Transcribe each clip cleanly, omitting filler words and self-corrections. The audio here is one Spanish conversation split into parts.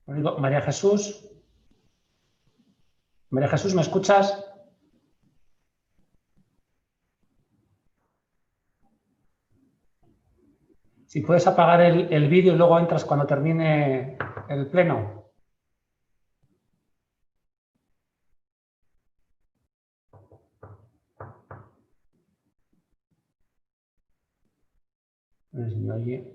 María Jesús. María Jesús, ¿me escuchas? Si puedes apagar el vídeo y luego entras cuando termine el pleno. A ver si me oye.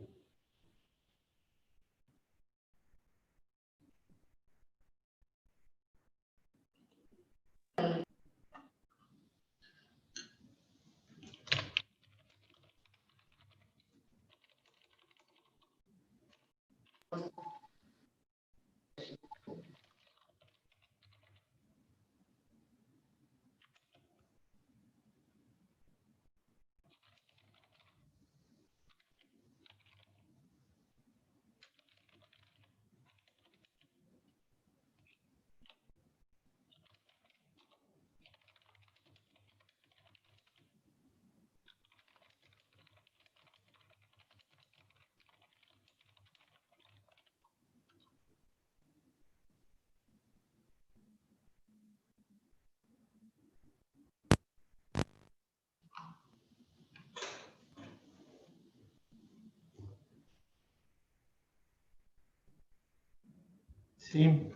Sí.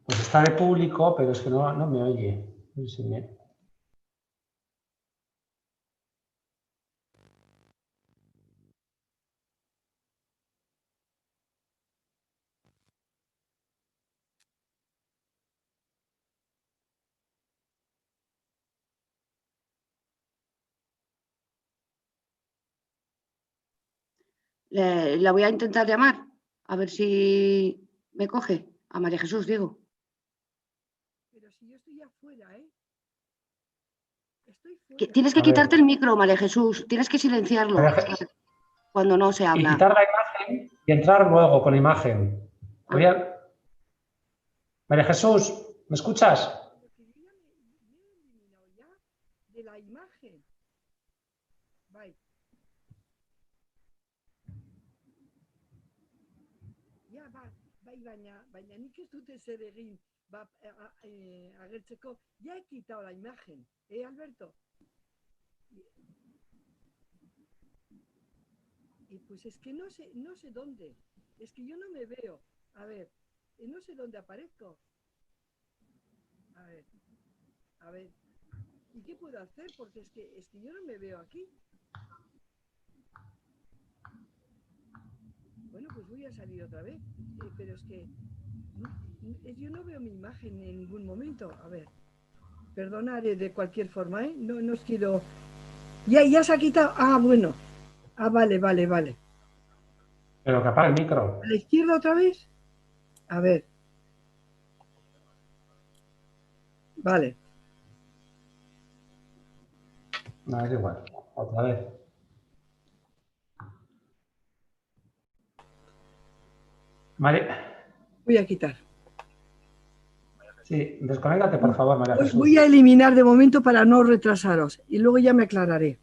Pues está de público, pero es que no me oye. No sé si me... La voy a intentar llamar, a ver si me coge. A María Jesús, digo. Pero si yo estoy afuera, ¿eh? Estoy Que fuera. tienes que quitarte el micro, María Jesús. Tienes que silenciarlo cuando no se habla. Y quitar la imagen y entrar luego con la imagen. María Jesús, ¿me escuchas? Pero que yo ya me he eliminado ya de la imagen. Bai. Ja, bai, baina nik ez dute zer egin agertzeko. Ya he quitado la imagen, Alberto? Y pues es que no sé dónde. Es que yo no me veo. A ver, no sé dónde aparezco. A ver. ¿Y qué puedo hacer? Porque es que yo no me veo aquí. Bueno, pues voy a salir otra vez. Pero es que yo no veo mi imagen en ningún momento. A ver. Perdonaré de cualquier forma, ¿eh? No os quiero... Ya se ha quitado. Ah, bueno. Ah, vale. Pero que apague el micro. ¿A la izquierda otra vez? A ver. Vale. No, es igual. Otra vez. Voy a quitar. Sí, desconéctate, por favor, María Jesús. Voy a eliminar de momento para no retrasaros. Y luego ya me aclararé.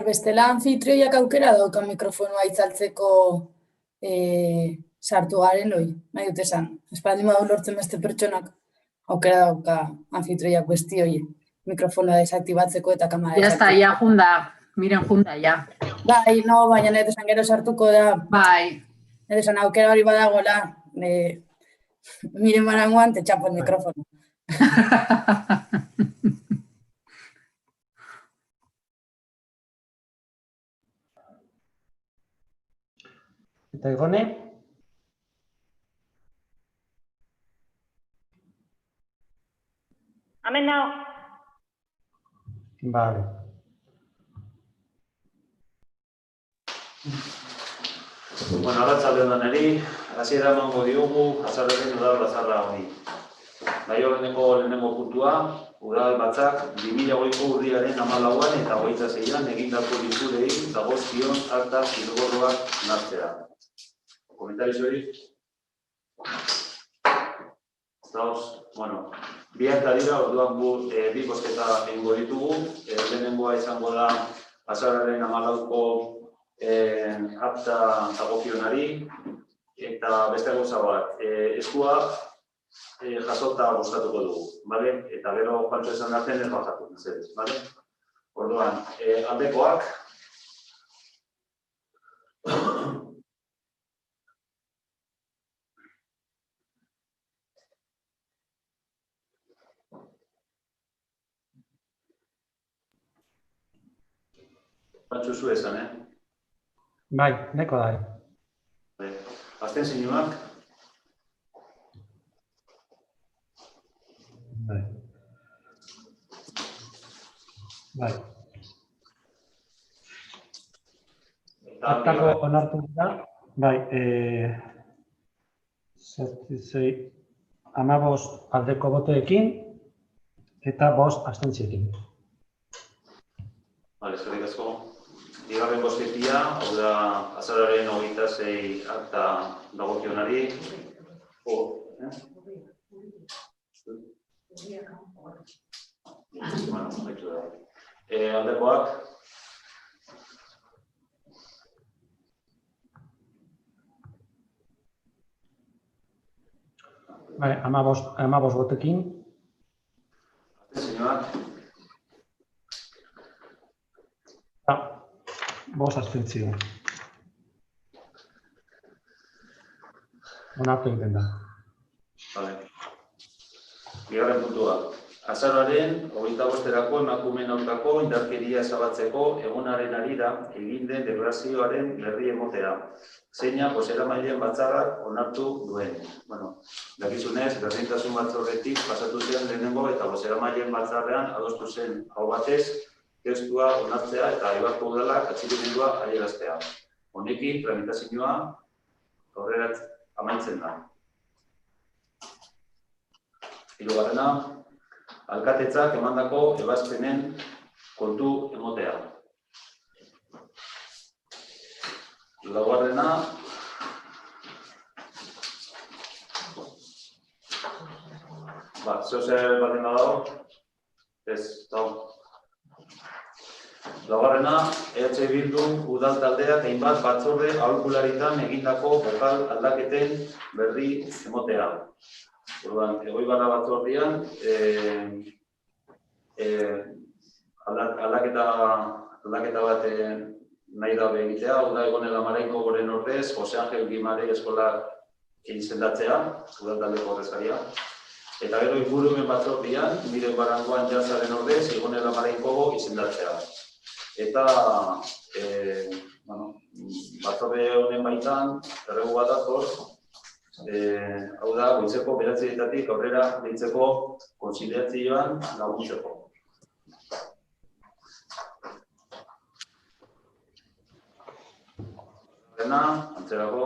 Bestela anfitrioiak aukera dauka mikrofonoa itzaltzeko sartu garen hoi, nahi dut esan. Espaldin badu lortzen beste pertsonak aukera dauka anfitrioiak besti hoi mikrofonoa desaktibatzeko eta kamera Ya está, ya junda. Miren junda, ya. Bai, no, baina nahi dut esan gero sartuko da. Bai. Nahi dut esan aukera hori badagoela. Miren barangoan, te txapo el mikrofono. ¿Te pone? Hemen nao. Vale. Bueno, arratsalde on denari, hasiera emango diogu Azaroaren udal batzarra honi. Gai lehenengo puntua, udal batzak 2020ko urriaren 14an eta 26an egindako bilkurei dagozkion akta zirriborroak onartzea. Komentarios hori? Estamos, bueno, bi akta dira, orduan bi bozketa egingo ditugu. Lehenengoa izango da azaroaren 14ko akta dagokionari, eta beste gauza bat, eskua jasota bozkatuko dugu, bale? Eta gero falta esan artean ez bajatu, mesedez, bale? Orduan, aldekoak, batzuzu esan, Bai, neko da. Abstentzioak, Bai. Bai. Aktako onartu da, bai, 15 aldeko botoekin eta 5 abstentzioekin. Bale, eskerrik asko. Bigarren bozketia, hau da, azaroaren 26 akta dagokionari. Bueno, haitu da. Aldekoak, Bai, 15 botekin. abstentzioak, 5 abstentzio. Onartu egiten da. Vale. Bigarren puntua. Azaroaren 25erako emakumeen aurkako indarkeria ezabatzeko egunaren harira egin den deklarazioaren berri ematea. Zeina bozeramaileen batzarrak onartu duen. Bueno, dakizunez, berdintasun batzordetik pasatu zen lehenengo eta bozeramaileen batzarrean adostu zen hau batez, testua onartzea eta Eibarko Udalak atxikimendua adieraztea. Honekin, tramitazioa aurrera amaitzen da. Hirugarrena, alkatetzak emandako ebazpenen kontu emotea. Laugarrena, zer baldin badago? Ez, dago. Laugarrena, EH Bildu udal taldeak hainbat batzorde aholkularitan egindako bokal aldaketen berri emotea. Orduan, Elgoibarra batzordean aldaketa bat nahi da egitea, hau da Egonela Maraiko goren ordez, Jose Angel Gimare eskola izendatzea, udal taldeko ordezkaria. Eta gero ingurumen batzordean, Miren Barangoan Jazzaren ordez, Egonela Maraiko izendatzea. Eta batzorde honen baitan, erregu bat dator, hau da, goizeko 9:00 aurrera deitzeko kontziliazioan laguntzeko. Antzerako,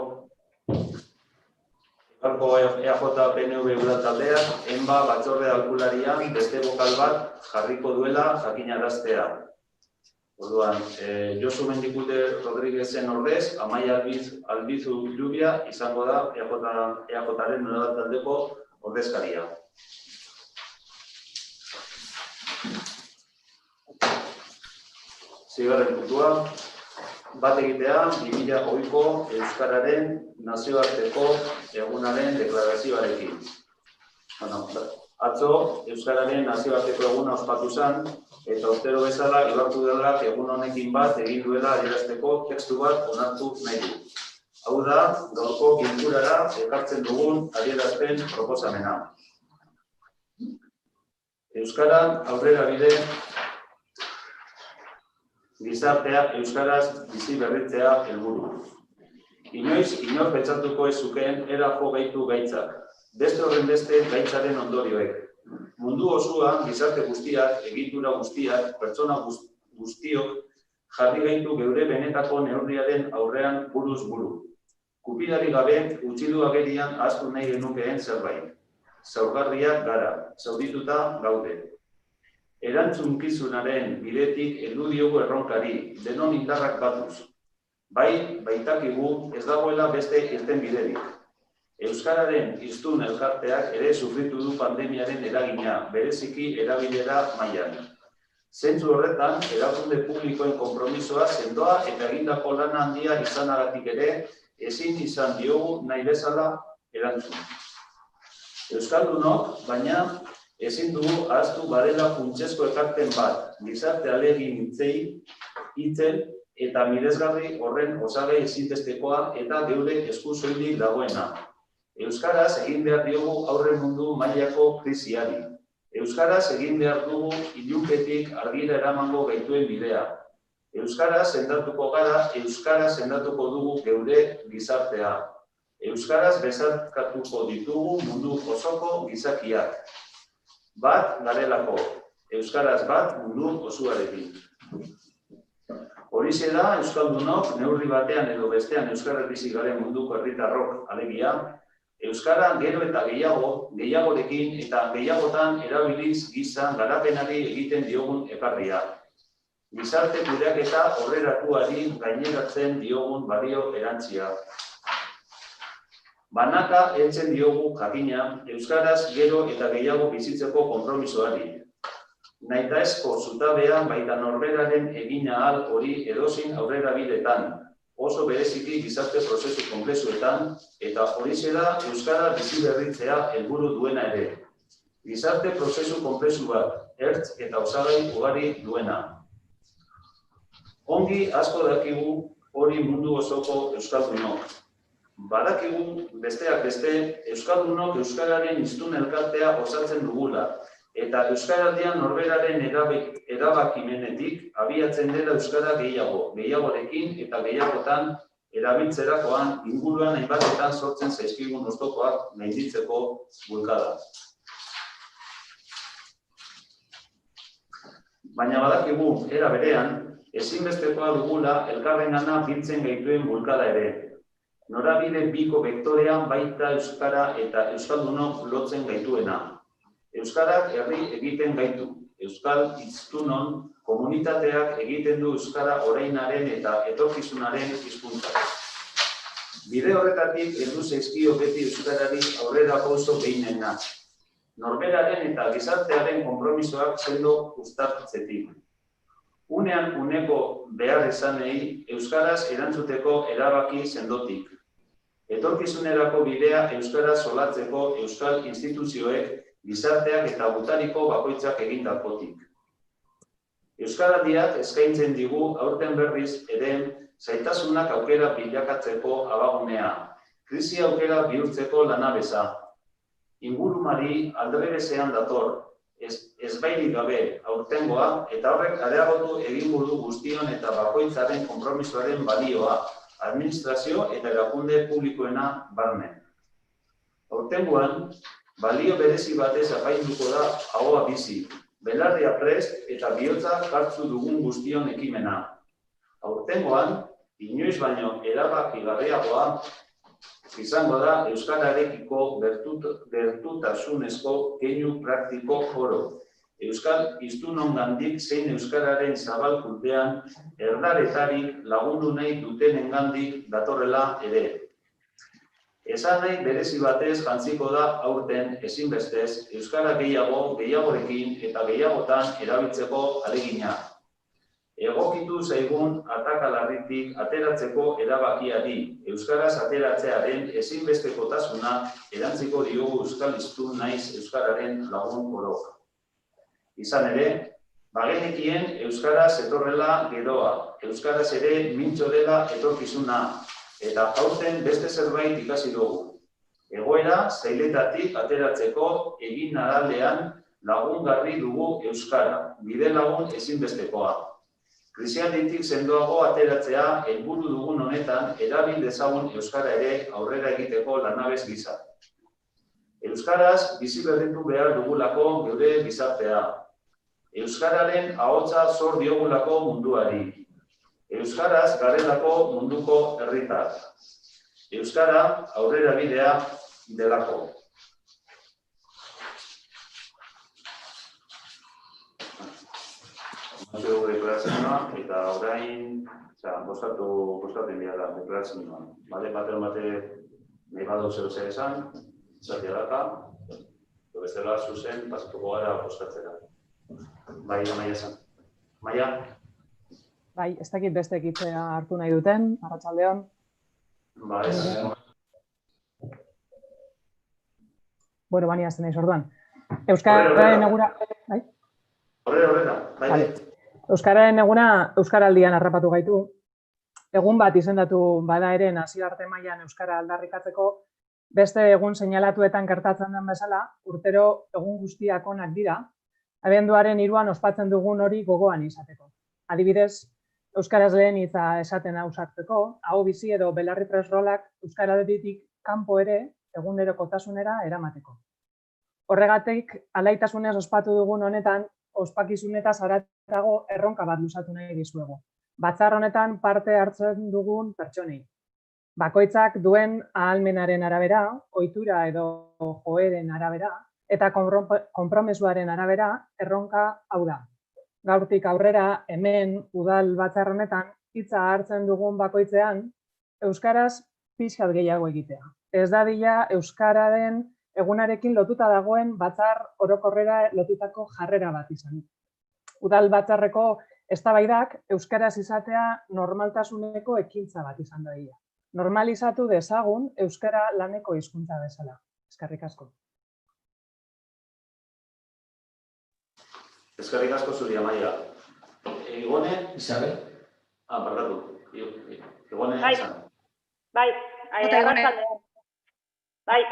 Eibarko EAJ-PNV udal taldeak, ENBA batzorde aholkularian beste bokal bat jarriko duela jakinaraztea. Orduan, Josu Mendikulte Rodriguezen ordez, Amaia Albizu Llubia izango da EAJ-aren udal taldeko ordezkaria. Zigarren puntua, bat egitea 2020ko Euskararen nazioarteko egunaren deklarazioarekin. Atzo, Euskararen nazioarteko eguna ospatu zen, eta urtero bezala Eibarko Udalak egun honekin bat egin duela adierazteko testu bat onartu nahi du. Hau da, gaurko bilkurara ekartzen dugun adierazpen proposamena. Euskaran aurrera bide, gizartea euskaraz bizi berritzea helburu. Inoiz, inor pentsatuko ez zukeen era jo gaitu gaitzak. Beste horren beste gaitzaren ondorioek. Mundu osoan gizarte guztiak, egitura guztiak, pertsona guztiok jarri gaitu geure benetako neurriaren aurrean buruz buru. Kupidari gabe utzi du agerian ahaztu nahi genukeen zerbait. Zaurgarriak gara, zaurituta gaude. Erantzunkizunaren bidetik heldu diogu erronkari, denon indarrak batuz. Baitakigu ez dagoela beste irten biderik. Euskararen hiztun elkarteak ere sufritu du pandemiaren eragina, bereziki erabilera mailan. Zentzu horretan, erakunde publikoen konpromisoa sendoa eta egindako lana handia izanagatik ere, ezin izan diogu nahi bezala erantzun. Euskaldunok, baina ezin dugu ahaztu badela funtsezko ekarpen bat, gizarte ahalegin hitzen eta miresgarri horren osagai ezinbestekoa eta geure esku soilik dagoena. Euskaraz egin behar diogu aurre mundu mailako krisiari. Euskaraz egin behar dugu ilunpetik argira eramango gaituen bidea. Euskaraz sendatuko gara, euskaraz sendatuko dugu geure gizartea. Euskaraz bezarkatuko ditugu mundu osoko gizakiak. Bat garelako, euskaraz bat mundu osoarekin. Horixe da, euskaldunok neurri batean edo bestean euskarra bizi garen munduko herritarrok alegia, euskara gero eta gehiagorekin eta gehiagotan erabiliz giza garapenari egiten diogun ekarria. Gizarte kudeaketa aurreratuari gaineratzen diogun balio erantzia. Banaka heltzen diogu jakina euskaraz gero eta gehiago bizitzeko konpromisoari. Nahitaezko zutabea baita norberaren egin ahal hori edozein aurrerabidetan, oso bereziki gizarte prozesu konplexuetan, eta horixe da euskara biziberritzea helburu duena ere. Gizarte prozesu konplexu bat, ertz eta osagai ugari duena. Ongi asko dakigu hori mundu osoko euskaldunok. Badakigu besteak beste euskaldunok euskararen hiztun elkartea osatzen dugula, eta euskaraldian norberaren erabakimenetik abiatzen dela euskara gehiagorekin eta gehiagotan erabiltzerakoan inguruan hainbatetan sortzen zaizkigun oztopoak gainditzeko bulkada. Baina badakigu, era berean, ezinbestekoa dugula elkarrengana biltzen gaituen bulkada ere. Norabide biko vektorean baita euskara eta euskaldunok lotzen gaituena. Euskarak herri egiten gaitu. Euskal hiztunon komunitateak egiten du euskara orainaren eta etorkizunaren hizkuntza. Bide horretatik heldu zaizkio beti euskarari aurrera pauso behinena. Norberaren eta gizartearen konpromisoak sendo uztartzetik. Unean uneko behar esanei euskaraz erantzuteko erabaki sendotik. Etorkizunerako bidea euskaraz solatzeko euskal instituzioek gizarteak eta gutariko bakoitzak egindakotik. Euskaraldiak eskaintzen digu aurten berriz ere zailtasunak aukera bilakatzeko abagunea, krisi aukera bihurtzeko lanabeza. Ingurumari aldrebezean dator, ezbairik gabe aurtengoa eta horrek areagotu egingo du guztion eta bakoitzaren konpromisoaren balioa, administrazio eta erakunde publikoena barne. Aurtengoan, balio berezi batez apainduko da ahoa bizi, belarria prest eta bihotza hartzu dugun guztion ekimena. Aurtengoan, inoiz baino erabakigarriagoa izango da euskararekiko gertutasunezko keinu praktiko oro. Euskal hiztunongandik zein euskararen zabalkundean erdaretarik lagundu nahi dutenengandik datorrela ere. Esan nahi berezi batez jantziko da aurten ezinbestez euskara gehiagorekin eta gehiagotan erabiltzeko ahalegina. Egokitu zaigun atakalarritik ateratzeko erabakiari, euskaraz ateratzearen ezinbestekotasuna erantziko diogu euskal hiztun naiz euskararen lagun orok. Izan ere, bagenekien euskaraz etorrela geroa, euskaraz ere mintzo dela etorkizuna, eta aurten beste zerbait ikasi dugu. Egoera zailetatik ateratzeko egin araldean lagungarri dugu euskara, bide lagun ezinbestekoa. Krisialditik sendoago ateratzea helburu dugun honetan erabil dezagun euskara ere aurrera egiteko lanabez gisa. Euskaraz bizi berritu behar dugulako geure gizartea. Euskararen ahotsa zor diogulako munduari. Euskaraz garelako munduko herritar. Euskara aurrera bidea delako. Eta orain, bostatu behar da, deklarazioan. Baten nahi badau zeu esan, zatea daka, bestela zuzen, pasatuko gara bostatzera. Bai, Amaia esan. Maia? Bai, ez dakit beste ekitzea hartu nahi duten, arratsaldeon. Ba, ez. Bueno, bani hasten naiz orduan. Euskararen eguna... Bai? Horrela. Vale. Euskararen eguna Euskaraldian harrapatu gaitu. Egun bat izendatu bada ere nazioarte mailan euskara aldarrikatzeko, beste egun seinalatuetan gertatzen den bezala, urtero egun guztiak onak dira, abenduaren 3an ospatzen dugun hori gogoan izateko. Adibidez, euskaraz lehen hitza esaten ausartzeko, aho bizi edo belarri presrolak euskaralditik kanpo ere egunerokotasunera eramateko. Horregatik, alaitasunez ospatu dugun honetan, ospakizunetaz haratago erronka bat luzatu nahi dizuegu. Batzar honetan parte hartzen dugun pertsonei. Bakoitzak duen ahalmenaren arabera, ohitura edo joeren arabera, eta konpromezuaren arabera erronka hau da. Gaurtik aurrera hemen udal batzar honetan hitza hartzen dugun bakoitzean euskaraz pixkat gehiago egitea. Ez dadila euskararen egunarekin lotuta dagoen batzar orokorrera lotutako jarrera bat izan. Udal batzarreko eztabaidak euskaraz izatea normaltasuneko ekintza bat izan dadila. Normalizatu dezagun euskara laneko hizkuntza bezala. Eskerrik asko. Eskerrik asko zuri, Amaia. Igone? Isabel? Barkatu. Igone esan. Bai, arratsaldeon. Bai,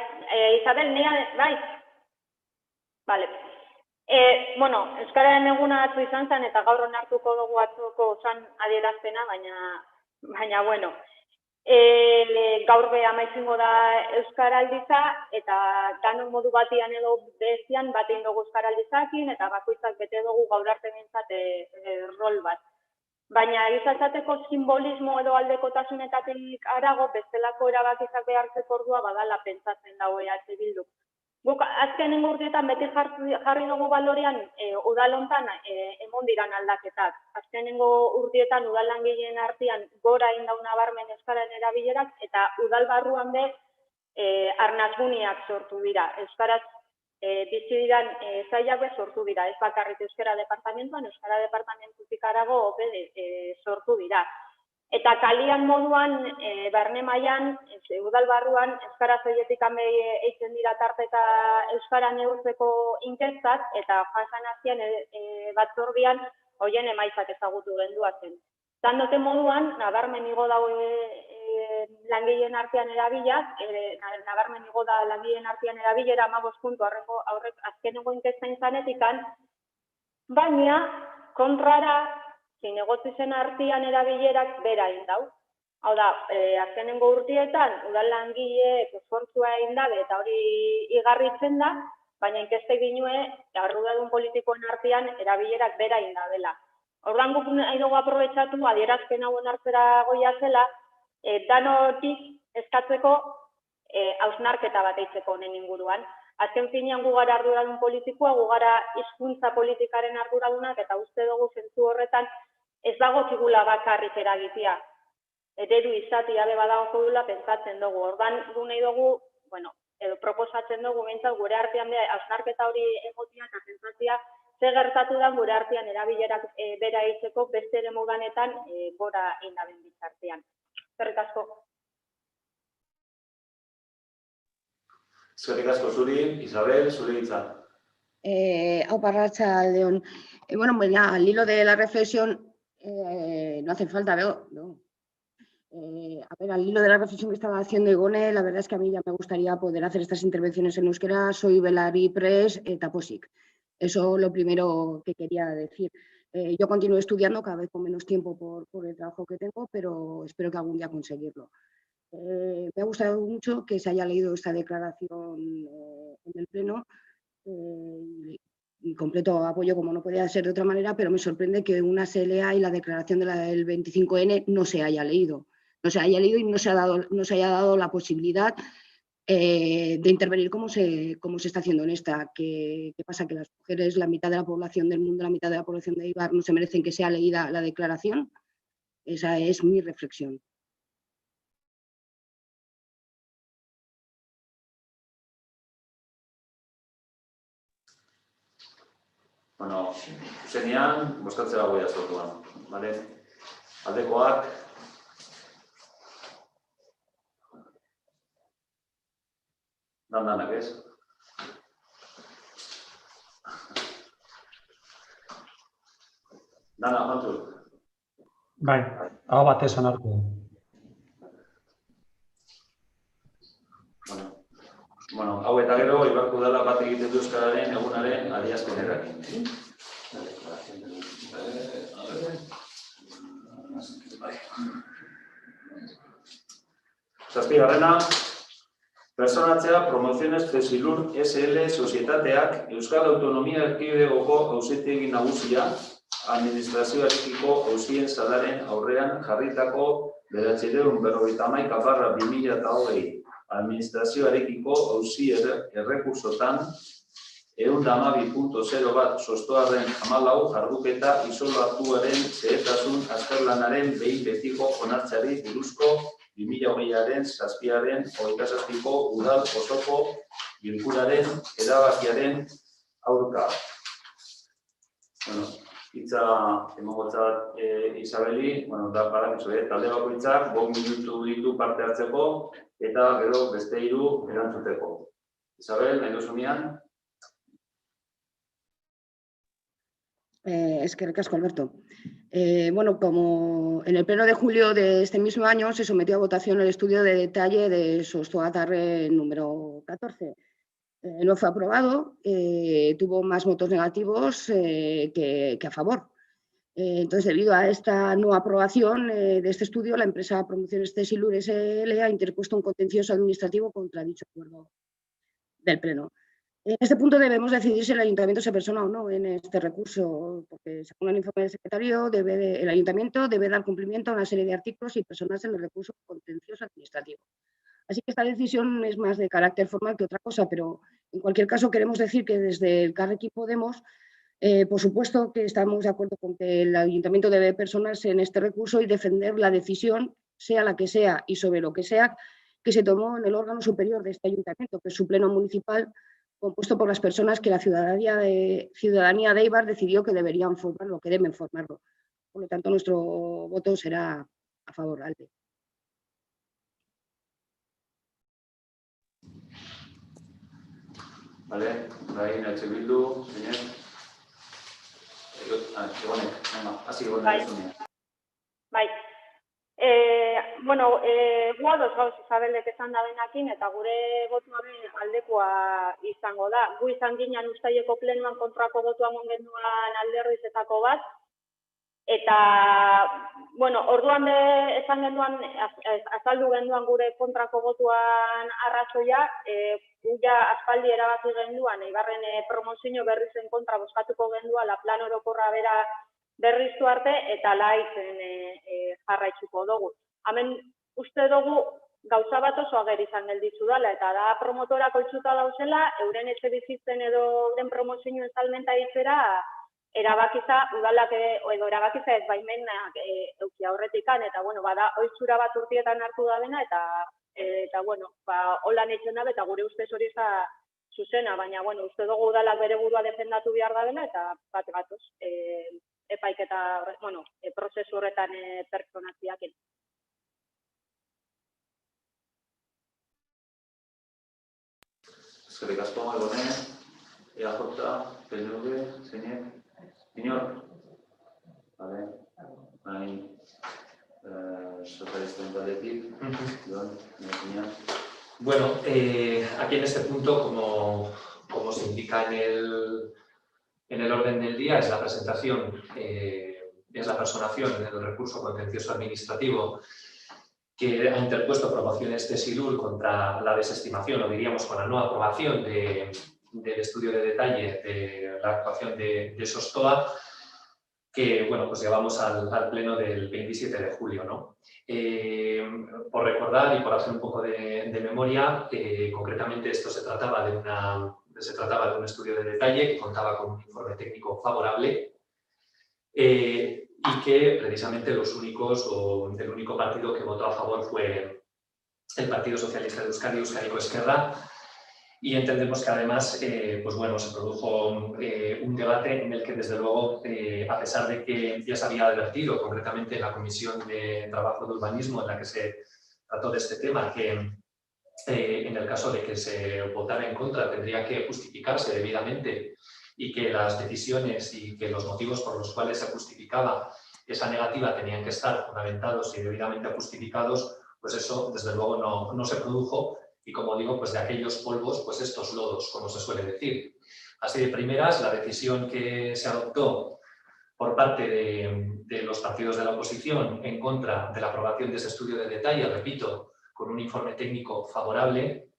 Isabel, bai. Vale. Bueno, euskararen eguna atzo izan zen eta gaur onartuko dugu atzoko zan adierazpena, baina bueno. Gaur amaitzingo da euskaralditza eta danon modu batian edo bestean batein dugu euskaralditzakin eta bakoitzak bete dugu gaur arte behintzat rol bat. Baina izateko simbolismo edo aldekotasunetatik harago bestelako erabakizak behartzeko ordua badala pentsatzen dago EH Bilduk. Guk azkenengo urteetan beti jarri dugu balorean udal hontan emon diran aldaketak. Azkenengo urteetan udal langileen artean gora egin dau nabarmen euskararen erabilerak eta udal barruan be arnasguniak sortu dira. Euskaraz bizi diran sailak be sortu dira. Ez bakarrik euskara departamentuan, euskara departamentutik harago sortu dira. Eta kalian moduan, barne mailan, udal barruan, euskara zeietik eitzen dira tarteka euskara neurtzeko inkestak, eta jasan azien batzordian hoien emaitzak ezagutu genduazen. Zandote moduan, nabarmen igo da langileen artean erabilak, nabarmen igo da langileen artean erabilera 15 puntu aurrek azkenengo inkestain zanetikan, baina kontrara zinegotzen artean erabilerak bera indau. Hau da, azkenengo urteetan, udal langileek esfortzua egin dabe eta hori igarritzen da, baina inkeste ginue, arduradun politikoen artean erabilerak bera indabela. Orduan guk nahi dugu aprobetxatu, adierazpen hauen hartzera goia zela, danotik eskatzeko hausnarketa bat eitzeko honen inguruan. Azken finean gu gara arduradun politikoa, gu gara hizkuntza politikaren arduradunak eta uste dugu zentzu horretan ez dago kigula bakarrik eragitea. Eredu izatea be badago dula pentsatzen dugu. Ordan gu nahi dugu, bueno, edo proposatzen dugu behintzat gure artean be hausnarketa hori egotia eta pentsatzea ze gertatu da gure artean erabilerak bera eitzeko beste eremu danetan gora egin daben bitartean. Eskerrik asko. Eskerrik asko zuri, Isabel, zure hitza. Arratsaldeon. Bueno, al hilo de la reflexión, no hace falta, ¿no? A ver, al hilo de la reflexión que estaba haciendo Igone, la verdad es que a mí ya me gustaría poder hacer estas intervenciones en euskera. Soy Belari Pres eta Posik. Eso lo primero que quería decir. Yo continúo estudiando cada vez con menos tiempo por el trabajo que tengo, pero espero que algún día conseguirlo. Me ha gustado mucho que se haya leído esta declaración en el Pleno. Y completo apoyo, como no podía ser de otra manera, pero me sorprende que una se lea y la declaración del 25N no se haya leído. No se haya leído y no se haya dado la posibilidad de intervenir como se está haciendo en esta. ¿Qué pasa? Que las mujeres, la mitad de la población del mundo, la mitad de la población de Eibar, no se merecen que sea leída la declaración. Esa es mi reflexión. Bueno, zuzenean, bozkatzera goia zortuan. Aldekoak. Danak, ez? Dana, jantu? Bai, hau batez onartu. Bueno, hau eta gero, Ibarko Udala bat egiten du euskararen egunaren adierazpenekin. Zazpigarrena, personatzea Promociones Cesilur SL Sozietateak Euskal Autonomia Erkidegoko auzitegi nagusia administrazioarekiko auzien salaren aurrean jarritako 951/2020 administrazioarekiko auzi errekursotan 112.01 sostoarren 14 jarduketa isolatuaren xehetasun azterlanaren behin betiko onartzeari buruzko 2020aren 7/27ko udal osoko bilkuraren erabakiaren aurka. Bueno, hitza emangotzat Isabeli, da badakizu, talde bakoitzak 5 minutu ditu parte hartzeko eta gero beste 3 erantzuteko. Isabel, nahi duzunean? Eskerrik asko, Alberto. Bueno, como en el pleno de julio de este mismo año se sometió a votación el estudio de detalle de Sostoatarre número 14. No fue aprobado, tuvo más votos negativos que a favor. Entonces, debido a esta no aprobación de este estudio, la empresa Promociones Cesilur SL ha interpuesto un contencioso administrativo contra dicho acuerdo del Pleno. En este punto debemos decidir si el Ayuntamiento se persona o no en este recurso, porque según el informe del secretario, el Ayuntamiento debe dar cumplimiento a una serie de artículos y personarse en el recurso contencioso administrativo. Así que esta decisión es más de carácter formal que otra cosa, pero en cualquier caso queremos decir que desde el Elkarrekin Podemos, por supuesto que estamos de acuerdo con que el Ayuntamiento debe personarse en este recurso y defender la decisión, sea la que sea y sobre lo que sea, que se tomó en el órgano superior de este Ayuntamiento, que es su pleno municipal, compuesto por las personas que la ciudadanía de Eibar decidió que deberían formarlo, que deben formarlo. Por lo tanto, nuestro voto será a favor. Alde. Vale, Nahi Bildu, señor. Hasi gonek. Bai. Bueno, gu ados gauz Isabelek esan da benakin eta gure botuaren aldekoa izango da. Gu izan ginen uztaileko plenoan kontrako botua emon genduan alderrizetako bat. Eta, bueno, orduan esan genduan, azaldu genduan gure kontrako botuan arrazoia, gu ja aspaldi erabaki genduan, Eibarren promozio berrizen kontra bozkatuko genduala plan orokorra bera berriztu arte eta laitzen jarraitzuko dugu. Hemen uste dugu gauza bat oso ageri izan gelditzu dela eta da promotorak oitzuta dauzela, euren etxe bizitzen edo euren promozioen salmenta itzera erabakiza, udalak edo erabakiza ez baimenak euki aurretikan eta bueno, bada oitzura bat urtietan hartu da dena eta bueno, holan eitzen dabe eta gure ustez hori ez da zuzena, baina bueno, uste dugu udalak bere burua defendatu behar da dela eta bat gatoz. Epaiketa, bueno, prozesu horretan pertsonatziak. Eskerrik asko, Egone, EAJ, PNV, zeinek, Inor? Vale, nahi, sozialisten taldetik, Jon, Bueno, aquí en este punto, como se indica en el orden del día, es la presentación, es la personación del recurso contencioso administrativo que ha interpuesto Promociones Cesilur contra la desestimación, o diríamos con la no aprobación del estudio de detalle de la actuación de Sostoa, que bueno, pues llevamos al pleno del 27 de julio, ¿no? Por recordar y por hacer un poco de memoria, concretamente esto se trataba de un estudio de detalle que contaba con un informe técnico favorable y que precisamente el único partido que votó a favor fue el Partido Socialista de Euskadi, Euskadiko Esquerra, Y entendemos que además, pues bueno, se produjo un debate en el que desde luego, a pesar de que ya se había advertido concretamente en la Comisión de Trabajo de Urbanismo en la que se trató de este tema, que en el caso de que se votara en contra tendría que justificarse debidamente y que las decisiones y que los motivos por los cuales se justificaba esa negativa tenían que estar fundamentados y debidamente justificados, pues eso desde luego no se produjo. Y como digo, pues de aquellos polvos, pues estos lodos, como se suele decir. Así de primeras, la decisión que se adoptó por parte de los partidos de la oposición en contra de la aprobación de ese estudio de detalle, repito, con un informe técnico favorable,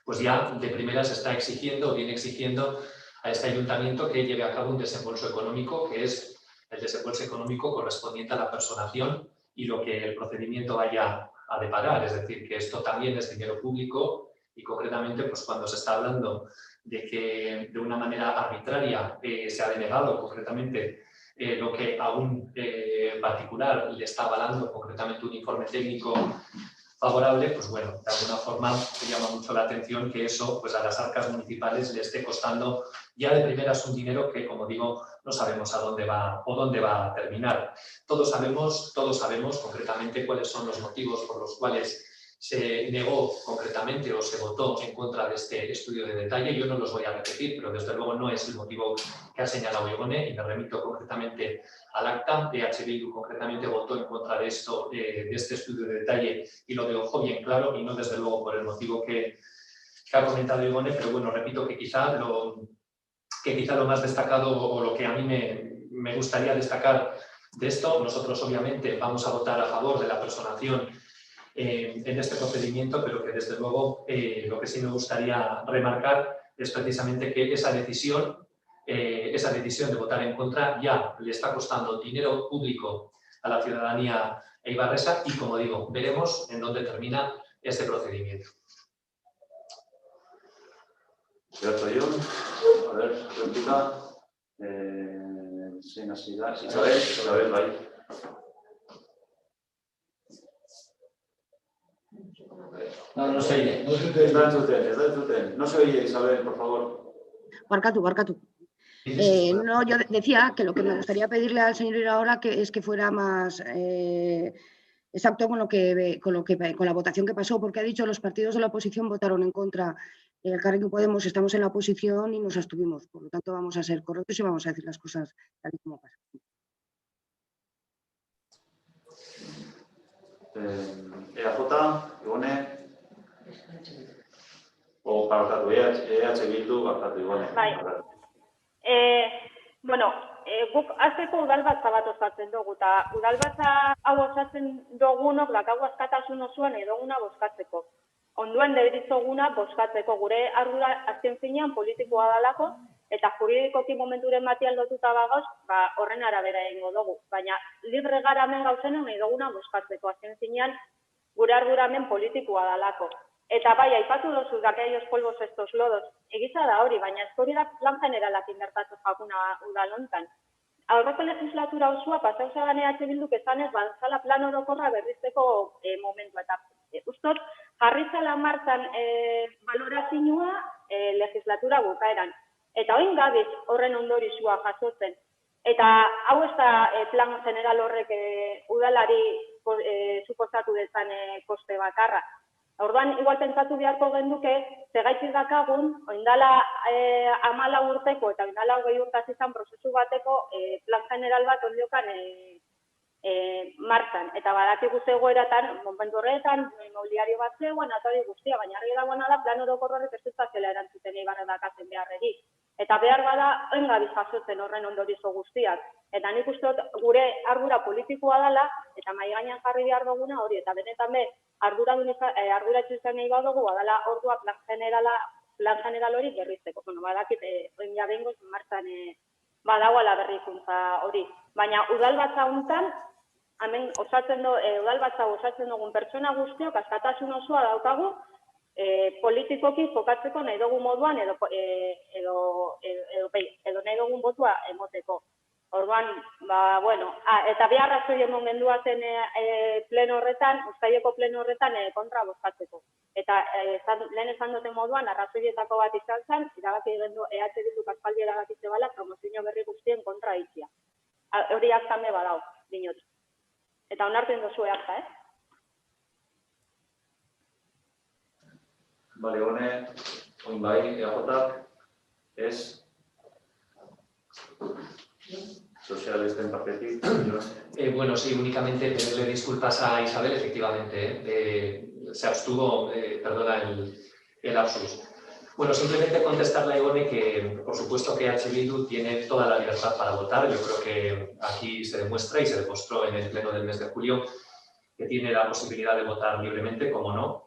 pues ya de primeras está exigiendo, viene exigiendo a este ayuntamiento que lleve a cabo un desembolso económico, que es el desembolso económico correspondiente a la personación y lo que el procedimiento vaya a deparar, es decir, que esto también es dinero público y concretamente pues cuando se está hablando de que de una manera arbitraria se ha denegado concretamente lo que a un particular le está avalando concretamente un informe técnico favorable, pues bueno, de alguna forma me llama mucho la atención que eso pues a las arcas municipales le esté costando ya de primeras un dinero que, como digo, no sabemos a dónde va o dónde va a terminar. Todos sabemos concretamente cuáles son los motivos por los cuales se negó concretamente o se votó en contra de este estudio de detalle. Yo no los voy a repetir, pero desde luego no es el motivo que ha señalado Igone y me remito concretamente al acta. EH Bildu concretamente votó en contra de esto, de este estudio de detalle y lo dejó bien claro y no desde luego por el motivo que ha comentado Igone, pero bueno, repito que quizá lo más destacado o lo que a mí me gustaría destacar de esto, nosotros obviamente vamos a votar a favor de la personación en este procedimiento, pero que desde luego lo que sí me gustaría remarcar es precisamente que esa decisión de votar en contra ya le está costando dinero público a la ciudadanía eibarresa y, como digo, veremos en dónde termina este procedimiento. Cierto, Jon. A ver, réplica. Sin necesidad. Isabel, bai. No se oye. Ez da entzuten. No se oye, Isabel, por favor. Barkatu. No, yo decía que lo que me gustaría pedirle al señor Iraola es que fuera más exacto con la votación que pasó, porque ha dicho los partidos de la oposición votaron en contra. El Carrequín Podemos estamos en la oposición y nos abstuvimos. Por lo tanto, vamos a ser correctos y vamos a decir las cosas tal y como pasan. EAJ, Igone. O barkatu, EH Bildu, barkatu, Igone. Bai. Bueno, guk azteko udalbatza bat osatzen dugu, eta udalbatza hau osatzen dugunok dakagu askatasun osoan edoguna bozkatzeko. Onduen deberizoguna bozkatzeko gure ardura azken finean politikoa dalako, eta juridikoki momenturen bati aldotuta bagoz, horren arabera egingo dugu. Baina libre gara hemen gauzenen nahi duguna bozkatzeko azken finean gure ardura hemen politikoa dalako. Eta bai, aipatu dozu aquellos polvos estos lodos, egiza da hori, baina ez hori da plan generalak inbertatu jakuna udalontan. Aurreko legislatura osua pasau zagan EH Bilduk esanez bantzala plan orokorra berrizteko momentua. Eta ustot, jarritzala martzan valorazioa legislatura bukaeran. Eta oin gabiz horren ondorizua jasotzen. Eta hau ez da plan general horrek udalari suposatu dezan koste bakarra. Orduan, igual pentsatu beharko genduke, zegaitzik dakagun, oindala 14 urteko eta oindala 20 urtaz izan prozesu bateko plan general bat ondiokan martzan. Eta badakigu zegoeratan, momentu horretan, inmobiliario bat zegoen, eta hori guztia, baina argi dagoena da plan orokorrek ez dutazela erantzuten eibarren dakatzen beharreri. Eta behar bada, engabiz jasotzen horren ondorizo guztiak. Eta nik uste gure ardura politikoa dela, eta mahai gainean jarri behar duguna hori, eta benetan be, arduratxu izan nahi badugu, badala ordua plan general hori berrizteko. Bueno, badakit, oin ja behingoz, martzan badagoala berrikuntza hori. Baina udalbatza hontan, hemen udalbatza osatzen dugun pertsona guztiok askatasun osoa daukagu, politikoki jokatzeko nahi dugun moduan edo nahi dugun botua emoteko. Orduan, bueno, eta bi arrazoi emon genduazen pleno horretan, uztaileko pleno horretan kontra bozkatzeko. Eta lehen esan duten moduan, arrazoietako bat izan zen, irabaki gendu, EH Bilduk aspaldi erabakitze bala, promozio berri guztien kontra itzia. Hori aktan be badao, dinot. Eta onartzen duzu akta, Bale, hone, oin bai, eajotak, ez? Socialisten partetik. Bueno, sí, únicamente pedirle disculpas a Isabel, efectivamente, se abstuvo, perdona el lapsus. Bueno, simplemente contestarle a Igone que, por supuesto, que EH Bildu tiene toda la libertad para votar. Yo creo que aquí se demuestra y se demostró en el pleno del mes de julio que tiene la posibilidad de votar libremente, como no,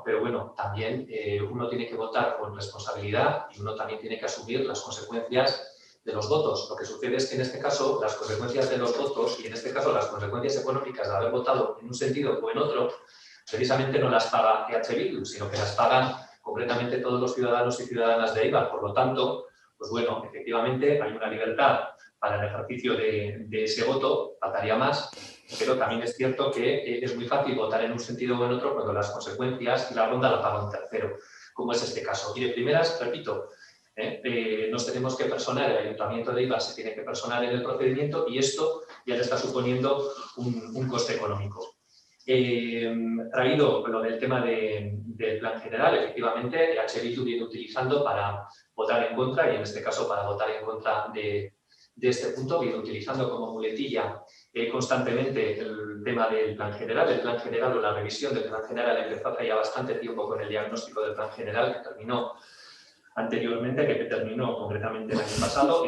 pero bueno, también uno tiene que votar con responsabilidad y uno también tiene que asumir las consecuencias de los votos. Lo que sucede es que en este caso las consecuencias de los votos y en este caso las consecuencias económicas de haber votado en un sentido o en otro, precisamente no las paga EH Bildu, sino que las pagan concretamente todos los ciudadanos y ciudadanas de Eibar. Por lo tanto, pues bueno, efectivamente hay una libertad para el ejercicio de ese voto, faltaría más, pero también es cierto que es muy fácil votar en un sentido o en otro cuando las consecuencias y la ronda la paga un tercero, como es este caso. Y de primeras, repito, nos tenemos que personar, el Ayuntamiento de Eibar se tiene que personar en el procedimiento y esto ya le está suponiendo un coste económico. Traído lo del tema del plan general, efectivamente, EH Bildu viene utilizando para votar en contra y en este caso para votar en contra de este punto, viene utilizando como muletilla constantemente el tema del plan general. El plan general o la revisión del plan general empezó hace ya bastante tiempo con el diagnóstico del plan general que terminó anteriormente, que terminó concretamente el año pasado.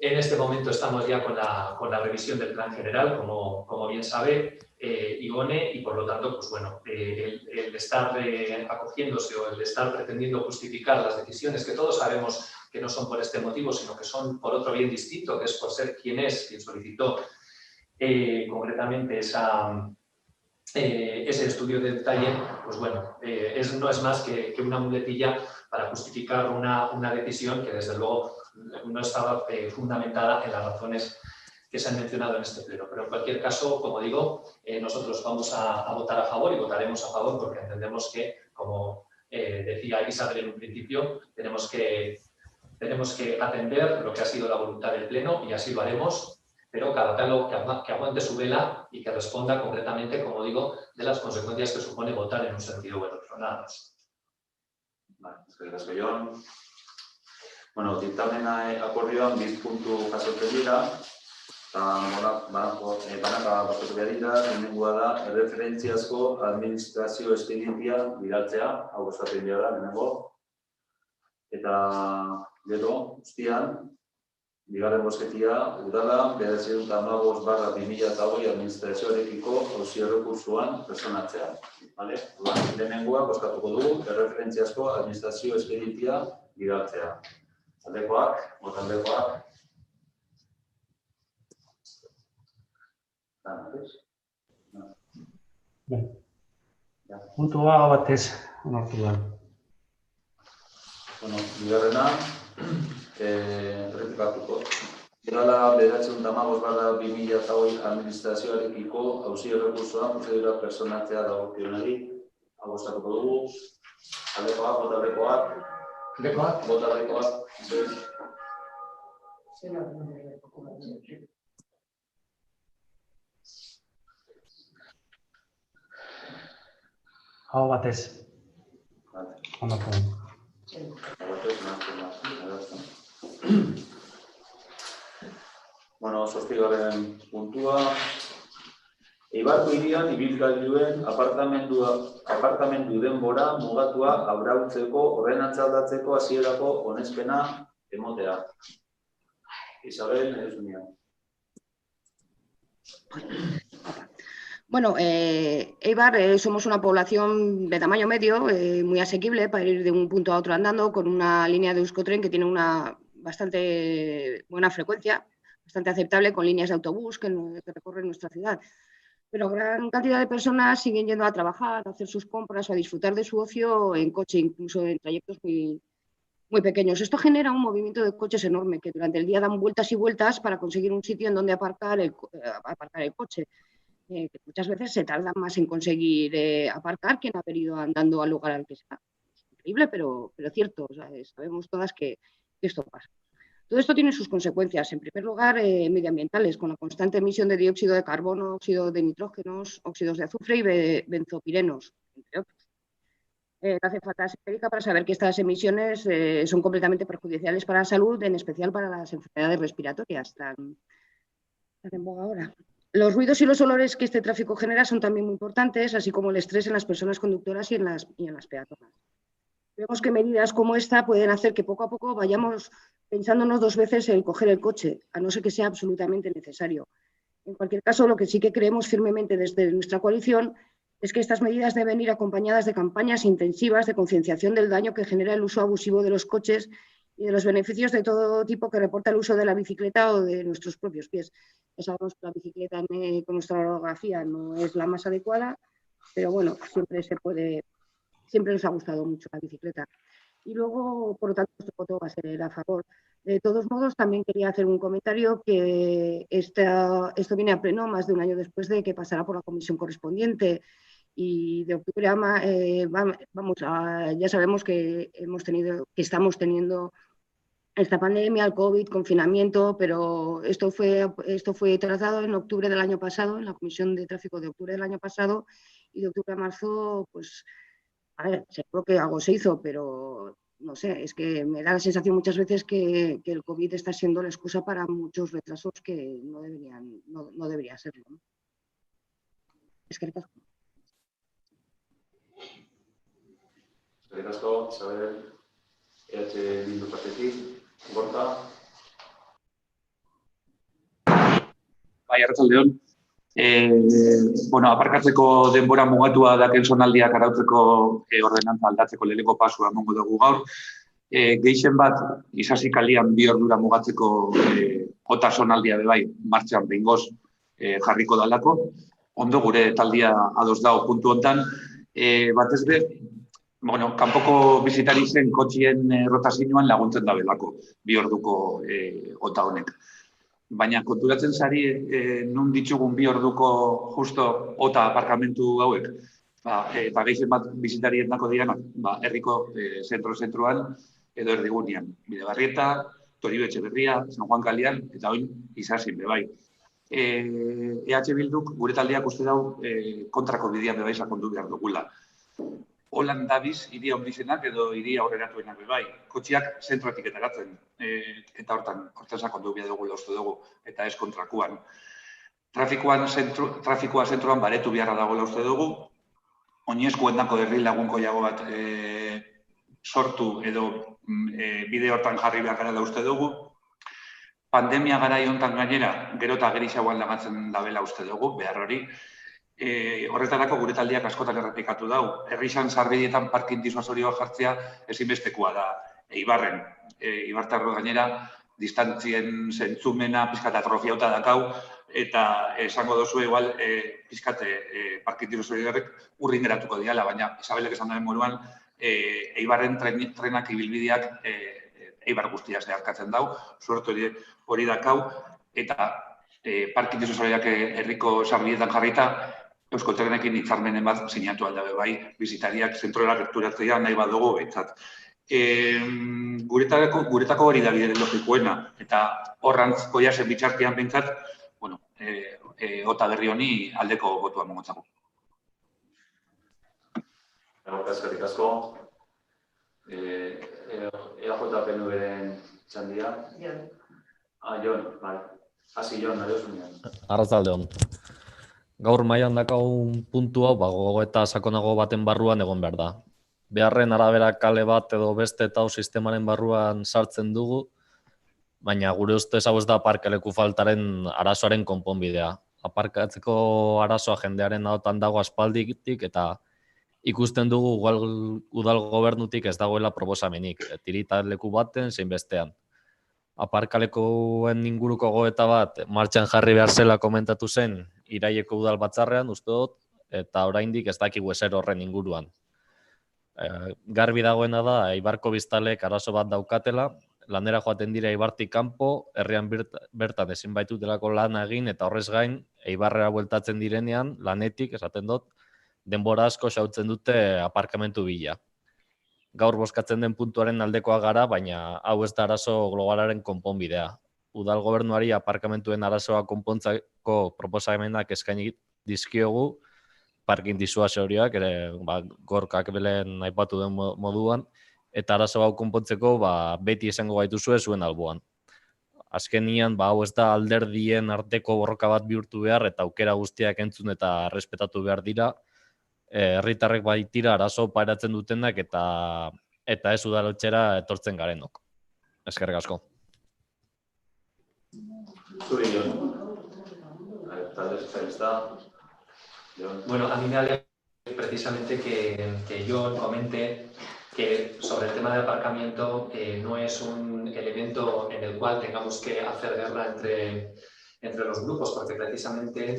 En este momento estamos ya con la revisión del plan general, como bien sabe Igone, y por lo tanto, pues bueno, el estar acogiéndose o el estar pretendiendo justificar las decisiones que todos sabemos que no son por este motivo, sino que son por otro bien distinto, que es por ser quien solicitó concretamente ese estudio de detalle, pues bueno, no es más que una muletilla para justificar una decisión que desde luego no estaba fundamentada en las razones que se han mencionado en este pleno. Pero en cualquier caso, como digo, nosotros vamos a votar a favor y votaremos a favor porque entendemos que, como decía Isabel en un principio, tenemos que atender lo que ha sido la voluntad del pleno y así lo haremos, pero cada palo que aguante su vela y que responda concretamente, como digo, de las consecuencias que supone votar en un sentido u en otro. Nada más. Vale, eskerrik asko, Jon. Bueno, diktamena akordioan 10 puntu jasotzen dira, eta banaka bastatu behar dira, lehenengoa da, erreferentziazko administrazio espedientia bidaltzea, hau gozatzen behar da, lehenengo. Eta gero, guztian, bigarren bozketia, udala, 915/2008 administrazioarekiko auzi-errekurtsoan personatzea. Lehenengoa bozkatuko dugu, erreferentziazko administrazio espedientia bidaltzea. Aldekoak, botaldekoak. Puntua batez onartu da. Bueno, bigarrena, errepikatuko. Udala 915/2008 administrazioarekiko auzi-errekurtsoan prozedura personatzea dagokionari. Hau bozkatuko dugu. Aldekoak, botaldekoak. Aldekoak? Botaldekoak. Hau batez. Onartu da. Bueno, 8. puntua. Eibarko hirian ibilgailuen apartamendu denbora mugatua arautzeko ordenantza aldatzeko hasierako onespena emotea. Isabel, erezunia. Bueno, Eibar somos una población de tamaño medio, muy asequible para ir de un punto a otro andando, con una línea de Euskotren que tiene una bastante buena frecuencia, bastante aceptable, con líneas de autobús que recorren nuestra ciudad. Pero gran cantidad de personas siguen yendo a trabajar, a hacer sus compras o a disfrutar de su ocio en coche, incluso en trayectos muy pequeños. Esto genera un movimiento de coches enorme que durante el día dan vueltas y vueltas para conseguir un sitio en donde aparcar el coche. Que muchas veces se tarda más en conseguir aparcar que en haber ido andando al lugar al que está. Es increíble, pero cierto. O sea, sabemos todas que esto pasa. Todo esto tiene sus consecuencias. En primer lugar, medioambientales, con la constante emisión de dióxido de carbono, óxido de nitrógenos, óxidos de azufre y benzopirenos, entre otros. No hace falta ser médica para saber que estas emisiones son completamente perjudiciales para la salud, en especial para las enfermedades respiratorias, tan en boga ahora. Los ruidos y los olores que este tráfico genera son también muy importantes, así como el estrés en las personas conductoras y en las peatonas. Vemos que medidas como esta pueden hacer que poco a poco vayamos pensándonos 2 veces el coger el coche, a no ser que sea absolutamente necesario. En cualquier caso, lo que sí que creemos firmemente desde nuestra coalición es que estas medidas deben ir acompañadas de campañas intensivas de concienciación del daño que genera el uso abusivo de los coches y de los beneficios de todo tipo que reporta el uso de la bicicleta o de nuestros propios pies. Ya sabemos que la bicicleta con nuestra orografía no es la más adecuada, pero bueno, siempre nos ha gustado mucho la bicicleta. Y luego, por lo tanto, nuestro voto va a ser a favor. De todos modos, también quería hacer un comentario que esto viene a pleno más de un año después de que pasara por la comisión correspondiente. Y de octubre ya sabemos que estamos teniendo esta pandemia, el COVID, confinamiento, pero esto fue tratado en octubre del año pasado, en la Comisión de Tráfico de octubre del año pasado, y de octubre a marzo, pues, a ver, seguro que algo se hizo, pero no sé, es que me da la sensación muchas veces que el COVID está siendo la excusa para muchos retrasos que no debería serlo, ¿no? Eskerrik asko. Eskerrik asko, Isabel, Bildu partetik, Gorka. Bai, arratsaldeon. Aparkatzeko denbora mugatua daken zonaldiak arautzeko ordenantza aldatzeko lehenengo pasua emango dugu gaur. Gehien bat, isasi kalian 2 ordura mugatzeko ota zonaldia bai martxan behingoz jarriko dalako. Ondo gure taldia ados dago puntu hontan. Batez be, kanpoko bizitari zen kotxien rotazioan laguntzen dabelako 2 orduko ota honek. Baina konturatzen zari nun ditugun 2 orduko justo ota aparkamentu hauek. Eta gehien bat bizitarietako direnak, herriko zentro-zentroan edo erdigunean. Bidebarrieta, Toribio Etxeberria, San Juan Kalian, eta oin Isasin bai. EH Bilduk gure taldeak uste dau kontrako bidean bai sakondu behar dugula. Holan dabiz, hiri handizenak edo hiri aurreratuenak bai. Kotxiak zentroetik etaratzen, eta hortan sakondu behar dugula uste dugu, eta ez kontrakuan. Trafikoa zentroan baretu beharra dagoela uste dugu, oinezkoendako herri lagunkoiago bat sortu edo bide hortan jarri behar gara uste dugu. Pandemia garai hontan gainera, gero eta gerisagoan lagatzen dabela uste dugu, behar hori. Horretarako gure taldeak askotan errepikatu dau. Herrixan sarbidietan parkin disuasorioa jartzea ezinbestekoa da Eibarren. Eibartarro gainera, distantzien zentzumena pizkat atrofiauta dakau, eta esango dozu igual pizkat parkin disuasorioak urrin geratuko diala, baina Isabelek esan duen moduan, Eibarren trenak ibilbideak Eibar guztia zeharkatzen dau, suertu hori dakau, eta parkin disuasorioak herriko sarbidietan jarrita, Eusko Trenekin hitzarmenen bat sinatu aldabe bai, bizitariak zentroera gerturatzea nahi badugu behintzat. Guretako hori da bide logikoena, eta horrantz koiasen bitxartian behintzat, ota berri honi aldeko botua emango. Eskerrik asko. EAJ-PNV-ren txandia. Jon, bai. Hasi Jon, nahi osunean. Arratsaldeon. Gaur mailan dakagun puntu hau, gogoeta sakonago baten barruan egon behar da. Beharren arabera kale bat edo beste eta sistemaren barruan sartzen dugu, baina gure ustez hau ez da aparkaleku faltaren arazoaren konponbidea. Aparkatzeko arazoa jendearen ahotan dago aspalditik eta ikusten dugu udal gobernutik ez dagoela proposamenik, tiritaleku baten zein bestean. Aparkalekoen inguruko gogoeta bat martxan jarri behar zela komentatu zen iraileko udal batzarrean, uste dut, eta oraindik ez dakigu ezer horren inguruan. Garbi dagoena da, Eibarko biztalek arazo bat daukatela, lanera joaten dira Eibartik kanpo, herrian bertan ezin baitutelako lana egin, eta horrez gain, Eibarrera bueltatzen direnean, lanetik, esaten dut, denbora asko xautzen dute aparkamentu bila. Gaur bozkatzen den puntuaren aldekoa gara, baina hau ez da arazo globalaren konponbidea. Udal gobernuari aparkamentuen arazoa konpontzako proposamenak eskaini dizkiogu, parking disuasorioak, Gorkak belen aipatu den moduan, eta arazo hau konpontzeko beti esango gaituzue zuen alboan. Azkenian, hau ez da alderdien arteko borroka bat bihurtu behar, eta aukera guztiak entzun eta errespetatu behar dira, herritarrek baitira arazo pairatzen dutenak eta ez udaletxera etortzen garenok. Eskerrik asko. Zuri, Jon. Talde sozialista. Bueno, a mí me alegra precisamente que Jon comente que sobre el tema de aparcamiento no es un elemento en el cual tengamos que hacer guerra entre los grupos, porque precisamente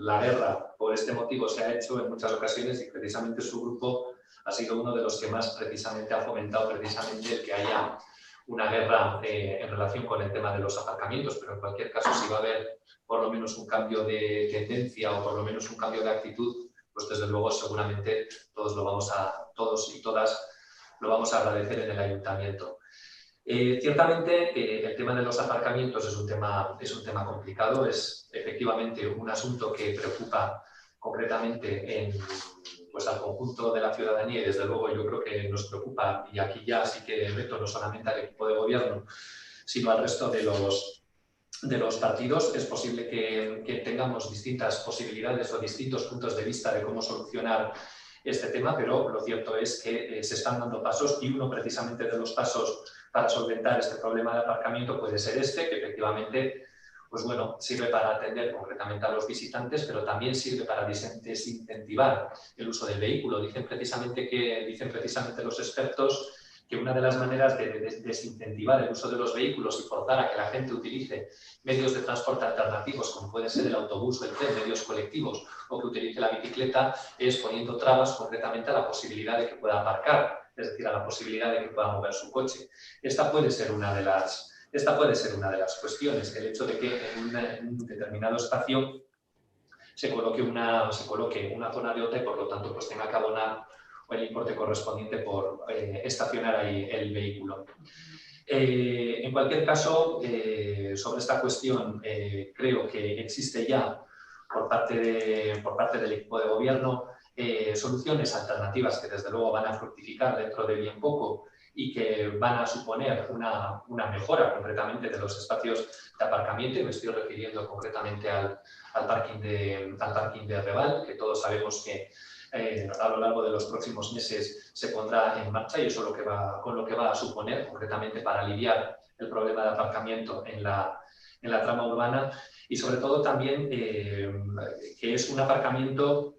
la guerra por este motivo se ha hecho en muchas ocasiones y precisamente su grupo ha sido uno de los que más precisamente ha fomentado precisamente el que haya una guerra en relación con el tema de los aparcamientos, pero en cualquier caso si va a haber por lo menos un cambio de tendencia o por lo menos un cambio de actitud, pues desde luego seguramente todos y todas lo vamos a agradecer en el ayuntamiento. Ciertamente el tema de los aparcamientos es un tema complicado, es efectivamente un asunto que preocupa concretamente al conjunto de la ciudadanía y desde luego yo creo que nos preocupa, y aquí ya sí que reto no solamente al equipo de gobierno, sino al resto de los partidos. Es posible que tengamos distintas posibilidades o distintos puntos de vista de cómo solucionar este tema, pero lo cierto es que se están dando pasos y uno precisamente de los pasos para solventar este problema de aparcamiento puede ser que efectivamente sirve para atender concretamente a los visitantes, pero también sirve para desincentivar el uso del vehículo. Dicen precisamente los expertos que una de las maneras de desincentivar el uso de los vehículos y forzar a que la gente utilice medios de transporte alternativos, como puede ser el autobús o el tren, medios colectivos, o que utilice la bicicleta, es poniendo trabas concretamente a la posibilidad de que pueda aparcar, es decir, a la posibilidad de que pueda mover su coche. Esta puede ser una de las cuestiones, el hecho de que en un determinado espacio se coloque una zona de OTA y por lo tanto tenga que abonar el importe correspondiente por estacionar ahí el vehículo. En cualquier caso, sobre esta cuestión creo que existe ya por parte del equipo de gobierno soluciones alternativas que desde luego van a fructificar dentro de bien poco y que van a suponer una mejora concretamente de los espacios de aparcamiento, y me estoy refiriendo concretamente al parking de Reval, que todos sabemos que a lo largo de los próximos meses se pondrá en marcha, y eso con lo que va a suponer concretamente para aliviar el problema de aparcamiento en la trama urbana, y sobre todo también que es un aparcamiento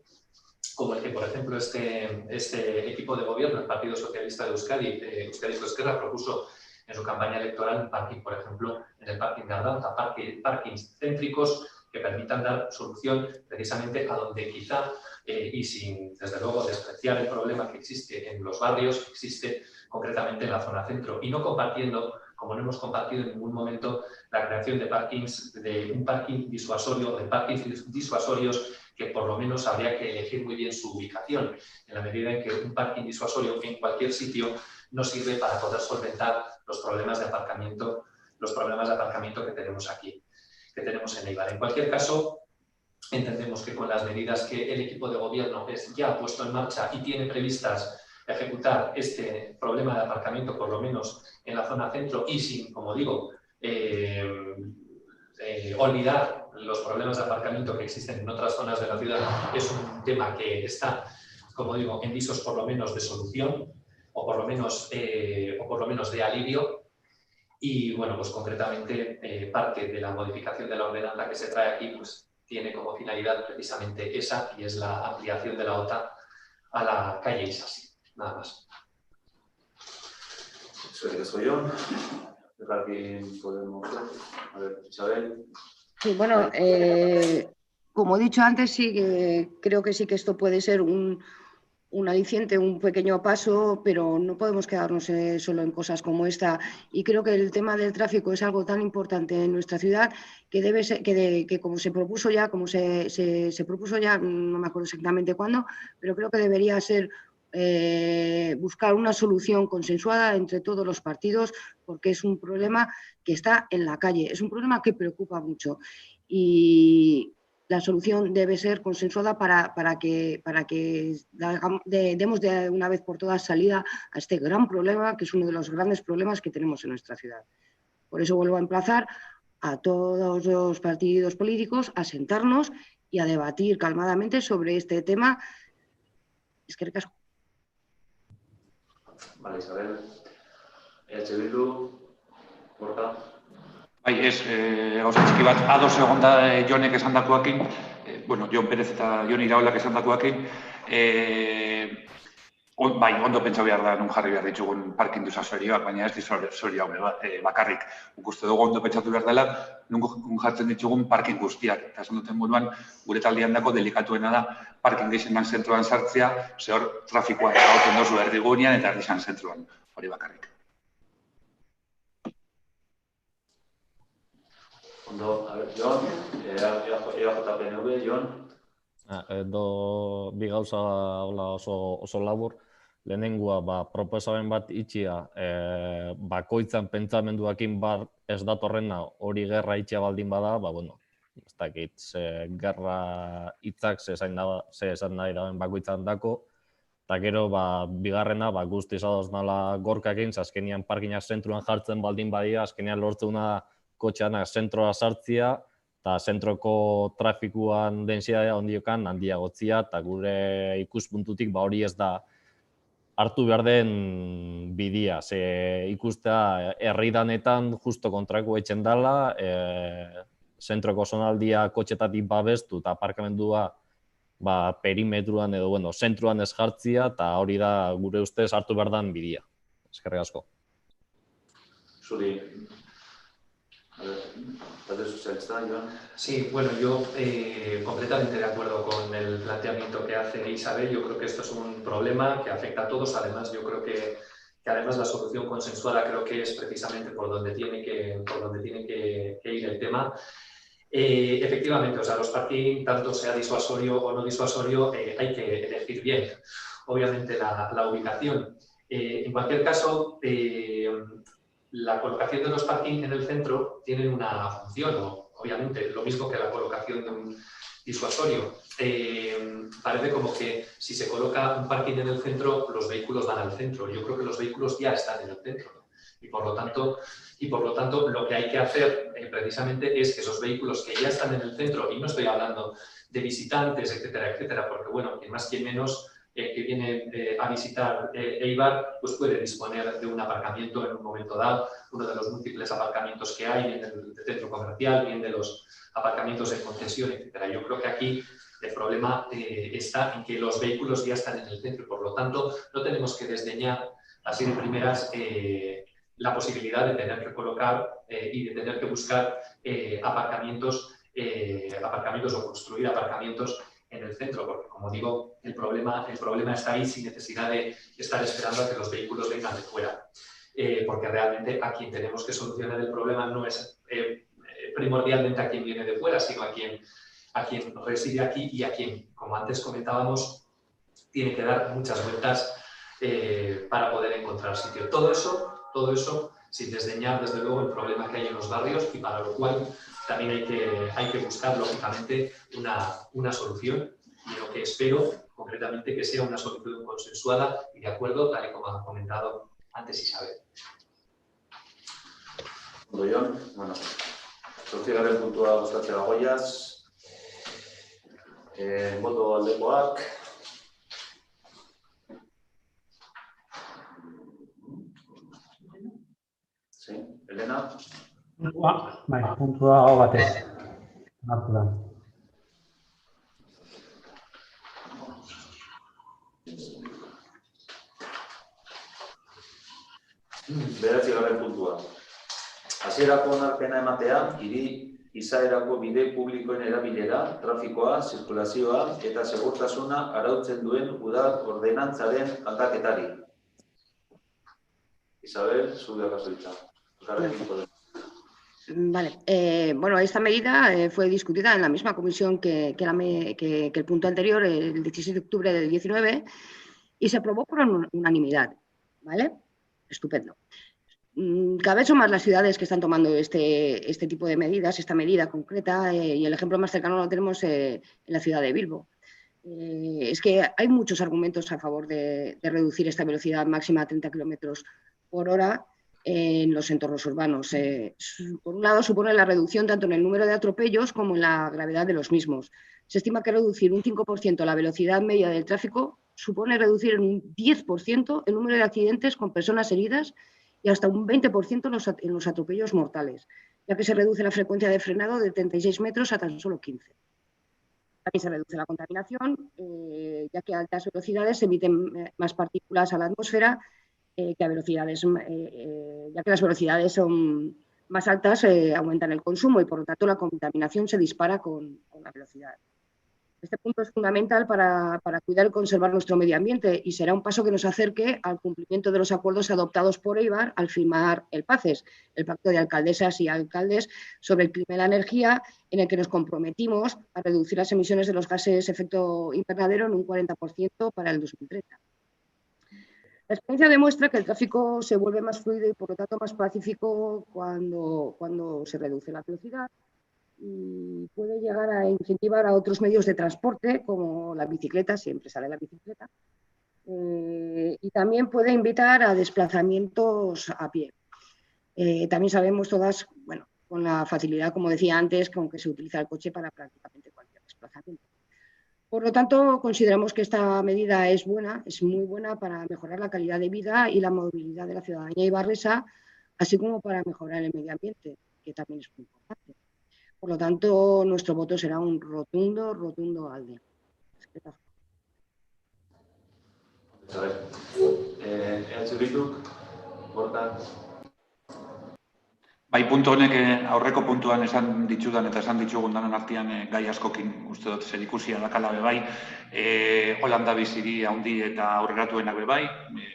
como el que, por ejemplo, este equipo de gobierno, el Partido Socialista de Euskadi, Euskadiko Ezkerra, propuso en su campaña electoral un parking, por ejemplo, en el parking de Ardanza, parkings céntricos que permitan dar solución precisamente a donde quizá, y sin, desde luego, despreciar el problema que existe en los barrios, existe concretamente en la zona centro, y no compartiendo, como no hemos compartido en ningún momento, la creación de parkings, de un parking disuasorio, de parkings disuasorios que por lo menos habría que elegir muy bien su ubicación, en la medida en que un parking disuasorio en cualquier sitio no sirve para poder solventar los problemas de aparcamiento que tenemos aquí, que tenemos en Eibar. En cualquier caso, entendemos que con las medidas que el equipo de gobierno ya ha puesto en marcha y tiene previstas ejecutar este problema de aparcamiento, por lo menos en la zona centro, y sin, como digo, olvidar los problemas de aparcamiento que existen en otras zonas de la ciudad, es un tema que está, como digo, en visos por lo menos de solución o por lo menos de alivio. Y bueno, pues concretamente parte de la modificación de la ordenanza que se trae aquí pues tiene como finalidad precisamente esa, y es la ampliación de la OTA a la calle Isasi. Nada más. Soy yo. Aquí podemos... A ver, Isabel. Sí, bueno, como he dicho antes, sí, creo que sí que esto puede ser un un aliciente, un pequeño paso, pero no podemos quedarnos solo en cosas como esta. Y creo que el tema del tráfico es algo tan importante en nuestra ciudad que debe ser, que como se propuso ya, no me acuerdo exactamente cuándo, pero creo que debería ser buscar una solución consensuada entre todos los partidos, porque es un problema que está en la calle, es un problema que preocupa mucho. Y la solución debe ser consensuada para que demos de una vez por todas salida a este gran problema, que es uno de los grandes problemas que tenemos en nuestra ciudad. Por eso vuelvo a emplazar a todos los partidos políticos a sentarnos y a debatir calmadamente sobre este tema. Es que recasco. Vale, Isabel. Bildu, Borja. Bai, gauza txiki bat, ados egonda Jonek esandakoekin, bueno, Jon Perez eta Jon Iraolak esandakoekin, bai, ondo pentsa behar da nun jarri behar ditugun parking disasorioak, baina ez disasorio bakarrik. Uste dugu ondo pentsatu behar dela, nun jartzen ditugun parking guztiak. Eta esan duten buruan, gure taldean dako delikatuena da parking gehienak zentroan sartzea, ze hor trafikoa egoten dozu erdigunean eta erdizan zentroan, hori bakarrik. Ondo, a ver, Jon, EAJPNV, Jon. Bi gauza oso labur. Lehenengoa, proposamen bat itxia, bakoitzan pentsamenduakin bat ez datorrena hori gerra itxia baldin bada, bueno, ez dakit, gerra hitzak ze esan nahi dauen bakoitzan dako, eta gero, bigarrena, guztiz adoz nala gorkakin, azkenian parkinak zentruan jartzen baldin badia, azkenian lortzeuna kotxeanak zentroa sartzia, eta zentroko trafikuan densidadea ondiokan handiagotzia, eta gure ikuspuntutik hori ez da hartu behar den bidia. Ze ikustea herridanetan justo kontrako etxen dela, zentroko zonaldia kotxetatik babestu eta aparkamendua perimetruan edo, zentruan ez jartzia, eta hori da gure ustez hartu behar den bidia. Eskerrik asko. Zuri. A ver, ¿Partido Socialista, Jon? Sí, bueno, yo completamente de acuerdo con el planteamiento que hace Isabel. Yo creo que esto es un problema que afecta a todos. Además, yo creo que además la solución consensuada creo que es precisamente por donde tiene que ir el tema. Efectivamente, o sea, los parking, tanto sea disuasorio o no disuasorio, hay que elegir bien, obviamente, la ubicación. En cualquier caso, la colocación de los parking en el centro tiene una función, obviamente, lo mismo que la colocación de un disuasorio. Parece como que si se coloca un parking en el centro, los vehículos van al centro. Yo creo que los vehículos ya están en el centro, ¿no? Y por lo tanto, lo que hay que hacer precisamente es que esos vehículos que ya están en el centro, y no estoy hablando de visitantes, etcétera, etcétera, porque bueno, quien más, quien menos, que viene a visitar Eibar, pues puede disponer de un aparcamiento en un momento dado, uno de los múltiples aparcamientos que hay, bien del centro comercial, bien de los aparcamientos en concesión, etcétera. Yo creo que aquí el problema está en que los vehículos ya están en el centro y por lo tanto no tenemos que desdeñar así de primeras la posibilidad de tener que colocar y de tener que buscar aparcamientos o construir aparcamientos en el centro, porque como digo, el problema está ahí sin necesidad de estar esperando a que los vehículos vengan de fuera, porque realmente a quien tenemos que solucionar el problema no es primordialmente a quien viene de fuera, sino a quien reside aquí y a quien, como antes comentábamos, tiene que dar muchas vueltas para poder encontrar sitio. Todo eso sin desdeñar desde luego el problema que hay en los barrios y para lo cual también hay que buscar, lógicamente, una solución y lo que espero, concretamente, que sea una solución consensuada y de acuerdo, tal y como ha comentado antes Isabel. Jon, bueno, zortzigarren puntua gustatzea goiaz, boto aldekoak, sí, Elena? Puntua hau batez. Martu da. Bederatzigarren puntua. Hasierako onarpena ematea, hiri izaerako bide publikoen erabilera, trafikoa, zirkulazioa eta segurtasuna arautzen duen udal ordenantzaren aldaketari. Isabel, zure arrazoitza. Vale. Bueno, esta medida fue discutida en la misma comisión que el punto anterior, el 16 de octubre del 19, y se aprobó por unanimidad. ¿Vale? Estupendo. Cada vez son más las ciudades que están tomando este tipo de medidas, esta medida concreta, y el ejemplo más cercano lo tenemos en la ciudad de Bilbo. Es que hay muchos argumentos a favor de reducir esta velocidad máxima a 30 kilómetros por hora en los entornos urbanos. Por un lado, supone la reducción tanto en el número de atropellos como en la gravedad de los mismos. Se estima que reducir un 5% la velocidad media del tráfico supone reducir en un 10% el número de accidentes con personas heridas y hasta un 20% en los atropellos mortales, ya que se reduce la frecuencia de frenado de 36 metros a tan solo 15. También se reduce la contaminación, ya que a altas velocidades se emiten más partículas a la atmósfera, que a velocidades, ya que las velocidades son más altas, aumentan el consumo y por lo tanto la contaminación se dispara con la velocidad. Este punto es fundamental para cuidar y conservar nuestro medio ambiente y será un paso que nos acerque al cumplimiento de los acuerdos adoptados por EIBAR al firmar el PACES, el Pacto de Alcaldesas y Alcaldes sobre el Clima y la Energía, en el que nos comprometimos a reducir las emisiones de los gases de efecto invernadero en un 40% para el 2030. La experiencia demuestra que el tráfico se vuelve más fluido y por lo tanto más pacífico cuando se reduce la velocidad y puede llegar a incentivar a otros medios de transporte como la bicicleta, siempre sale la bicicleta, y también puede invitar a desplazamientos a pie. También sabemos todas, bueno, con la facilidad, como decía antes, con que se utiliza el coche para prácticamente cualquier desplazamiento. Por lo tanto, consideramos que esta medida es buena, es muy buena para mejorar la calidad de vida y la movilidad de la ciudadanía ibarresa, así como para mejorar el medio ambiente, que también es muy importante. Por lo tanto, nuestro voto será un rotundo alde. Bai, puntu honek aurreko puntuan esan ditudan eta esan ditugun danon artean gai askokin uste dut zerikusia dakala bebai. Holanda biziri handi eta aurreratuenak bebai,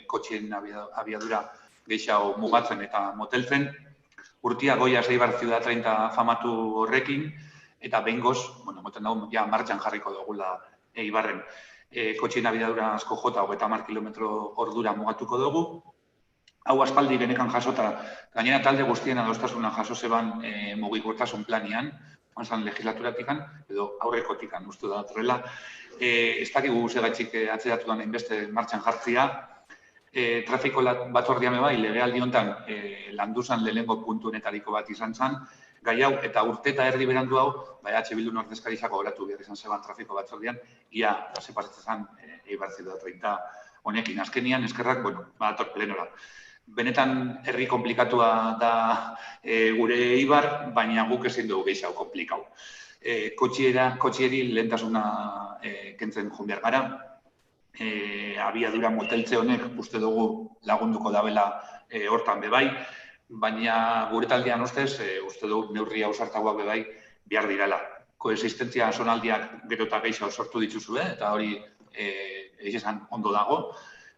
kotxien abiadura gehiago mugatzen eta moteltzen. Urtia Goia Eibar Ciudad 30 famatu horrekin, eta behingoz, bueno, moten dago, ja martxan jarriko dugula Eibarren. Kotxien abiadura asko jota 30 kilometro ordura mugatuko dugu. Hau aspaldi genekan jasota, gainera talde guztien adostasuna jaso zeban mugikortasun planian, joan legislaturatikan, edo aurrekotikan uste da horrela. Ez dakigu segaitxik atzeratu da hainbeste martxan jartzia. Trafiko batzordean bai, legealdi honetan landuzan lehenengo puntu honetariko bat izan zen, gai hau eta urte eta erdi berandu hau, H Bildun ordezkaritza gogoratu behar izan zeban trafiko batzordean, ia separatzen zen Eibar Ciudad 30 honekin. Azkenian, eskerrak, bueno, badator plenora. Benetan herri komplikatua da gure Eibar, baina guk ezin dugu gehiago komplikau. Kotxieri lehentasuna kentzen joan behar gara. Abiadura moteltze honek uste dugu lagunduko dabela hortan bebai, baina gure taldean ustez, uste dugu neurri ausartagoak bebai behar dirala. Koexistentzia zonaldiak gero eta gehiago sortu dituzue, eta hori esan ondo dago,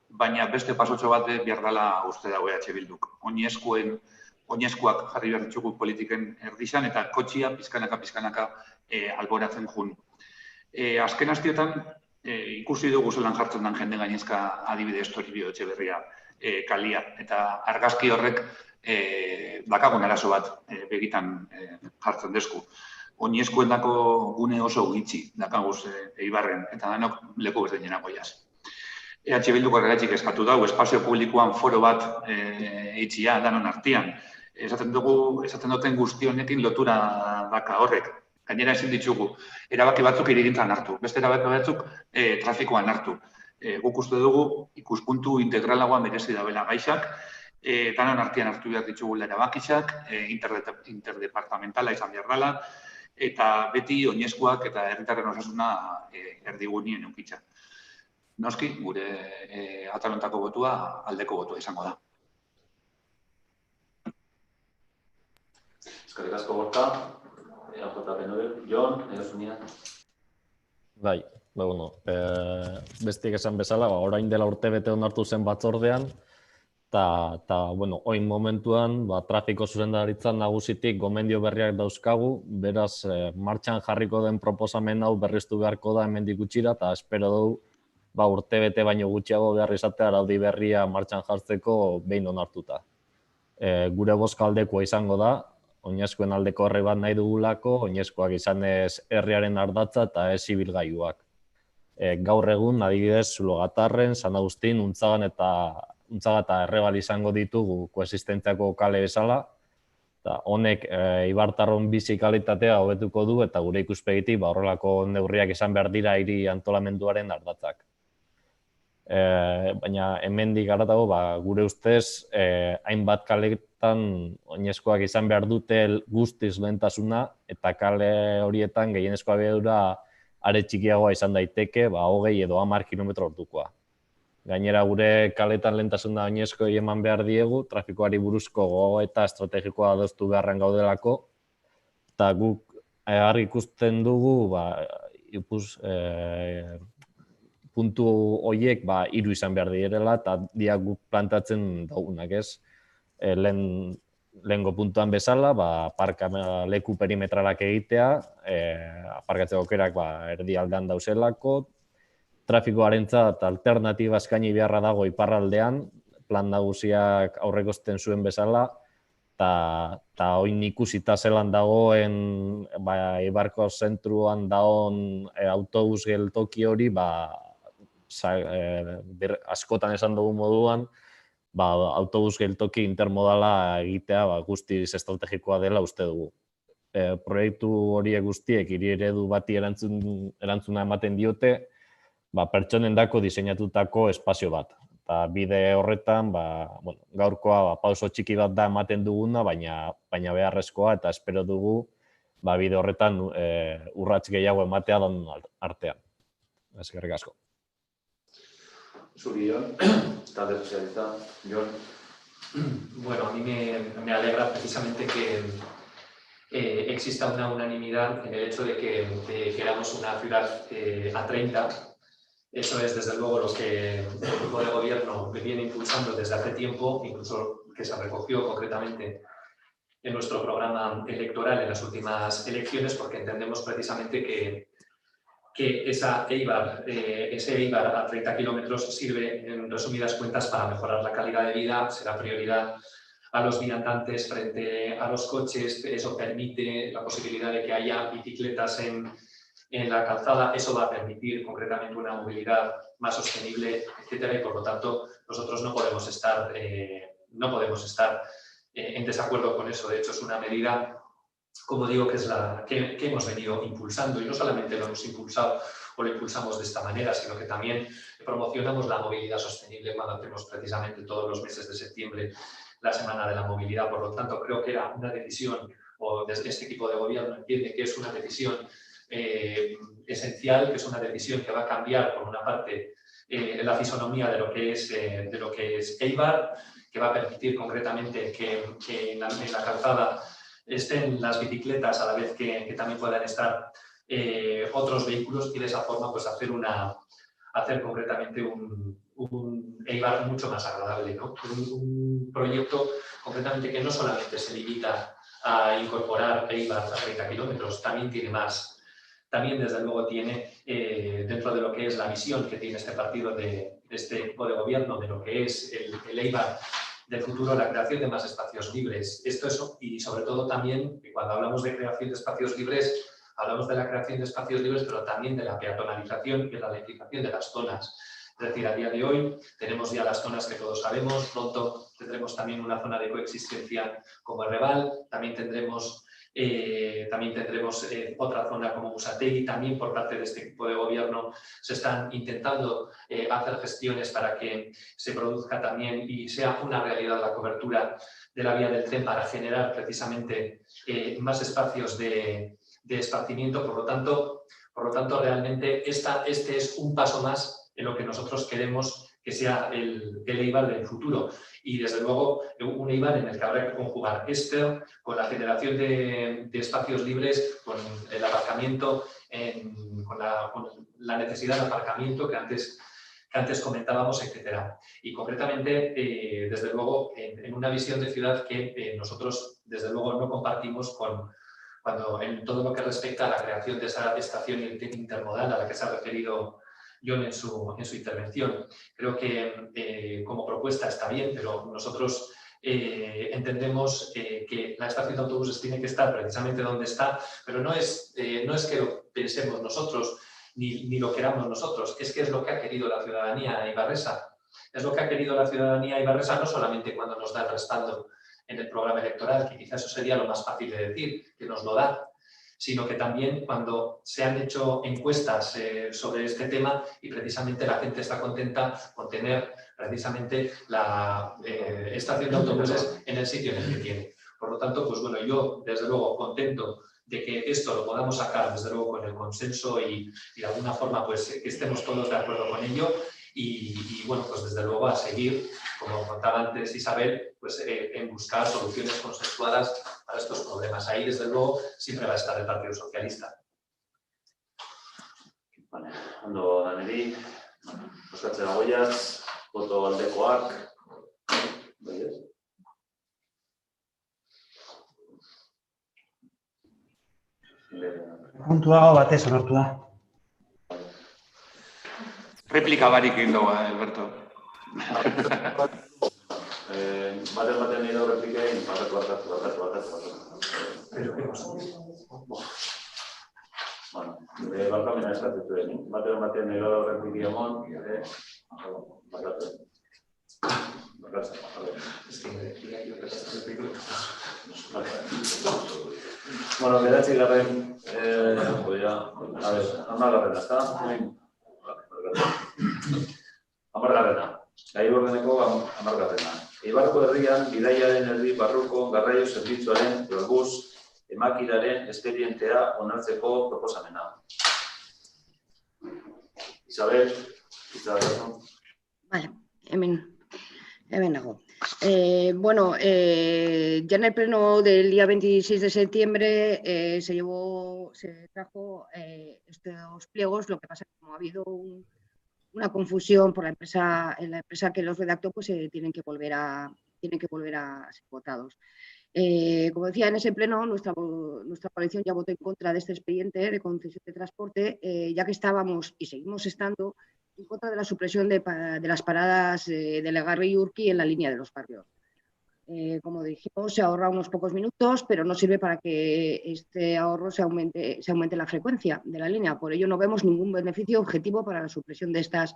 baina beste pasotxo bat behar dela uste dago EH Bilduk. Oinezkoak jarri behar ditugu politiken erdizan eta kotxia pizkanaka alboratzen jun. Azken astietan ikusi dugu zelan jartzen den jende gainezka adibidez Toribio Etxeberria kalia eta argazki horrek dakagun arazo bat begitan jartzen desku. Oinezkoendako gune oso gitxi dakaguz Eibarren eta danok leku berdinenak goiaz. EH Bilduko erregatxik eskatu dago, espazio publikoan foro bat itxia danon artean. Esaten duten guzti honekin lotura daka horrek. Gainera ezin ditugu, erabaki batzuk hirigintzan hartu, beste erabaki batzuk trafikoan hartu. Guk uste dugu ikuspuntu integralagoa merezi dabela gaixak, danon artean hartu behar ditugula erabakizak, interdepartamentala izan behar dela, eta beti oinezkoak eta herritarren osasuna erdigunien eukitza. Noski, gure atalontako botua aldeko botua izango da. Eskerrik asko, Gorka. JPNB, Jon, Eosunia. Bai, bueno, bestiek esan bezala, orain dela urtebete onartu zen batzordean, eta bueno, oin momentuan, trafiko zuzendaritzan nagusitik gomendio berriak dauzkagu, beraz, martxan jarriko den proposamen hau berriztu beharko da hemendik gutxira, eta espero dugu, urtebete baino gutxiago behar izatea araudi berria martxan jartzeko behin onartuta. Gure bozka aldekoa izango da, oinezkoen aldeko herri bat nahi dugulako, oinezkoak izanez herriaren ardatza eta ez ibilgailuak. Gaur egun, adibidez, Zulogatarren, San Agustin, Untzagan eta Errebal izango ditugu koexistentziako kale bezala, eta honek Ibartarron bizi kalitatea hobetuko du eta gure ikuspegitik horrelako neurriak izan behar dira hiri antolamenduaren ardatzak. Baina hemendik haratago gure ustez hainbat kaletan oinezkoak izan behar dute guztiz lehentasuna eta kale horietan gehienezko abiadura are txikiagoa izan daiteke 20 edo 10 kilometro ordukoa. Gainera gure kaletan lehentasuna oinezkoei eman behar diegu, trafikoari buruzko gogoeta estrategikoa adostu beharren gaudelako, eta guk argi ikusten dugu puntu horiek 3 izan behar direla eta diak guk plantatzen dugunak, ez? Lehengo puntuan bezala, parka leku perimetralak egitea, aparkatzeko aukerak erdi aldean dauzelako, trafikoarentzat alternatiba eskaini beharra dago iparraldean, plan nagusiak aurrekosten zuen bezala, eta oin ikusita zelan dagoen Eibarko zentruan dagoen autobus geltoki hori, askotan esan dugu moduan, autobus geltoki intermodala egitea guztiz estrategikoa dela uste dugu. Proiektu horiek guztiek hiri eredu bati erantzuna ematen diote, pertsonen dako diseinatutako espazio bat. Eta bide horretan, gaurkoa pauso txiki bat da ematen duguna, baina beharrezkoa eta espero dugu bide horretan urrats gehiago ematea don artean. Eskerrik asko. Zuri, Jon, talde sozialista, Jon. Bueno, a mí me alegra precisamente que exista una unanimidad en el hecho de que queramos una ciudad A30. Eso es, desde luego, lo que el grupo de gobierno viene impulsando desde hace tiempo, incluso que se recogió concretamente en nuestro programa electoral en las últimas elecciones, porque entendemos precisamente que ese Eibar a 30 kilómetros sirve, en resumidas cuentas, para mejorar la calidad de vida, será prioridad a los viandantes frente a los coches, eso permite la posibilidad de que haya bicicletas en la calzada, eso va a permitir concretamente una movilidad más sostenible, etcétera, y por lo tanto nosotros no podemos estar en desacuerdo con eso. De hecho, es una medida, como digo, que es la que hemos venido impulsando, y no solamente lo hemos impulsado o lo impulsamos de esta manera, sino que también promocionamos la movilidad sostenible cuando hacemos precisamente todos los meses de septiembre la Semana de la Movilidad. Por lo tanto, creo que era una decisión, o desde este equipo de gobierno entiende que es una decisión esencial, que es una decisión que va a cambiar, por una parte, la fisonomía de lo que es Eibar, que va a permitir concretamente que en la calzada estén las bicicletas a la vez que también puedan estar otros vehículos, y de esa forma pues hacer concretamente un Eibar mucho más agradable, ¿no? Un proyecto concretamente que no solamente se limita a incorporar Eibar a 30 kilómetros, también tiene más. También, desde luego, tiene, dentro de lo que es la visión que tiene este partido de este equipo de gobierno, de lo que es el Eibar del futuro, la creación de más espacios libres. Esto es, y sobre todo también, cuando hablamos de creación de espacios libres, hablamos de la creación de espacios libres, pero también de la peatonalización y la lentificación de las zonas. Es decir, a día de hoy tenemos ya las zonas que todos sabemos, pronto tendremos también una zona de coexistencia como Errebal, también tendremos otra zona como Usategui. También por parte de este equipo de gobierno se están intentando hacer gestiones para que se produzca también y sea una realidad la cobertura de la vía del tren para generar precisamente más espacios de esparcimiento. Por lo tanto, realmente este es un paso más en lo que nosotros queremos que sea el Eibar del futuro. Y desde luego un Eibar en el que habrá que conjugar con la generación de espacios libres, con el aparcamiento, con la necesidad de aparcamiento que antes comentábamos, etc. Y concretamente, desde luego, en una visión de ciudad que nosotros, desde luego, no compartimos cuando en todo lo que respecta a la creación de esa estación intermodal a la que se ha referido Jon en su intervención. Creo que como propuesta está bien, pero nosotros entendemos que la estación de autobuses tiene que estar precisamente donde está, pero no es que lo pensemos nosotros ni lo queramos nosotros, es que es lo que ha querido la ciudadanía ibarresa. Es lo que ha querido la ciudadanía ibarresa no solamente cuando nos da el respaldo en el programa electoral, que quizás eso sería lo más fácil de decir, que nos lo da, sino que también cuando se han hecho encuestas sobre este tema y precisamente la gente está contenta con tener precisamente la estación de autobuses en el sitio en el que tiene. Por lo tanto, pues bueno, yo desde luego contento de que esto lo podamos sacar desde luego con el consenso y de alguna forma pues que estemos todos de acuerdo con ello y bueno, pues desde luego a seguir, como contaba antes Isabel, pues en buscar soluciones consensuadas para estos problemas. Ahí desde luego siempre va a estar el Partido Socialista. Vale, ondo daneri, oskatzen agoiaz, boto aldekoak, Puntua hau batez onartu da. Replika barik egin dugu, Alberto. Baten nire replika egin, barkatu. Bueno, barkamena esatetu egin. Baten nire replika emon, barkatu. Bueno, beratzi garren, amargarrena, ezta? Amargarrena, gai ordeneko amargarrena. Eibarko herrian, bidaiaren erdi barruko garraio zerbitzuaren Eurobus emakiraren espedientea onartzeko proposamena. Isabel, Vale, hemen nago. Bueno, ya en el pleno del día 26 de septiembre se trajo estos pliegos, lo que pasa es que como ha habido una confusión por la empresa que los redactó, pues tienen que volver a ser votados. Como decía, en ese pleno nuestra coalición ya votó en contra de este expediente de concesión de transporte, ya que estábamos y seguimos estando en contra de la supresión de las paradas de Legarre y Urqui en la línea de los barrios. Como dijimos, se ahorra unos pocos minutos, pero no sirve para que este ahorro se aumente la frecuencia de la línea. Por ello no vemos ningún beneficio objetivo para la supresión de estas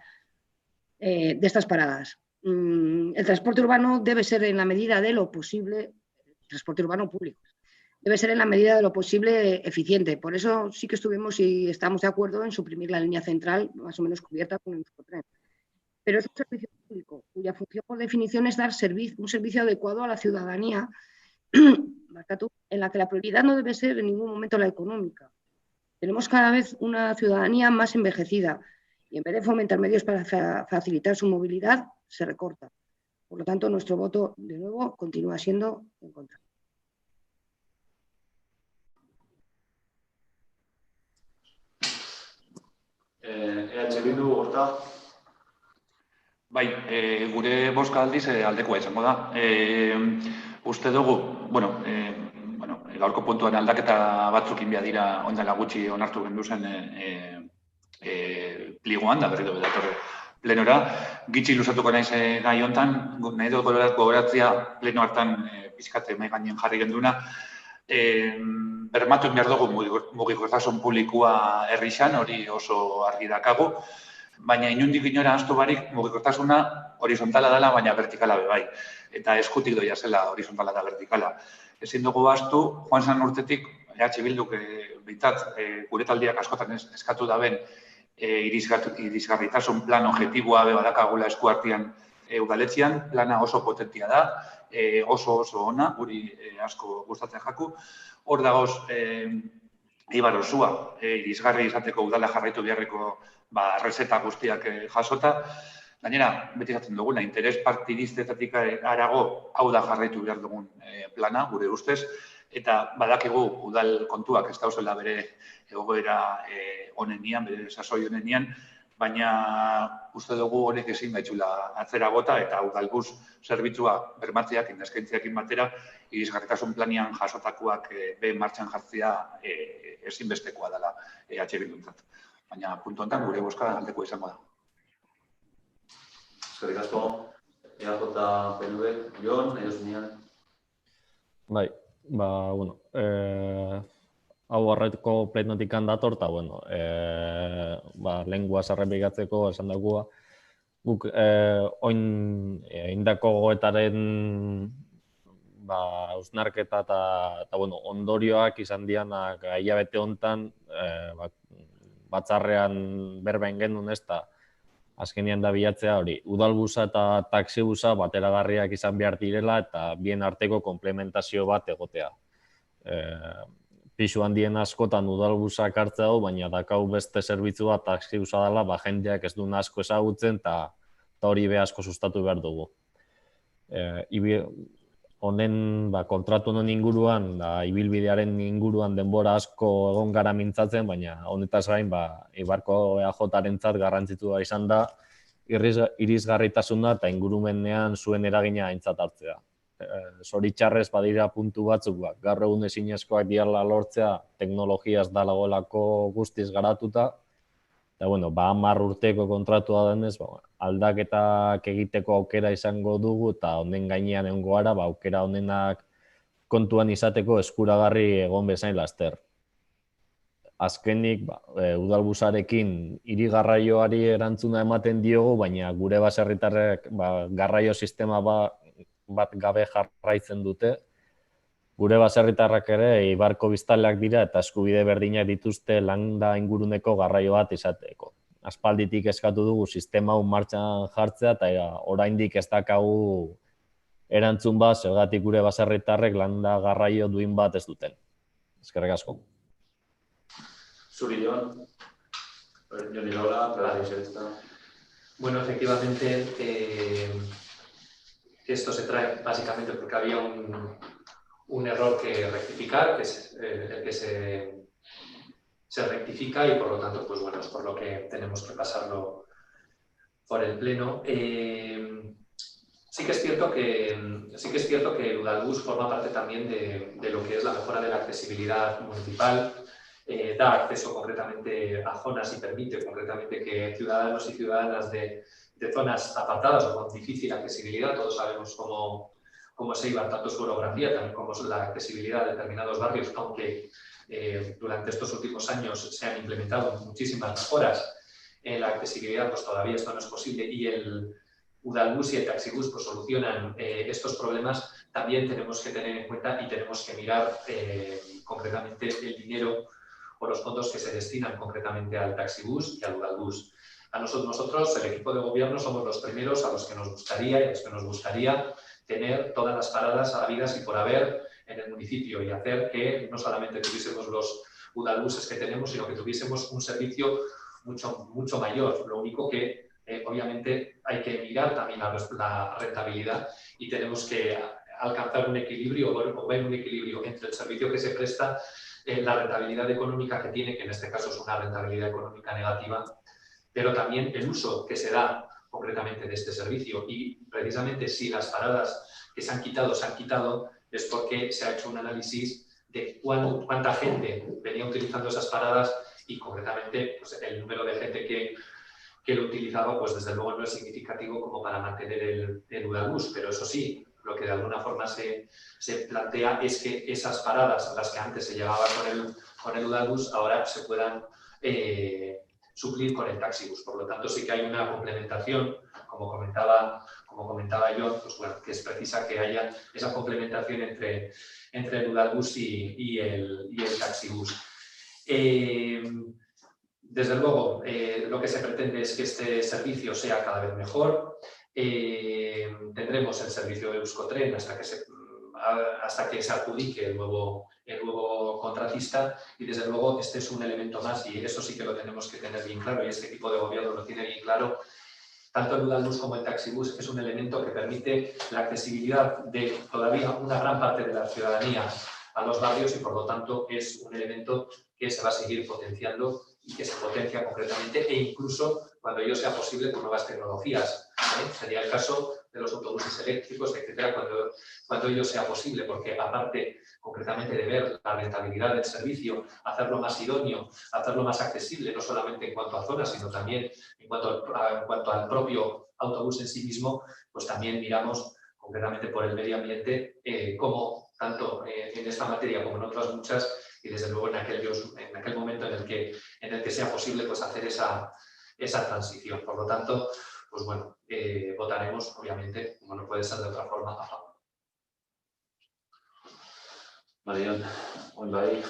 paradas. El transporte urbano debe ser en la medida de lo posible, el transporte urbano público, debe ser en la medida de lo posible eficiente. Por eso sí que estuvimos y estamos de acuerdo en suprimir la línea central más o menos cubierta con el Euskotren. Pero es un servicio público cuya función por definición es dar un servicio adecuado a la ciudadanía, en la que la prioridad no debe ser en ningún momento la económica. Tenemos cada vez una ciudadanía más envejecida y en vez de fomentar medios para facilitar su movilidad, se recorta. Por lo tanto, nuestro voto, de nuevo, continúa siendo en contra. EH Bildu, Horta. Bai, gure boska aldiz aldekoa izango da. Uste dugu, gaurko puntuan aldaketa batzuk inbia dira ondala gutxi onartu gendu zen pliegoan, da berri dugu datorre plenora. Gitxi luzatuko naiz gai hontan, nahi dugu gogoratzea pleno hartan pizkate mai gainen jarri genduna. Bermatu behar dugu mugikortasun publikoa herrixan, hori oso argi dakagu. Baina inundik inora ahaztu barik mugikortasuna horizontala dela, baina vertikala bai. Eta eskutik doia zela horizontala da vertikala. Ezin dugu ahaztu, joan zan urtetik, EH Bilduk behintzat gure taldiak askotan eskatu daben irisgarritasun plan objektiboa badakagula eskuartian udaletxian, plana oso potentia da, oso ona, guri asko gustatzen jaku. Hor dagoz, Eibar osua, irisgarri izateko udala jarraitu beharreko rezeta guztiak jasota. Gainera, beti esaten duguna, interes partidistetatik arago hau da jarraitu behar dugun plana, gure ustez, eta badakigu udal kontuak ez dauzela bere egoera honenian, bere sasoi honenian, baina uste dugu honek ezin gaitxula atzera bota eta udalbus zerbitzua bermatzeak, indaskaintziakin batera, irisgarritasun planian jasotakoak martxan jartzea ezinbestekoa dela EH Bilduntzat. Baina puntu honetan gure bozka aldeko izango da. Eskerrik asko, EAJ, PNV, Jon, nahi duzunean. Bai, bueno, hau horretko plenotik dator, eta, bueno, lengua zarrepikatzeko esan dagoa. Guk, oin, indako goetaren hausnarketa eta, bueno, ondorioak izan dianak hilabete hontan, batzarrean berben genuen ez da, azkenean da bilatzea hori, udalbusa eta taxibusa bateragarriak izan behar direla eta bien arteko komplementazio bat egotea. Pisu handien askotan udalbusak hartzea hau, baina dakau beste zerbitzua taxibusa dela, jendeak ez duen asko ezagutzen eta hori be asko sustatu behar dugu. Honen, kontratu honen inguruan, ibilbidearen inguruan denbora asko egon gara mintzatzen, baina honetaz gain, Eibarko EAJ-arentzat garrantzitua izan da, irisgarritasuna eta ingurumenean zuen eragina aintzat hartzea. Zoritxarrez badira puntu batzuk, gaur egun ezinezkoak diala lortzea, teknologiaz dalagoelako guztiz garatuta, eta, bueno, 10 urteko kontratua denez, aldaketak egiteko aukera izango dugu, eta honen gainean egongo gara, aukera honenak kontuan izateko eskuragarri egon bezain laster. Azkenik, udalbusarekin hiri garraioari erantzuna ematen diogu, baina gure baserritarrek garraio sistema bat gabe jarraitzen dute. Gure baserritarrak ere Eibarko biztanleak dira eta eskubide berdinak dituzte landa inguruneko garraio bat izateko. Aspalditik eskatu dugu sistema hau martxan jartzea eta oraindik ez dakagu erantzun bat zergatik gure baserritarrek landa garraio duin bat ez duten. Eskerrik asko. Zuri, Jon. Jon Irola, Pelario Socialista. Bueno, efectivamente, esto se trae básicamente porque había un error que rectificar, que es el que se rectifica y por lo tanto, pues bueno, es por lo que tenemos que pasarlo por el pleno. Sí que es cierto que el Udalbus forma parte también de lo que es la mejora de la accesibilidad municipal, da acceso concretamente a zonas y permite concretamente que ciudadanos y ciudadanas de zonas apartadas o con difícil accesibilidad, todos sabemos cómo es Eibar, tanto su orografía, también como es la accesibilidad de determinados barrios, aunque durante estos últimos años se han implementado muchísimas mejoras en la accesibilidad, pues todavía esto no es posible y el Udalbus y el Taxibus pues solucionan estos problemas. También tenemos que tener en cuenta y tenemos que mirar concretamente el dinero o los fondos que se destinan concretamente al Taxibus y al Udalbus. A nosotros, el equipo de gobierno, somos los primeros a los que nos gustaría tener todas las paradas habidas y por haber en el municipio y hacer que no solamente tuviésemos los Udalbuses que tenemos, sino que tuviésemos un servicio mucho mayor. Lo único que obviamente hay que mirar también la rentabilidad y tenemos que alcanzar un equilibrio o ver un equilibrio entre el servicio que se presta, la rentabilidad económica que tiene, que en este caso es una rentabilidad económica negativa, pero también el uso que se da concretamente de este servicio y precisamente si las paradas que se han quitado es porque se ha hecho un análisis de cuánta gente venía utilizando esas paradas y concretamente pues, el número de gente que lo utilizaba pues desde luego no es significativo como para mantener el Udalbus, pero eso sí, lo que de alguna forma se plantea es que esas paradas a las que antes se llegaba con el Udalbus ahora se puedan suplir con el Taxibus. Por lo tanto, sí que hay una complementación, como comentaba yo, pues bueno, que es precisa que haya esa complementación entre el Udalbus y el Taxibus. Desde luego, lo que se pretende es que este servicio sea cada vez mejor. Tendremos el servicio de Euskotren hasta que se adjudique el nuevo contratista y desde luego este es un elemento más y eso sí que lo tenemos que tener bien claro y este equipo de gobierno lo tiene bien claro, tanto el Udalbus como el Taxibus es un elemento que permite la accesibilidad de todavía una gran parte de la ciudadanía a los barrios y por lo tanto es un elemento que se va a seguir potenciando y que se potencia concretamente e incluso cuando ello sea posible con nuevas tecnologías. Sería el caso de los autobuses eléctricos, etcétera, cuando ello sea posible, porque aparte concretamente de ver la rentabilidad del servicio, hacerlo más idóneo, hacerlo más accesible, no solamente en cuanto a zonas, sino también en cuanto al propio autobús en sí mismo, pues también miramos concretamente por el medio ambiente cómo tanto en esta materia como en otras muchas, y desde luego en aquel momento en el que sea posible pues hacer esa transición. Por lo tanto, pues bueno, votaremos, obviamente, como no puede ser de otra forma, a favor. Marion, hoy bai,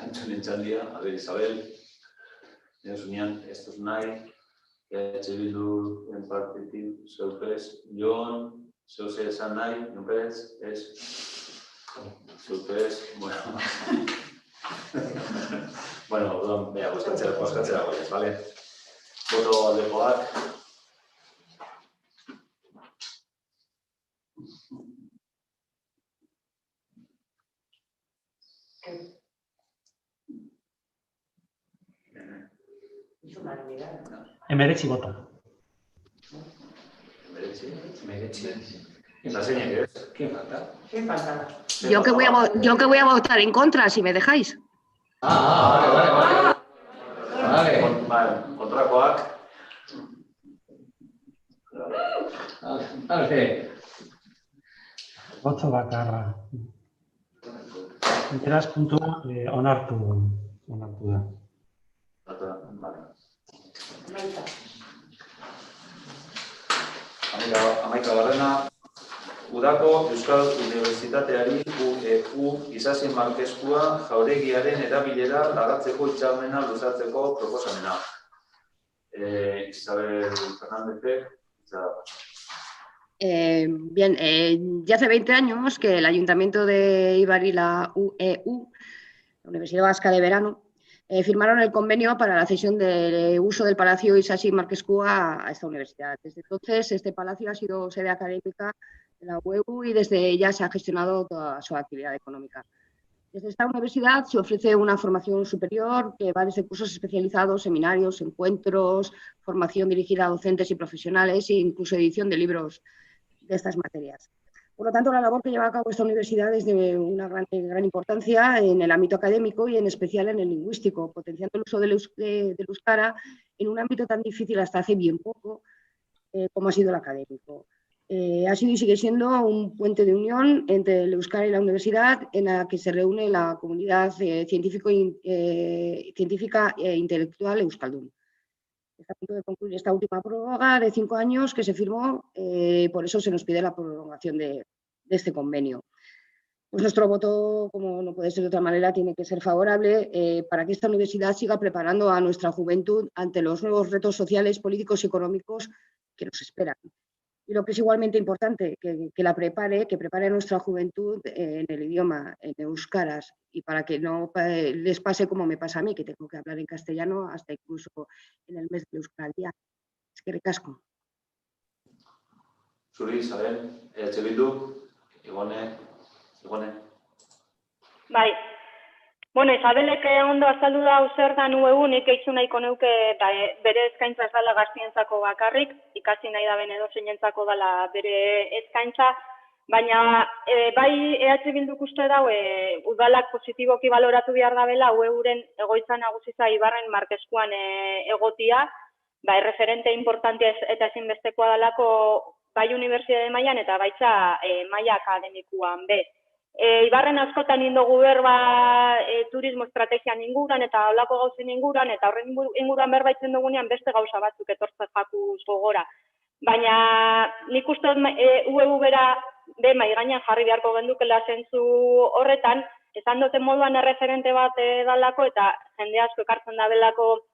Antxonen txandia, a ver, Isabel, Neusunian, estos nahi, Bildu en partetik, zeupez, Jon, zeuse esan nahi, nupez, zeupez, bueno. Bueno, orduan, bea, boskatzera goiaz, bale? Boto aldekoak. Emeretzi boto. ¿La seña qué es? ¿Quién falta? ¿Quién falta? Yo que voy a votar en contra, si me dejáis. Vale. Vale, kontrakoak. Vale. Botzo bakarra. Beraz puntua onartu da. Vale. Hamaika barrena, Udako Euskal Unibertsitateari UEU Isasi Markeskua jauregiaren erabilera lagatzeko hitzarmena luzatzeko proposamena. Isabel Fernández. Bien, ya hace 20 años que el Ayuntamiento de Eibar y la UEU, la Universidad Vasca de Verano, firmaron el convenio para la cesión del uso del Palacio Isasi Markeskua a esta universidad. Desde entonces, este palacio ha sido sede académica de la UEU y desde ella se ha gestionado toda su actividad económica. Desde esta universidad se ofrece una formación superior que va desde cursos especializados, seminarios, encuentros, formación dirigida a docentes y profesionales e incluso edición de libros de estas materias. Por lo tanto, la labor que lleva a cabo esta universidad es de una gran importancia en el ámbito académico y en especial en el lingüístico, potenciando el uso del euskara en un ámbito tan difícil hasta hace bien poco como ha sido el académico. Ha sido y sigue siendo un puente de unión entre el euskara y la universidad en la que se reúne la comunidad científica e intelectual euskaldun. Está a punto de concluir esta última prórroga de 5 años que se firmó, por eso se nos pide la prolongación de este convenio. Pues nuestro voto, como no puede ser de otra manera, tiene que ser favorable para que esta universidad siga preparando a nuestra juventud ante los nuevos retos sociales, políticos y económicos que nos esperan. Y lo que es igualmente importante, que prepare a nuestra juventud en el idioma, en euskaras, y para que no les pase como me pasa a mí, que tengo que hablar en castellano hasta incluso en el mes de Euskal Día. Eskerrik asko. Zuri, Isabel, Bildu, Igone. Bai. Bueno, Isabelek ondo azaldu da zer da UEU, nik eitzu nahiko neuke bere eskaintza ez dela gaztientzako bakarrik, ikasi nahi da ben edozeinentzako dela bere eskaintza, baina bai EH Bilduk uste dau udalak positiboki baloratu behar dabela UEUren egoitza nagusiza Eibarren Markeskuan egotia, erreferente importantea eta ezinbestekoa dalako bai unibertsitate mailan eta baita maila akademikuan be. Eibarren askotan indogu berba turismo estrategian inguran eta holako gauzen inguran eta horren inguran berbaitzen dugunean beste gauza batzuk etortzen jaku gogora. Baina nik uste UEU bera be mai gainean jarri beharko gendukela zentzu horretan, esan duten moduan erreferente bat dalako eta jende asko ekartzen da belako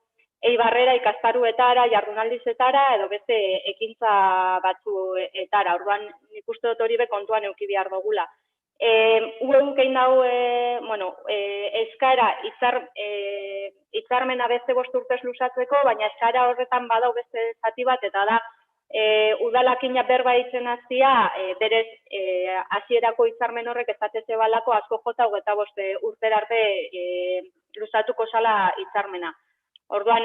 Eibarrera ikastaruetara, jardunaldizetara edo beste ekintza batzuetara. Orduan nik uste dut hori be kontuan eduki behar dugula. UEUk egin dau, eskaera hitzarmena beste 5 urtez luzatzeko, baina eskaera horretan badau beste zati bat, eta da udalakina berba itzen hastia, berez hasierako hitzarmen horrek ezateze balako asko jota 25 urtera arte luzatuko zala hitzarmena. Orduan,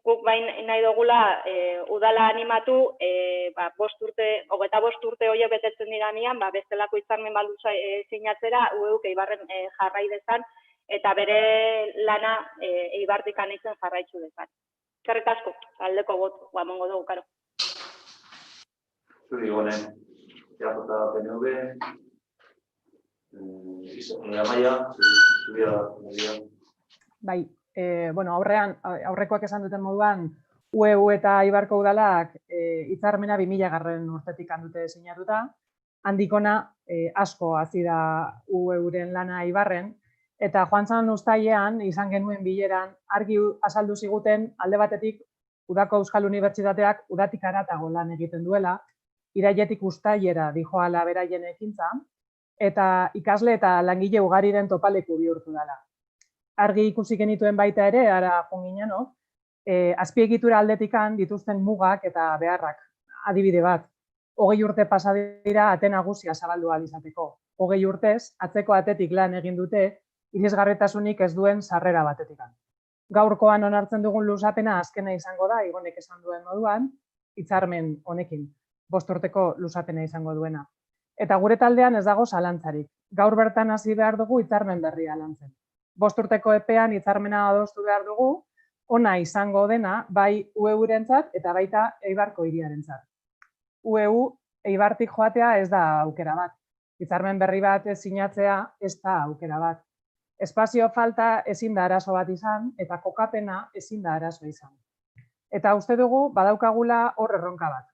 guk bain nahi dugula udala animatu, 25 urte horiek betetzen diranean, bestelako hitzarmen baldu sinatzera, UEUk Eibarren jarrai dezan, eta bere lana Eibartik anitzen jarraitzu dezan. Eskerrik asko, aldeko botu, emango dugu, karo. Zuri, Gone, eajota PNV, Amaia, zuria da. Bai, aurrekoak esan duten moduan, UEU eta Eibarko udalak hitzarmena 2000 urtetik handute sinatuta, handikona asko hasi da UEUren lana Eibarren, eta joan zan uztailean izan genuen bileran argi azaldu ziguten alde batetik Udako Euskal Unibertsitateak udatik haratago lan egiten duela, irailetik uztailera dijoala beraien ekintza, eta ikasle eta langile ugariren topaleku bihurtu dela. Argi ikusi genituen baita ere, ara joan ginenok, azpiegitura aldetikan dituzten mugak eta beharrak. Adibide bat, 20 urte pasa dira ate nagusia zabaldu ahal izateko. 20 urtez, atzeko atetik lan egin dute, irisgarritasunik ez duen sarrera batetikan. Gaurkoan onartzen dugun luzapena azkena izango da, Igonek esan duen moduan, hitzarmen honekin, 5 urteko luzapena izango duena. Eta gure taldean ez dago zalantzarik. Gaur bertan hasi behar dugu hitzarmen berria lantzen. 5 urteko epean hitzarmena adostu behar dugu, ona izango dena bai UEUrentzat eta baita Eibarko hiriarentzat. UEU Eibartik joatea ez da aukera bat. Hitzarmen berri bat sinatzea ez da aukera bat. Espazio falta ezin da arazo bat izan eta kokapena ezin da arazo izan. Eta uste dugu badaukagula hor erronka bat.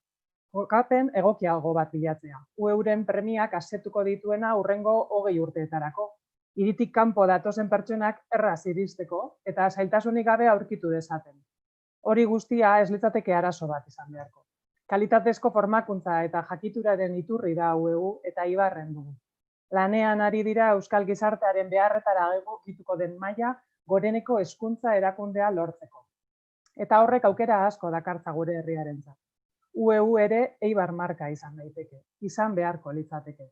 Kokapen egokiago bat bilatzea. UEUren premiak asetuko dituena hurrengo 20 urteetarako. Hiritik kanpo datozen pertsonak erraz iristeko eta zailtasunik gabe aurkitu dezaten. Hori guztia ez litzateke arazo bat izan beharko. Kalitatezko formakuntza eta jakituraren iturri da UEU eta Eibarren dugu. Lanean ari dira Euskal Gizartearen beharretara egokituko den maila goreneko hezkuntza erakundea lortzeko. Eta horrek aukera asko dakartza gure herriarentzat. UEU ere Eibar marka izan daiteke, izan beharko litzateke.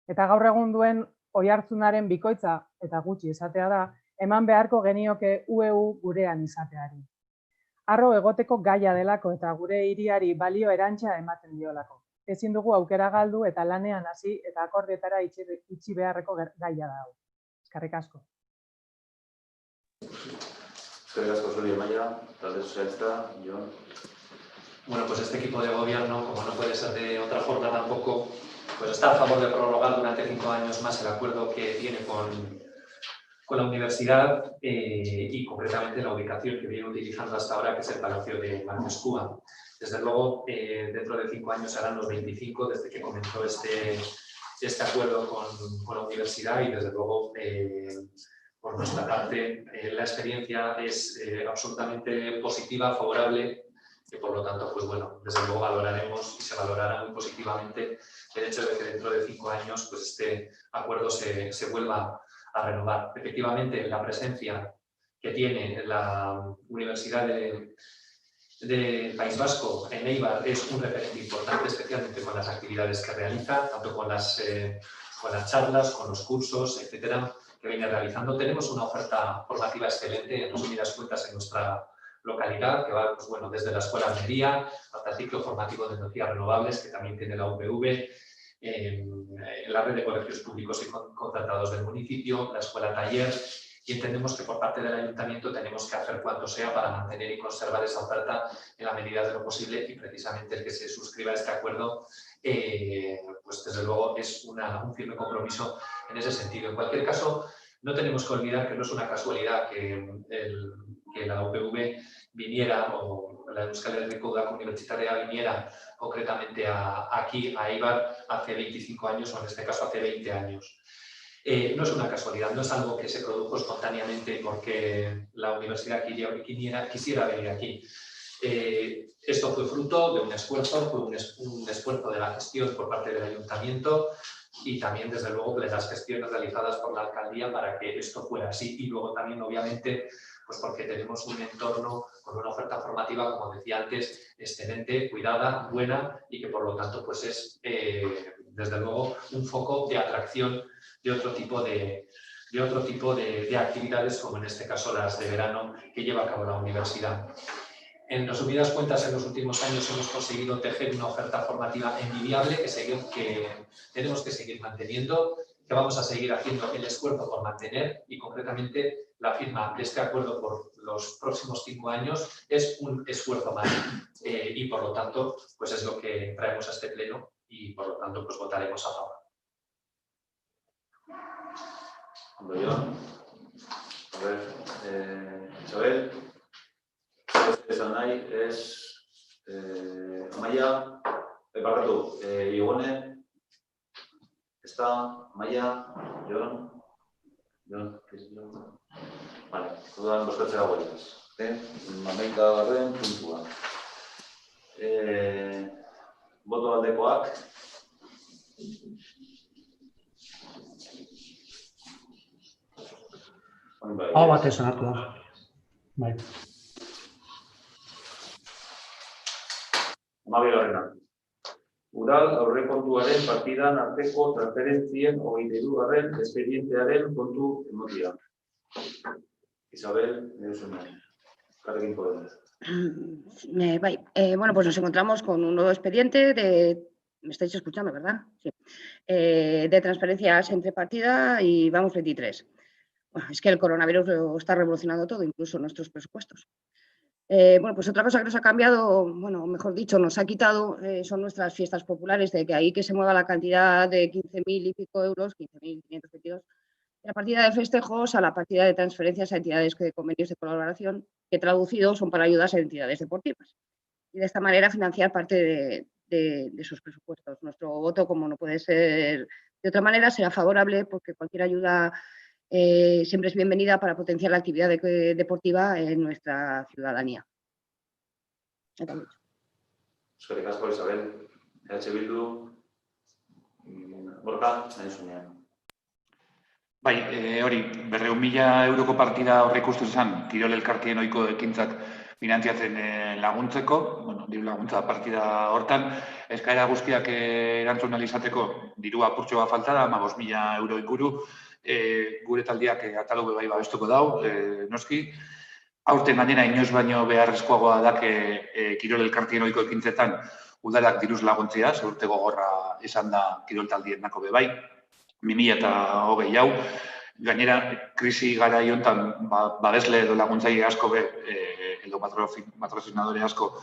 Eta gaur egun duen oihartzunaren bikoitza eta gutxi izatea da, eman beharko genioke UEU gurean izateari. Harro egoteko gaia delako eta gure hiriari balio erantza ematen diolako. Ezin dugu aukera galdu eta lanean hasi eta akordietara itxi beharreko gaia da hau. Eskerrik asko. Eskerrik asko zuri, Amaia, talde sozialista, Jon. Bueno, pues este equipo de gobierno, como no puede ser de otra forma tampoco, pues está a favor de prorrogar durante 5 años más el acuerdo que tiene con la universidad y concretamente la ubicación que viene utilizando hasta ahora, que es el Palacio de Marquescúa. Desde luego, dentro de 5 años serán los 25 desde que comenzó este acuerdo con la universidad y desde luego, por nuestra parte, la experiencia es absolutamente positiva, favorable, y por lo tanto, pues bueno, desde luego valoraremos y se valorará muy positivamente el hecho de que dentro de 5 años pues este acuerdo se vuelva a renovar. Efectivamente, la presencia que tiene la Universidad del País Vasco en Eibar es un referente importante, especialmente con las actividades que realiza, tanto con las charlas, con los cursos, etcétera, que viene realizando. Tenemos una oferta formativa excelente, en resumidas cuentas, en nuestra localidad, que va pues, bueno, desde la Escuela de Almería hasta el ciclo formativo de energías renovables, que también tiene la UPV, la red de colegios públicos y contratados del municipio, la Escuela Taller, y entendemos que por parte del Ayuntamiento tenemos que hacer cuanto sea para mantener y conservar esa oferta en la medida de lo posible, y precisamente el que se suscriba a este acuerdo pues desde luego es un firme compromiso en ese sentido. En cualquier caso, no tenemos que olvidar que no es una casualidad que la UPV viniera, o la Euskal Herriko Udako Unibertsitatea viniera concretamente aquí, a Eibar, hace 25 años, o en este caso hace 20 años. No es una casualidad, no es algo que se produjo espontáneamente porque la universidad quisiera venir aquí. Esto fue fruto de un esfuerzo, fue un esfuerzo de la gestión por parte del Ayuntamiento, y también, desde luego, las gestiones realizadas por la alcaldía para que esto fuera así. Y luego también, obviamente, pues porque tenemos un entorno con una oferta formativa, como decía antes, excelente, cuidada, buena y que, por lo tanto, pues es, desde luego, un foco de atracción de otro tipo de actividades, como en este caso las de verano que lleva a cabo la universidad. En resumidas cuentas, en los últimos años hemos conseguido tejer una oferta formativa envidiable que tenemos que seguir manteniendo, que vamos a seguir haciendo el esfuerzo por mantener, y concretamente la firma de este acuerdo por los próximos 5 años es un esfuerzo más y, por lo tanto, pues es lo que traemos a este pleno y, por lo tanto, pues votaremos a favor. A ver, Isabel. Esan nahi, Amaia, barkatu, Igone, Amaia, Jon, vale, dudan bozkatzera goiaz. Hamaikagarren puntua. Boto aldekoak. Hau batez onartu da. Bai. Udal aurrekontuaren partidan arteko transferentzien 23. espedientearen kontu emotia. Isabel, Carrequín Podemos. Bueno, pues nos encontramos con un nuevo expediente de... ¿Me estáis escuchando, verdad? Sí. De transferencias entre partida y vamos 23. Bueno, es que el coronavirus lo está revolucionando todo, incluso nuestros presupuestos. Bueno, pues otra cosa que nos ha cambiado, bueno, mejor dicho, nos ha quitado, son nuestras fiestas populares, de que ahí que se mueva la cantidad de 15.000 y pico euros, 15.522, de la partida de festejos a la partida de transferencias a entidades de convenios de colaboración, que traducidos son para ayudas a entidades deportivas. Y de esta manera financiar parte de sus presupuestos. Nuestro voto, como no puede ser de otra manera, será favorable porque cualquier ayuda siempre es bienvenida para potenciar la actividad deportiva en nuestra ciudadanía. Eskerrik asko, Isabel. Bildu, Borja, nahi zunean. Bai, hori, 200.000 euroko partida horrek ustez zen, Kirol elkartien ohiko ekintzak finantziatzen laguntzeko, bueno, diru laguntza partida hortan, eskaera guztiak erantzun ahal izateko diru apurtxo bat falta da, 15.000 euro inguru, gure taldiak atalo bai babestuko dau, noski. Aurten gainera inoiz baino beharrezkoagoa da Kirol elkartien ohiko ekintzetan udalak diruz laguntzea, urte gogorra izan da kirol taldienako bai. 2020 hau, gainera, krisi gara hontan babesle edo laguntzaile asko edo patrozinadore asko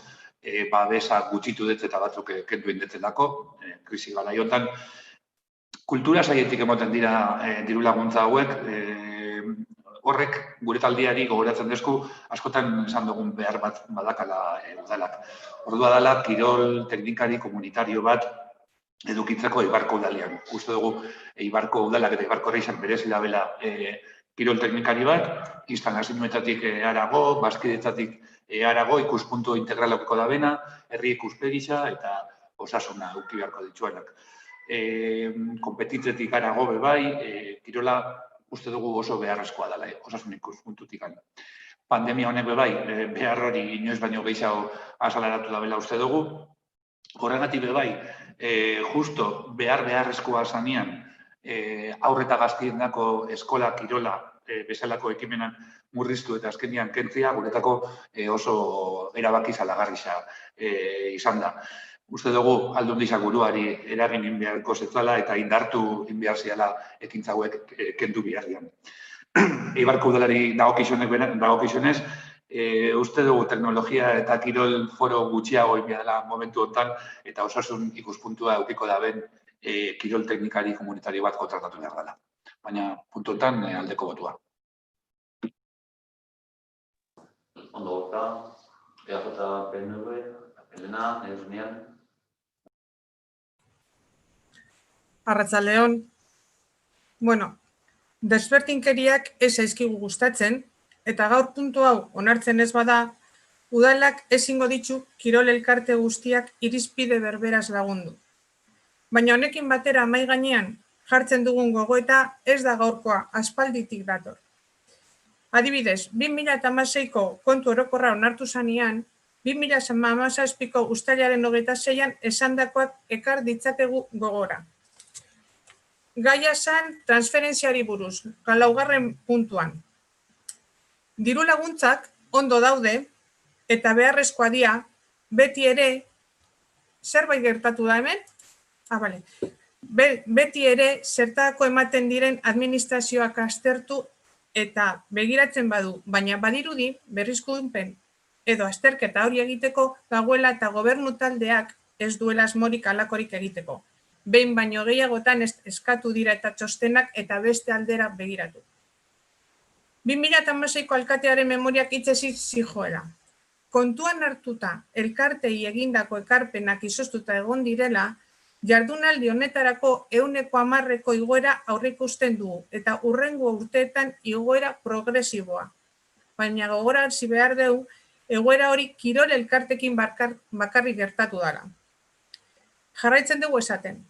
babesa gutxitu dut eta batzuk kendu indetzelako, krisi gara hontan. Kultura saietik emoten dira diru laguntza hauek, horrek gure taldiari gogoratzen dezku askotan esan dugun behar bat badakala udalak. Ordua dela, kirol teknikari komunitario bat edukitzeko Eibarko udalean. Uste dugu Eibarko udalak eta Eibarko Erreixak berezi dabela kirol teknikari bat, instalazioetatik harago, bazkidetzatik harago, ikuspuntu integralokiko da bena, herri ikuspegisa eta osasuna eduki beharko dituenak. Konpetitzetik harago bai, kirola uste dugu oso beharrezkoa dela, osasun ikuspuntutik. Pandemia honek bai, behar hori inoiz baino gehiago azalaratu dabela uste dugu. Horregatik bai, justo beharrezkoa zanean aurreta gaztiendako eskola kirola bezalako ekimenak murriztu eta azkenean kentzea guretako oso erabaki salagarrisa izan da. Uste dugu aldundizak buruari eragin inbeharko zetzala eta indartu inbehar ziala ekintza hauek kendu biharrian. Eibarko udalari dagokizunez, uste dugu teknologia eta kirol foro gutxiago inbiadala momentu honetan eta osasun ikuspuntua eukiko daben kirol teknikari komunitario bat kontratatu behar dela. Baina puntu honetan aldeko botua. Ondo gota, EAJ PNV, Elena, Eusunean. Arratsaldeon. Bueno, desberdinkeriak ez zaizkigu gustatzen, eta gaur puntu hau onartzen ez bada, udalak ezingo ditu kirol elkarte guztiak irizpide berberaz lagundu. baina honekin batera mahai gainean jartzen dugun gogoeta ez da gaurkoa, aspalditik dator. Adibidez, 2016ko kontu orokorra onartu zanean, 2017ko uztailaren 26an esandakoak ekar ditzakegu gogora. Gaia zen transferentziari buruz, laugarren puntuan. Diru laguntzak ondo daude eta beharrezkoa dira, beti ere, zerbait gertatu da hemen? Beti ere, zertako ematen diren administrazioak aztertu eta begiratzen badu, baina badirudi berrizkunpen edo azterketa hori egiteko dagoela eta gobernu taldeak ez duela asmorik halakorik egiteko. Behin baino gehiagotan eskatu dira eta txostenak eta beste aldera begiratu. 2016ko alkatearen memoriak hitzez zijoela. Kontuan hartuta elkartei egindako ekarpenak izoztuta egon direla, jardunaldi honetarako 110% igoera aurreikusten dugu eta hurrengo urteetan igoera progresiboa. Baina gogorarazi behar dugu, egoera hori kirol elkartekin bakarrik gertatu dara. Jarraitzen dugu esaten.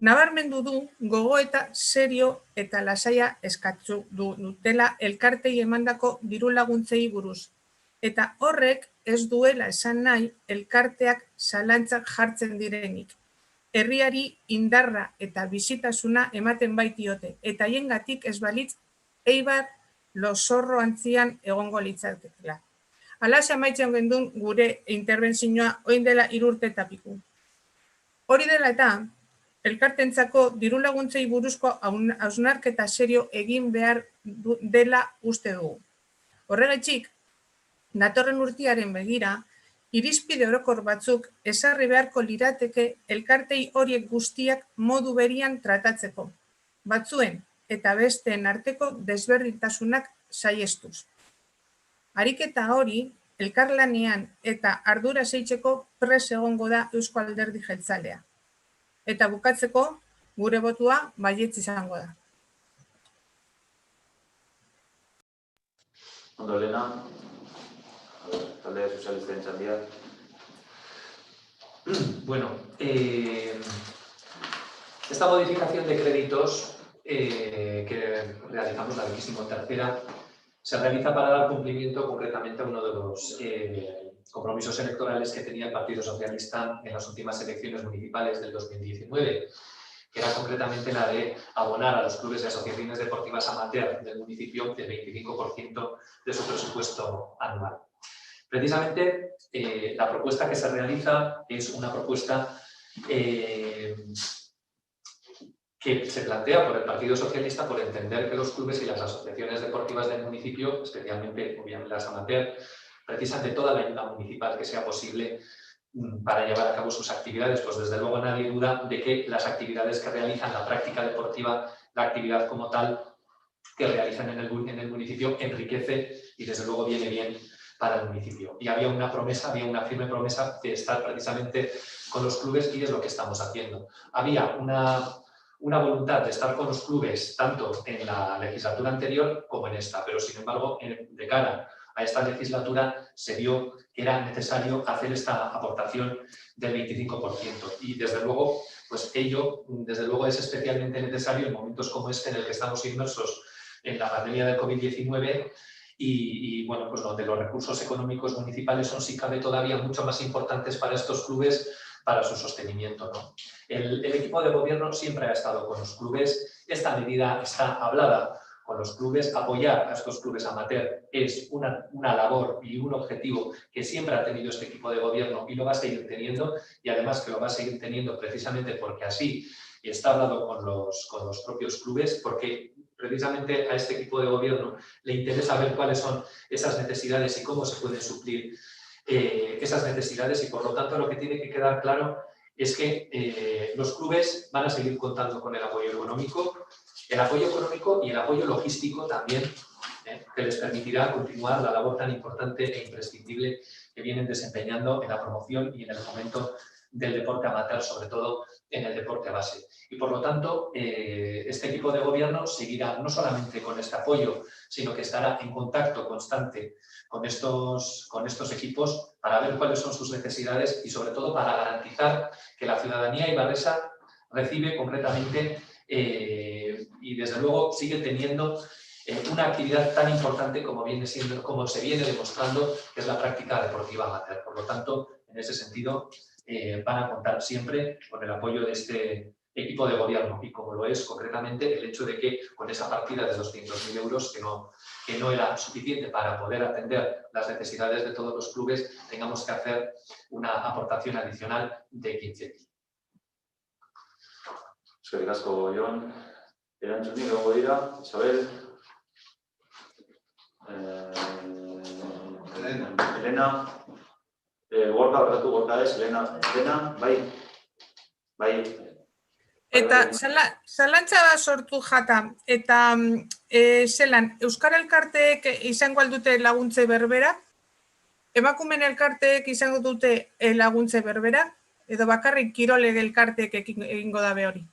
Nabarmendu du gogoeta serio eta lasaia eskatu dutela elkartei emandako diru laguntzei buruz. Eta horrek ez duela esan nahi elkarteak zalantzak jartzen direnik. Herriari indarra eta bizitasuna ematen baitiote, eta haiengatik ez balitz Eibar Lozorro antzian egongo litzatela. Halaxe amaitzen gendun gure interbentzioa orain dela 3 urte eta piku. Hori dela eta, elkartentzako diru laguntzei buruzko hausnarketa serio egin behar dela uste dugu. Horregatik, datorren urtearen begira, irizpide orokor batzuk ezarri beharko lirateke elkartei horiek guztiak modu berian tratatzeko, batzuen eta besteen arteko desberdintasunak saihestuz. Ariketa hori, elkarlanean eta ardura zeitzeko pres egongo da Eusko Alderdi Jeltzalea. Eta bukatzeko, gure botua baietz izango da. Ondo, Elena. Talde sozialisten txandia. Bueno, esta modificación de créditos que realizamos, la 23ª, se realiza para dar cumplimiento concretamente a uno de los compromisos electorales que tenía el Partido Socialista en las últimas elecciones municipales del 2019, que era concretamente la de abonar a los clubes y asociaciones deportivas amateur del municipio el 25% de su presupuesto anual. Precisamente, la propuesta que se realiza es una propuesta que se plantea por el Partido Socialista por entender que los clubes y las asociaciones deportivas del municipio, especialmente obviamente las amateur, precisan de toda la ayuda municipal que sea posible para llevar a cabo sus actividades. Pues desde luego nadie duda de que las actividades que realizan, la práctica deportiva, la actividad como tal que realizan en el municipio enriquece y desde luego viene bien para el municipio. Y había una promesa, había una firme promesa de estar precisamente con los clubes y es lo que estamos haciendo. Había una voluntad de estar con los clubes tanto en la legislatura anterior como en esta, pero sin embargo, de cara a esta legislatura se vio que era necesario hacer esta aportación del 25%. Y desde luego, pues ello desde luego es especialmente necesario en momentos como este en el que estamos inmersos en la pandemia del COVID-19 y bueno, pues donde los recursos económicos municipales son, si cabe, todavía mucho más importantes para estos clubes, para su sostenimiento, ¿no? El equipo de gobierno siempre ha estado con los clubes. Esta medida está hablada con los clubes. Apoyar a estos clubes amateur es una labor y un objetivo que siempre ha tenido este equipo de gobierno y lo va a seguir teniendo, y además que lo va a seguir teniendo precisamente porque así está hablado con los propios clubes, porque precisamente a este equipo de gobierno le interesa ver cuáles son esas necesidades y cómo se pueden suplir esas necesidades, y por lo tanto lo que tiene que quedar claro es que los clubes van a seguir contando con el apoyo económico y el apoyo logístico también, que les permitirá continuar la labor tan importante e imprescindible que vienen desempeñando en la promoción y en el fomento del deporte amateur, sobre todo en el deporte base. Y por lo tanto, este equipo de gobierno seguirá no solamente con este apoyo, sino que estará en contacto constante con estos equipos para ver cuáles son sus necesidades y sobre todo para garantizar que la ciudadanía ibarresa recibe concretamente y desde luego sigue teniendo una actividad tan importante como se viene demostrando que es la práctica deportiva amateur. Por lo tanto, en ese sentido, van a contar siempre con el apoyo de este equipo de gobierno y como lo es concretamente el hecho de que con esa partida de 200.000 euros que no era suficiente para poder atender las necesidades de todos los clubes, tengamos que hacer una aportación adicional de 15.000. Eskerrik asko, Jon. Erantzunik egongo dira, Isabel. Elena. Gorka ez, Elena, bai. Eta zalantza bat sortu jata, eta zelan, Euskara Elkarteek izango aldute laguntze berbera? Emakumeen elkarteek izango dute laguntze berbera? Edo bakarrik kirol elkarteek egingo dabe hori?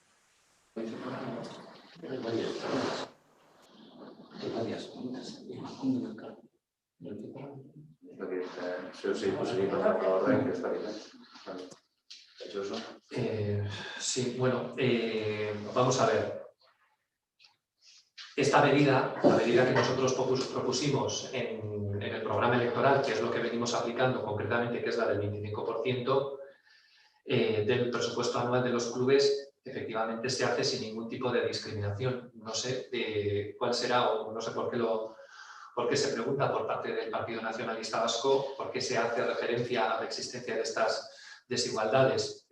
Sí, bueno, vamos a ver. Esta medida, la medida que nosotros propusimos en el programa electoral, que es lo que venimos aplicando concretamente, que es la del 25% del presupuesto anual de los clubes, efectivamente se hace sin ningún tipo de discriminación. No sé cuál será o no sé por qué se pregunta por parte del Partido Nacionalista Vasco por qué se hace referencia a la existencia de estas desigualdades.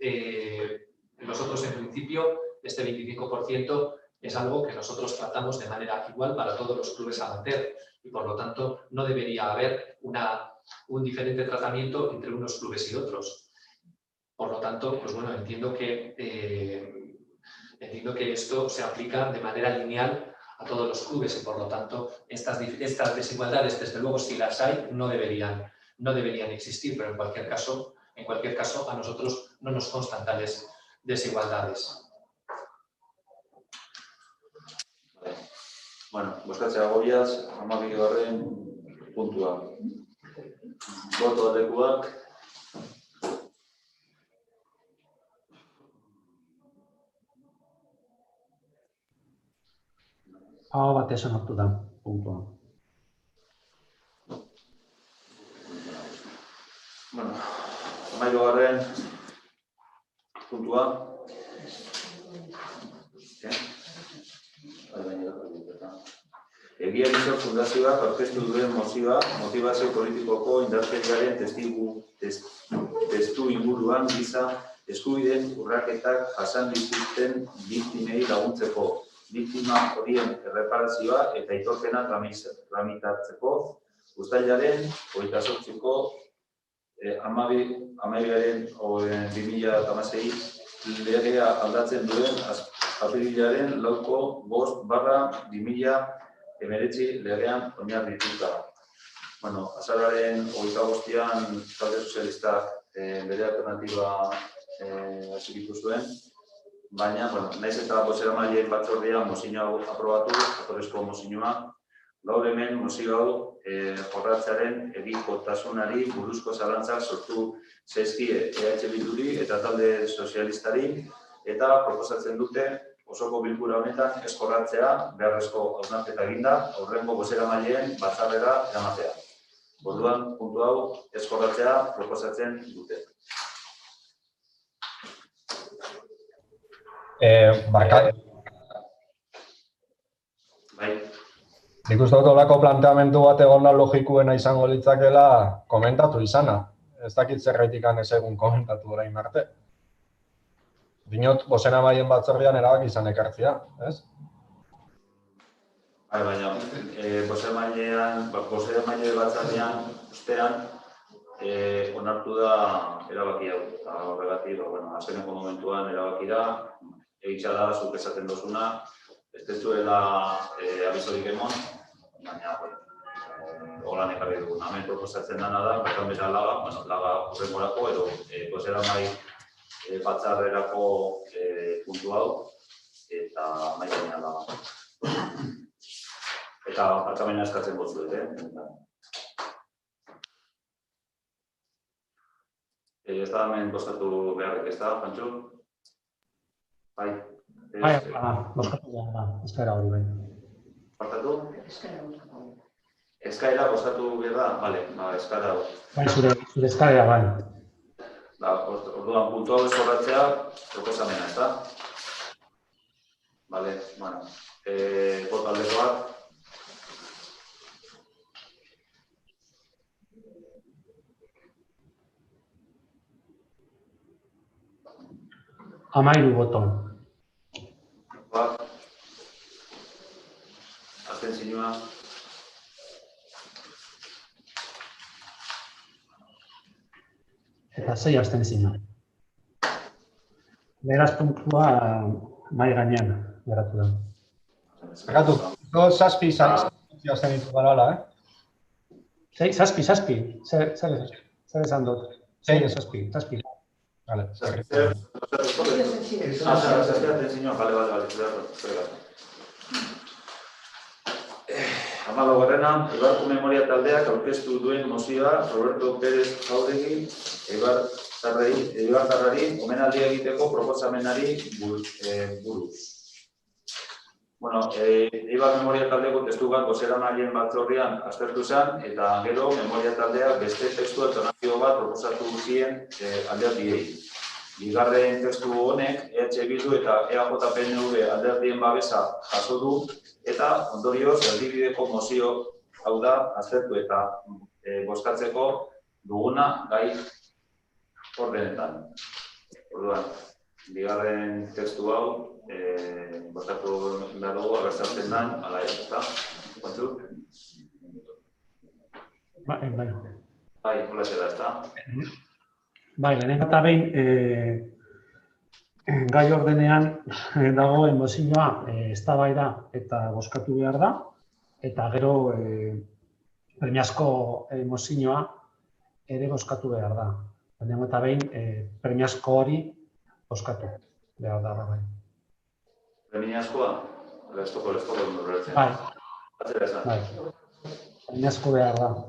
Nosotros, en principio, este 25% es algo que nosotros tratamos de manera igual para todos los clubes amateur y, por lo tanto, no debería haber un diferente tratamiento entre unos clubes y otros. Por lo tanto, pues bueno, entiendo que esto se aplica de manera lineal a todos los clubes y, por lo tanto, estas desigualdades, desde luego, si las hay, no deberían existir, pero en cualquier caso, a nosotros no nos constan tales desigualdades. Bueno, bozkatzea gobiaz, 12. puntua. Boto aldekuak. Aho batez onartu da puntua. Bueno, 13. puntua. Egia Bizor Fundazioak aurkeztu duen mozioa, motivazio politikoko indarkeriaren testu inguruan giza eskubideen urraketak jasan dituzten biktimei laguntzeko, biktima horien erreparazioa eta aitorpena tramitatzeko, uztailaren 28ko 2016 legea aldatzen duen apirilaren 4/5/2019 legean oinarrituta. Bueno, azararen 25an talde sozialistak bere alternatiba atxikitu zuen, baina, nahiz eta bozeramaileen batzordean mozio hau aprobatu, jatorrizko mozioa, gaur hemen mozio hau jorratzearen eginkortasunari buruzko zalantzak sortu zaizkie EH Bilduri eta talde sozialistari, eta proposatzen dute osoko bilkura honetan ez jorratzea beharrezko hausnarketa eginda aurrengo bozeramaileen batzarrera eramatea. Orduan, puntu hau ez jorratzea proposatzen dute. Nik uste dut olako planteamendu bat egonda logikuena izango litzakela komentatu izana. Ez dakit zergaitikan ez egun komentatu orain arte. Dinot, bozenamaien batzordean erabak izan ekartzia, ez? Baina, bozeramaile batzordean ustean onartu da erabaki hau. Eta horregatik, azkeneko momentuan erabaki da, egitza da, zuk esaten dozuna, ez duela abizorik emon, baina, holan ekarri dugun. Hemen proposatzen dana da, bertan bera laga horrengorako, edo bozeramai batzarrerako puntu hau, eta maitaina da. Eta barkamena eskatzen gozuet, Ez da hemen bozkatu beharrik, ez da, Pantxo? Bai. Bozkatu behar da, eskaera hori bai. Barkatu? Eskaera bozkatu behar da? Bale, eskaera hori. Bai, zure eskaera bai. Orduan, puntu hau eskorratzea, proposamena, ez da? Bale, bueno, botaldekoak. Amairu boto. Abstentzioa. Eta 6 abstentzio. Beraz puntua mai gainean geratu da. Geratu, 7 abstenitu garala, eh? 7. Zer esan dut? 7. Vale. Hamalaugarrena, Eibarko Memoria Taldeak aurkeztu duen mozioa Roberto Pérez Jauregi Eibartarrari omenaldia egiteko proposamenari buruz. Bueno, Eibar Memoria Taldeko testu bat bozeramaileen batzordean aztertu zen, eta gero Memoria Taldeak beste testu alternatibo bat proposatu zien alderdiei. Bigarren testu honek EH Bildu eta EAJ-PNV alderdien babesa jaso du, eta ondorioz erdibideko mozio hau da aztertu eta bozkatzeko duguna gai ordenetan. Orduan, bigarren testu hau bozkatu behar dugu agertzen den, ala ez, ezta? Kontzuk? Bai. Bai, hola zera, ezta? Bai, lehenengo eta behin gai ordenean dagoen mozioa eztabaida eta bozkatu behar da, eta gero premiazko mozioa ere bozkatu behar da. Lehenengo eta behin premiazko hori bozkatu behar da. Bai. Premiazkoa? Lestoko horretzen. Bai. Premiazko behar da.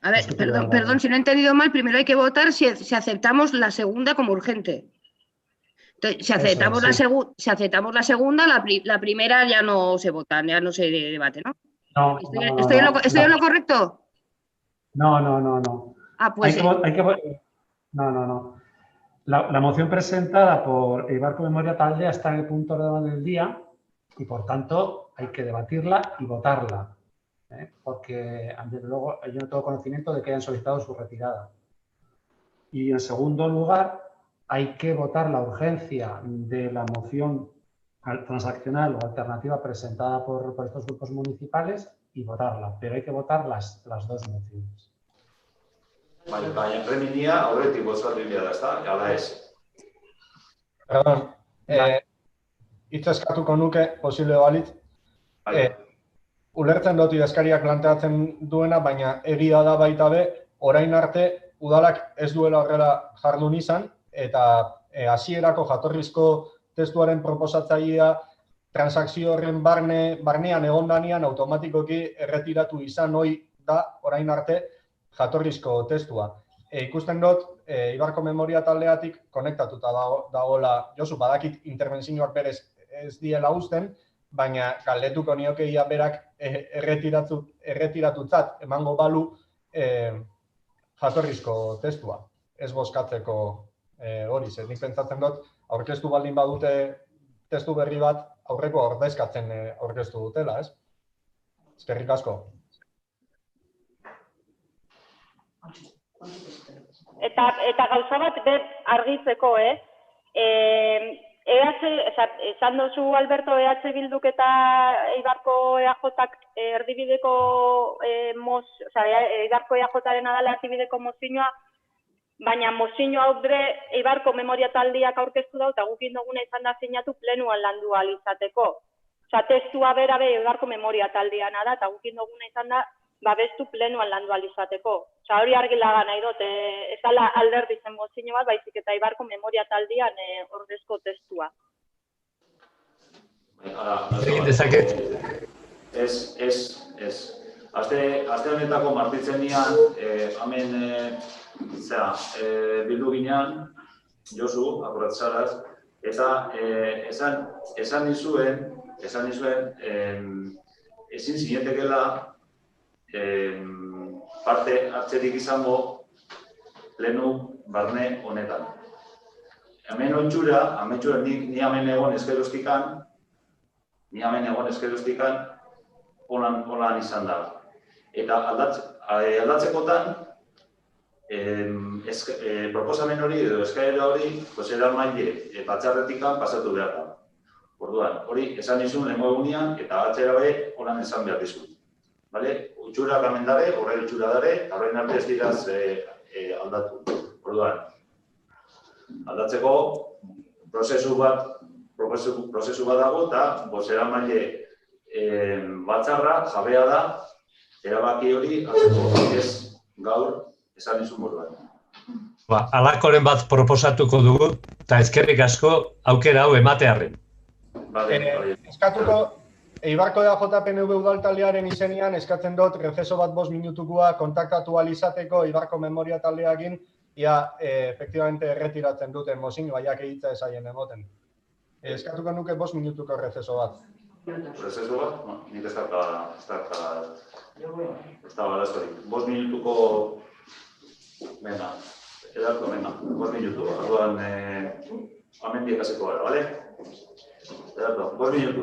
A ver, perdón, si no he entendido mal, primero hay que votar si aceptamos la segunda como urgente. Entonces, si aceptamos la segunda, la primera ya no se vota, ya no se debate, ¿no? No. ¿Estoy en lo correcto? No. Ah, pues No. La moción presentada por Eibarko Memoria Taldea está en el punto de orden del día y, por tanto, hay que debatirla y votarla. Porque, desde luego, yo no tengo conocimiento de que hayan solicitado su retirada. Y, en segundo lugar, hay que votar la urgencia de la moción transaccional o alternativa presentada por estos grupos municipales y votarla. Pero hay que votar las dos mociones. Baina premia aurretik bozkatu behar da, ezta? Ala ez. Perdón, hitz eskatuko nuke, posible balitz. Ulertzen dut idazkariak planteatzen duena, baina egia da baita be, orain arte udalak ez duela horrela jardun izan, eta hasierako jatorrizko testuaren proposatzailea transakzio horren barnean egondanean automatikoki erretiratu izan ohi da orain arte jatorrizko testua. Ikusten dut, Eibarko Memoria Taldeatik konektatuta dagoela, Josu, badakit interbentzioak berez ez diela uzten, baina galdetuko nioke ia berak erretiratutzat emango balu jatorrizko testua. Ez bozkatzeko hori, nik pentsatzen dut, aurkeztu baldin badute testu berri bat, aurreko ordezkatzen aurkeztu dutela, ez? Eskerrik asko. Eta gauza bat argitzeko, esan dozu Alberto EH Bilduk eta Eibarko EAJak erdibideko Eibarko EAJaren adala erdibideko mozioa, baina mozio hau Eibarko Memoria Taldeak aurkeztu dau, eta gukin duguna izan da sinatu plenuan landu ahal izateko. Testua bera Eibarko Memoria Taldeana da, eta gukin duguna izan da babestu plenuan landu ahal izateko. Hori argilaga nahi dut, ez dala alderdi zen mozio bat, baizik eta Eibarko Memoria Taldean ordezko testua. Ez. Aste honetako martitzen nian, hemen bildu ginean, Josu, akorratzaraz, Eta esan nizuen, ezin zinetekela parte hartzerik izango lehenu barne honetan. Hemen ontxura, ni hemen egon eskeroztikan, holan izan da. Eta aldatzekotan, proposamen hori edo eskaera hori, eramaile batzarretikan pasatu behar da. Orduan, hori esan nizun lehenko egunean eta atzera be holan esan behar dizut. Utxurak hemen dare, horrein utxura dare, horrein arte ez diraz aldatu. Orduan, aldatzeko prozesu bat dago eta bozeramaile batzarra jabea da erabaki hori hartzeko ez gaur esan nizun moduan. Halakoren bat proposatuko dugu eta eskerrik asko aukera hau ematearren. Eskatuko, Eibarko EAJ-PNV udaltaldearen izenean eskatzen dut receso bat 5 minutukoa kontaktatu alizateko Eibarko memoria taldeakin ia efektibamente erretiratzen duten mozin, baiak egitza esaien emoten. Eskatuko nuke 5 minutuko receso bat. Receso bat? Nik ez da arazorik. 5 minutuko... Venga, edarko, 5 minutu. Orduan, amendiek hasiko gara, bale? Edarko, 5 minutu.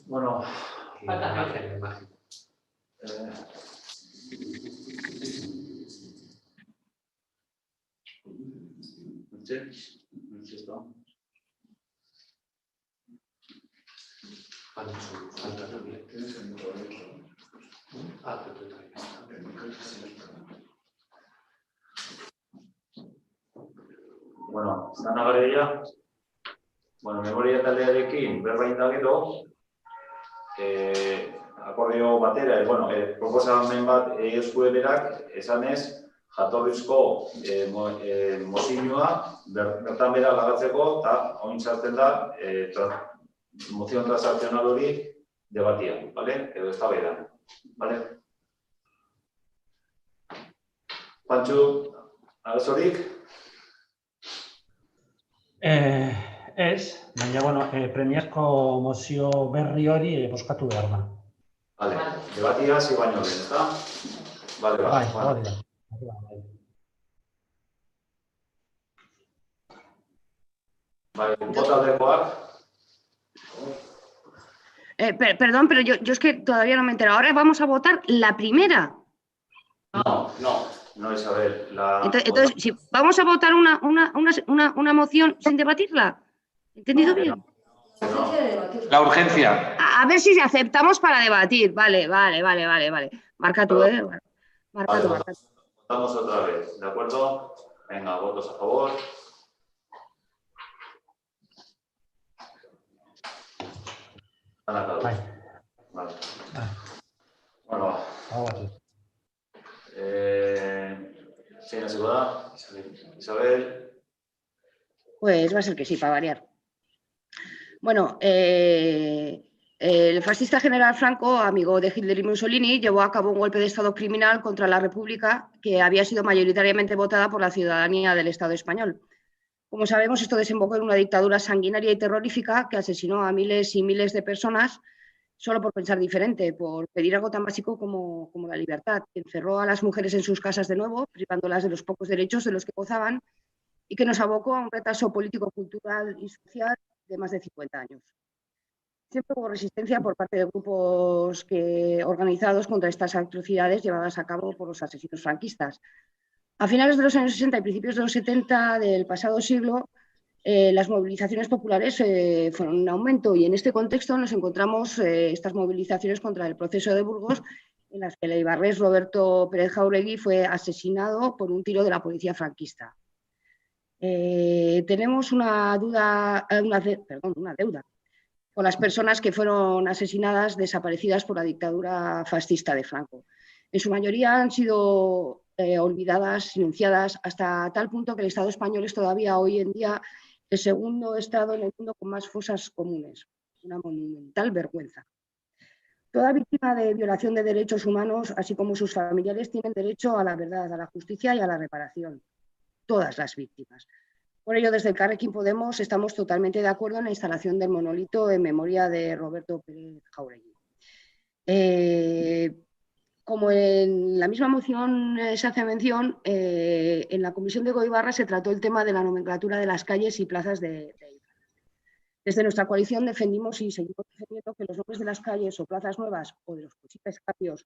Bueno, imagen. Bueno, están agare ya. Bueno, memoria taldearekin berbain da gero, akordio batera, proposamen bat euskue berak, esanez, jatorrizko mozioa bertan bera lagatzeko, eta oin sartzen da, mozion transakzional hori debatian, bale? Edo eztabaidan, bale? Pantxu, arazorik? Ez, baina, premiazko mozio berri hori boskatu behar da. Vale, debatia zi baino lehen, ezta? Vale, Bai. Vale, botaldekoak. Perdón, pero yo es que todavía no me he enterado. Ahora vamos a votar la primera. No, Isabel. Entonces, si vamos a votar una moción sin debatirla, ¿entendido bien? La urgencia. A ver si aceptamos para debatir. Vale. Marca tú, Marca tú. Votamos otra vez, ¿de acuerdo? Venga, votos a favor. Vale. Bueno. ¿Zein hasiko da? Isabel. Pues va a ser que sí, para variar. Bueno, el fascista general Franco, amigo de Hitler y Mussolini, llevó a cabo un golpe de Estado criminal contra la República que había sido mayoritariamente votada por la ciudadanía del Estado español. Como sabemos, esto desembocó en una dictadura sanguinaria y terrorífica que asesinó a miles y miles de personas solo por pensar diferente, por pedir algo tan básico como la libertad, que encerró a las mujeres en sus casas de nuevo, privándolas de los pocos derechos de los que gozaban, y que nos abocó a un retraso político, cultural y social de más de 50 años. Siempre hubo resistencia por parte de grupos organizados contra estas atrocidades llevadas a cabo por los asesinos franquistas. A finales de los años 60 y principios de los 70 del pasado siglo, las movilizaciones populares fueron en aumento, y en este contexto nos encontramos estas movilizaciones contra el proceso de Burgos, en las que el eibarrés Roberto Pérez Jáuregui fue asesinado por un tiro de la policía franquista. Tenemos una deuda con las personas que fueron asesinadas, desaparecidas por la dictadura fascista de Franco. En su mayoría han sido olvidadas, silenciadas, hasta tal punto que el Estado español es todavía hoy en día el segundo Estado en el mundo con más fosas comunes. Una monumental vergüenza. Toda víctima de violación de derechos humanos, así como sus familiares, tienen derecho a la verdad, a la justicia y a la reparación. Todas las víctimas. Por ello, desde Elkarrekin Podemos estamos totalmente de acuerdo en la instalación del monolito en memoria de Roberto Pérez Jáuregui. Como en la misma moción se hace mención, en la comisión de Goibarra se trató el tema de la nomenclatura de las calles y plazas de Eibar. Desde nuestra coalición defendimos y seguimos defendiendo que los nombres de las calles o plazas nuevas o de los posibles cambios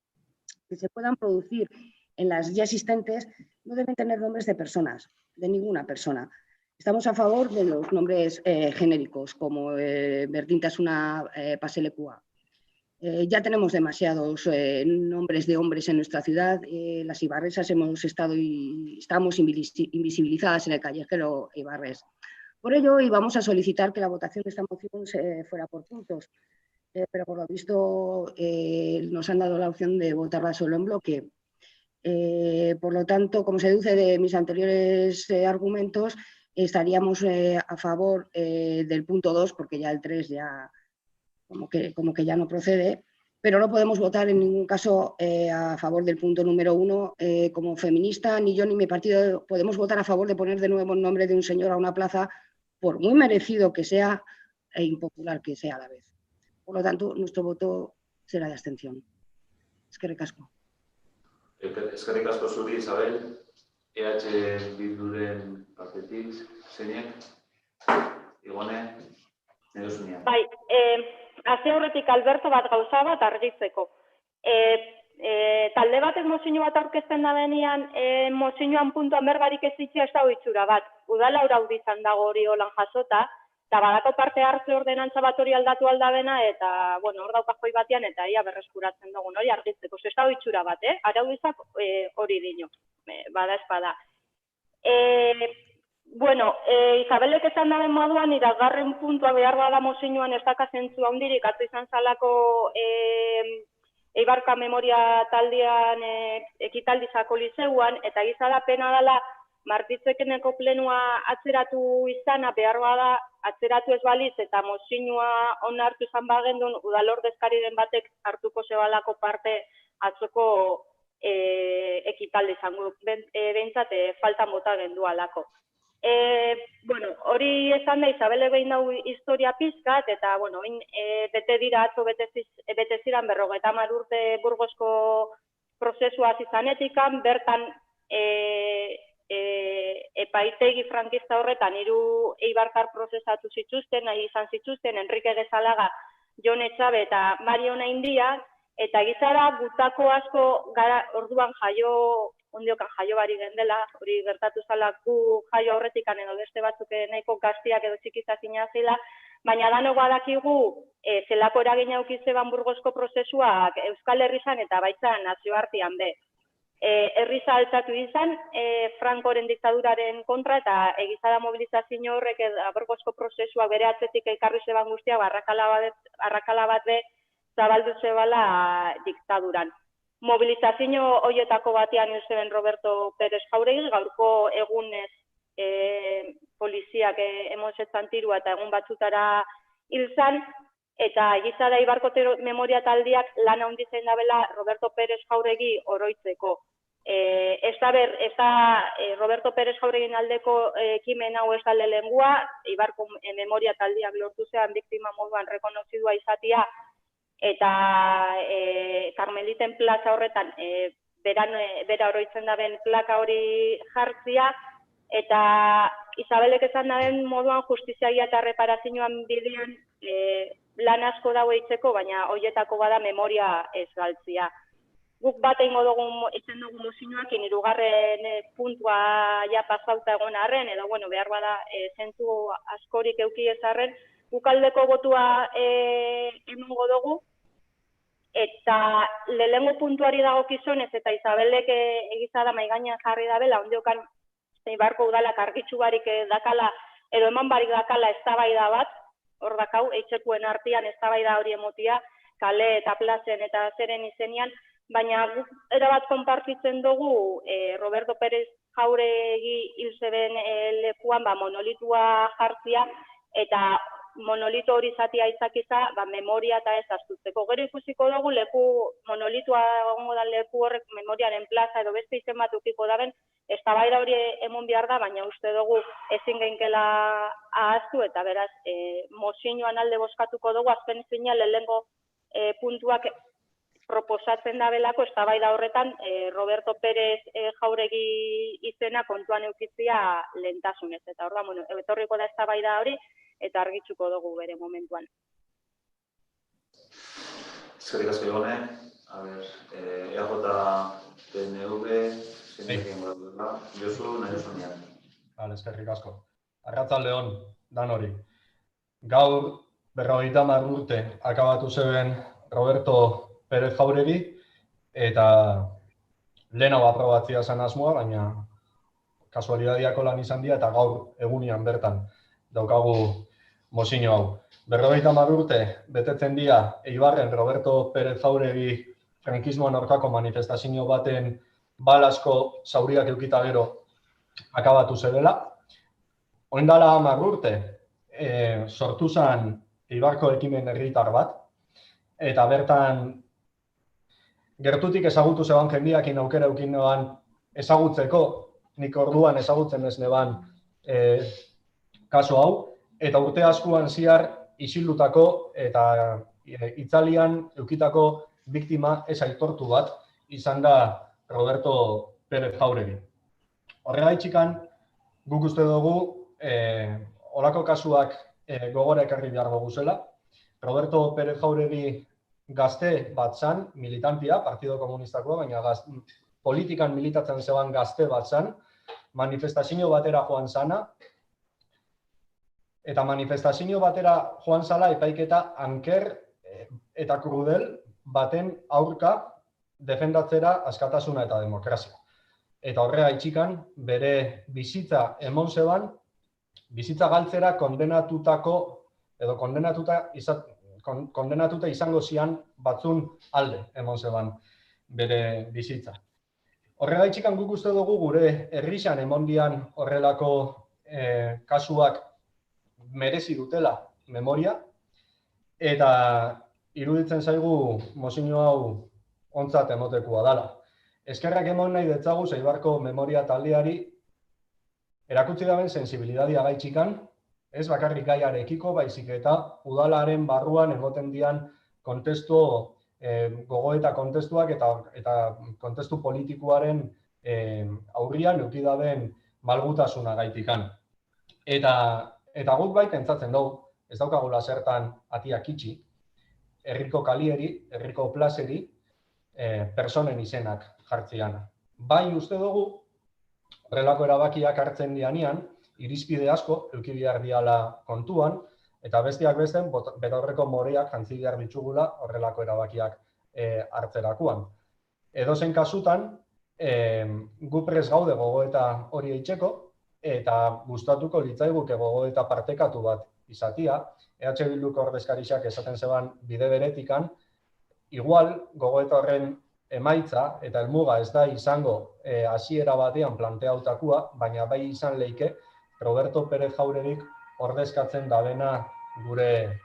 que se puedan producir en las ya existentes no deben tener nombres de personas, de ninguna persona. Estamos a favor de los nombres genéricos, como Berdintasuna Paselekua. Ya tenemos demasiados nombres de hombres en nuestra ciudad. Las ibarresas hemos estado y estamos invisibilizadas en el callejero ibarres. Por ello, íbamos a solicitar que la votación de esta moción fuera por puntos, pero por lo visto nos han dado la opción de votarla solo en bloque. Por lo tanto, como se deduce de mis anteriores argumentos, estaríamos a favor del punto 2, porque ya el 3 ya como que ya no procede, pero no podemos votar en ningún caso a favor del punto número 1. Como feminista, ni yo ni mi partido podemos votar a favor de poner de nuevo el nombre de un señor a una plaza, por muy merecido que sea e impopular que sea a la vez. Por lo tanto, nuestro voto será de abstención. Eskerrik asko. Eskerrik asko zuri, Isabel. EH Bilduren partetik, zeinek? Igone, nire zunean. Bai, hasi aurretik Alberto bat gauza bat argitzeko. Talde batek mozio bat aurkezten da benean, mozioan puntuan berbarik ez itxia ez dago itxura bat. Udala uraudi izan dago hori holan jasota, eta badako parte hartze ordenantza bat hori aldatu aldabena, eta, bueno, hor daukajoi batean, eta ia berreskuratzen dugun hori argitzeko. Ez dago itxura bat, araudizak hori dino, bada espada. Bueno, Isabelek esan daben moduan, iragarren puntua behar bada mozioan ez dakazentzu handirik, atzo izan zalako Eibarka memoria taldean ekitaldizako liseuan, eta gizada pena dela Martitzekeneko plenua atzeratu izana, behar bada atzeratu ez baliz, eta mozioa onartu izan bagendun, udalordezkari den batek hartuko zebalako parte atzoko ekitaldi izango, behintzat faltan bota gendualako. Bueno, hori esan da, Isabele behin dau historia pizkat, eta, bueno, bete dira atzo bete ziran 50 urte Burgosko prozesua izanetikan, bertan epaitegi frankista horretan 3 eibarkar prozesatu zituzten, nahi izan zituzten, Enrique Gezalaga, Jon Etxabe eta Mariona India, eta gizara gutako asko gara orduan ondiokan jaio bari gendela, hori gertatu zalaku jaio horretikan edo beste batzuk nahiko gaztiak edo txikizazina zela, baina dano badakigu zelako eragina eukizeban Burgosko prozesuak Euskal Herrizan eta baitzan nazioartean be. Herriza altzatu izan, Frankoren diktaduraren kontra eta egizada mobilizazio horrek Burgosko prozesua bere atzetik ekarri zeban guztia, arrakala bat be zabaldu zebala diktaduran. Mobilizazio horietako batean hil zeben Roberto Pérez Jauregi, gaurko egunez poliziak emosetzan tirua eta egun batzutara hil zan, eta gizada Eibarko memoria taldiak lan handi zen dabela Roberto Pérez Jauregi oroitzeko. Ez da Roberto Pérez Jauregin aldeko ekimen hau ez da lehengua, Eibarko memoria taldiak lortu zean biktima moduan rekonozidua izatia, eta Karmeliten plaza horretan bera oroitzen daben plaka hori jartzia, eta Isabelek esan daben moduan justiziagia eta reparazioan bidean lan asko dago eitzeko, baina horietako bada memoria ez galtzia. Guk bat egingo dugu itzen dugu mozioak, 3. puntua ja pasauta egon arren, edo behar bada zentzu askorik euki ezarren, guk aldeko botua emango dugu, eta lehengo puntuari dago kizonez, eta Isabelek egizada maigainan jarri dabela, ondiokan Eibarko udalak argitxu barik dakala, edo eman barik dakala eztabaida bat, hor dakau, eitxekuen artean eztabaida hori emotia, kale eta plazen eta zeren izenian, baina guk erabat konpartitzen dugu Roberto Pérez Jauregi hil zeben lekuan monolitua jartzia, eta monolito hori zatia izakiza memoria eta ez astutzeko. Gero ikusiko dugu leku monolitua egongo da leku horrek memoriaren plaza edo beste izen bat ukiko daben, eztabaida hori emon behar da, baina uste dugu ezin geinkela ahaztu, eta beraz mozioan alde bozkatuko dugu, azken izina lehengo puntuak proposatzen da belako eztabaida horretan Roberto Pérez Jauregi izena kontuan eukitzia lehentasunez. Eta hor da, etorriko da eztabaida hori eta argitzuko dugu bere momentuan. Eskerrik asko Igone. EAJ, PNV, zeinekin gara, Josu, nahi osonean. Eskerrik asko. Arratzalde hon, dan hori. Gaur 50 urte akabatu zeben Roberto Pérez Jauregi, eta lehenago aprobatzia zen asmoa, baina kasualidadiako lan izan dira, eta gaur egunian bertan daukagu mozio hau. 50 urte betetzen dira Eibarren Roberto Pérez Jauregi frankismoan aurkako manifestazio baten balasko zauriak eukita gero akabatu zebela. Oindala 10 urte sortu zen Eibarko ekimen herritar bat, eta bertan gertutik ezagutu zeban jendiakin aukera eukin neban ezagutzeko, nik orduan ezagutzen ez neban kaso hau, eta urte askuan ziar isildutako eta itzalian eukitako biktima ez aitortu bat izan da Roberto Pérez Jauregi. Horregaitxikan guk uste dugu olako kasuak gogora ekarri behar dugu zela, Roberto Pérez Jauregi gazte bat zan, militantia, Partido Komunistakoa, baina politikan militatzen zeban gazte bat zan, manifestazio batera joan zana, eta manifestazio batera joan zala epaiketa anker eta krudel baten aurka defendatzera askatasuna eta demokrazia. Eta horrega itxikan, bere bizitza emon zeban, bizitza galtzera kondenatuta izango zian batzun alde emon zeban bere bizitza. Horrega itxikan guk uste dugu gure herrixan emon dian horrelako kasuak merezi dutela memoria, eta iruditzen zaigu mozio hau ontzat emotekoa dela. Eskerrak emon nahi detzaguz Eibarko memoria taldeari erakutsi daben sensibilidadia gaitxikan, ez bakarrik gaiarekiko, baizik eta udalaren barruan egoten dian gogoeta kontestuak eta kontestu politikoaren aurrian eduki daben malgutasuna gaitikan. Eta guk bai pentsatzen dugu, ez daukagula zertan atiak itxi, herriko kalieri, herriko plazeri, personen izenak jartzian. Bai uste dugu, horrelako erabakiak hartzen dianean, irizpide asko eduki behar diala kontuan, eta besteak besten, betaurreko moreak jantzi behar ditugula horrelako erabakiak hartzerakoan. Edozein kasutan, gu prest gaude gogoeta hori eitzeko, eta gustatuko litzaiguke gogoeta partekatu bat izatia, EH Bilduko ordezkarixak esaten zeban bide beretikan, igual gogoeta horren emaitza eta helmuga ez da izango hasiera batean planteautakoa, baina bai izan leike Roberto Pérez Jauregik ordezkatzen dabena gure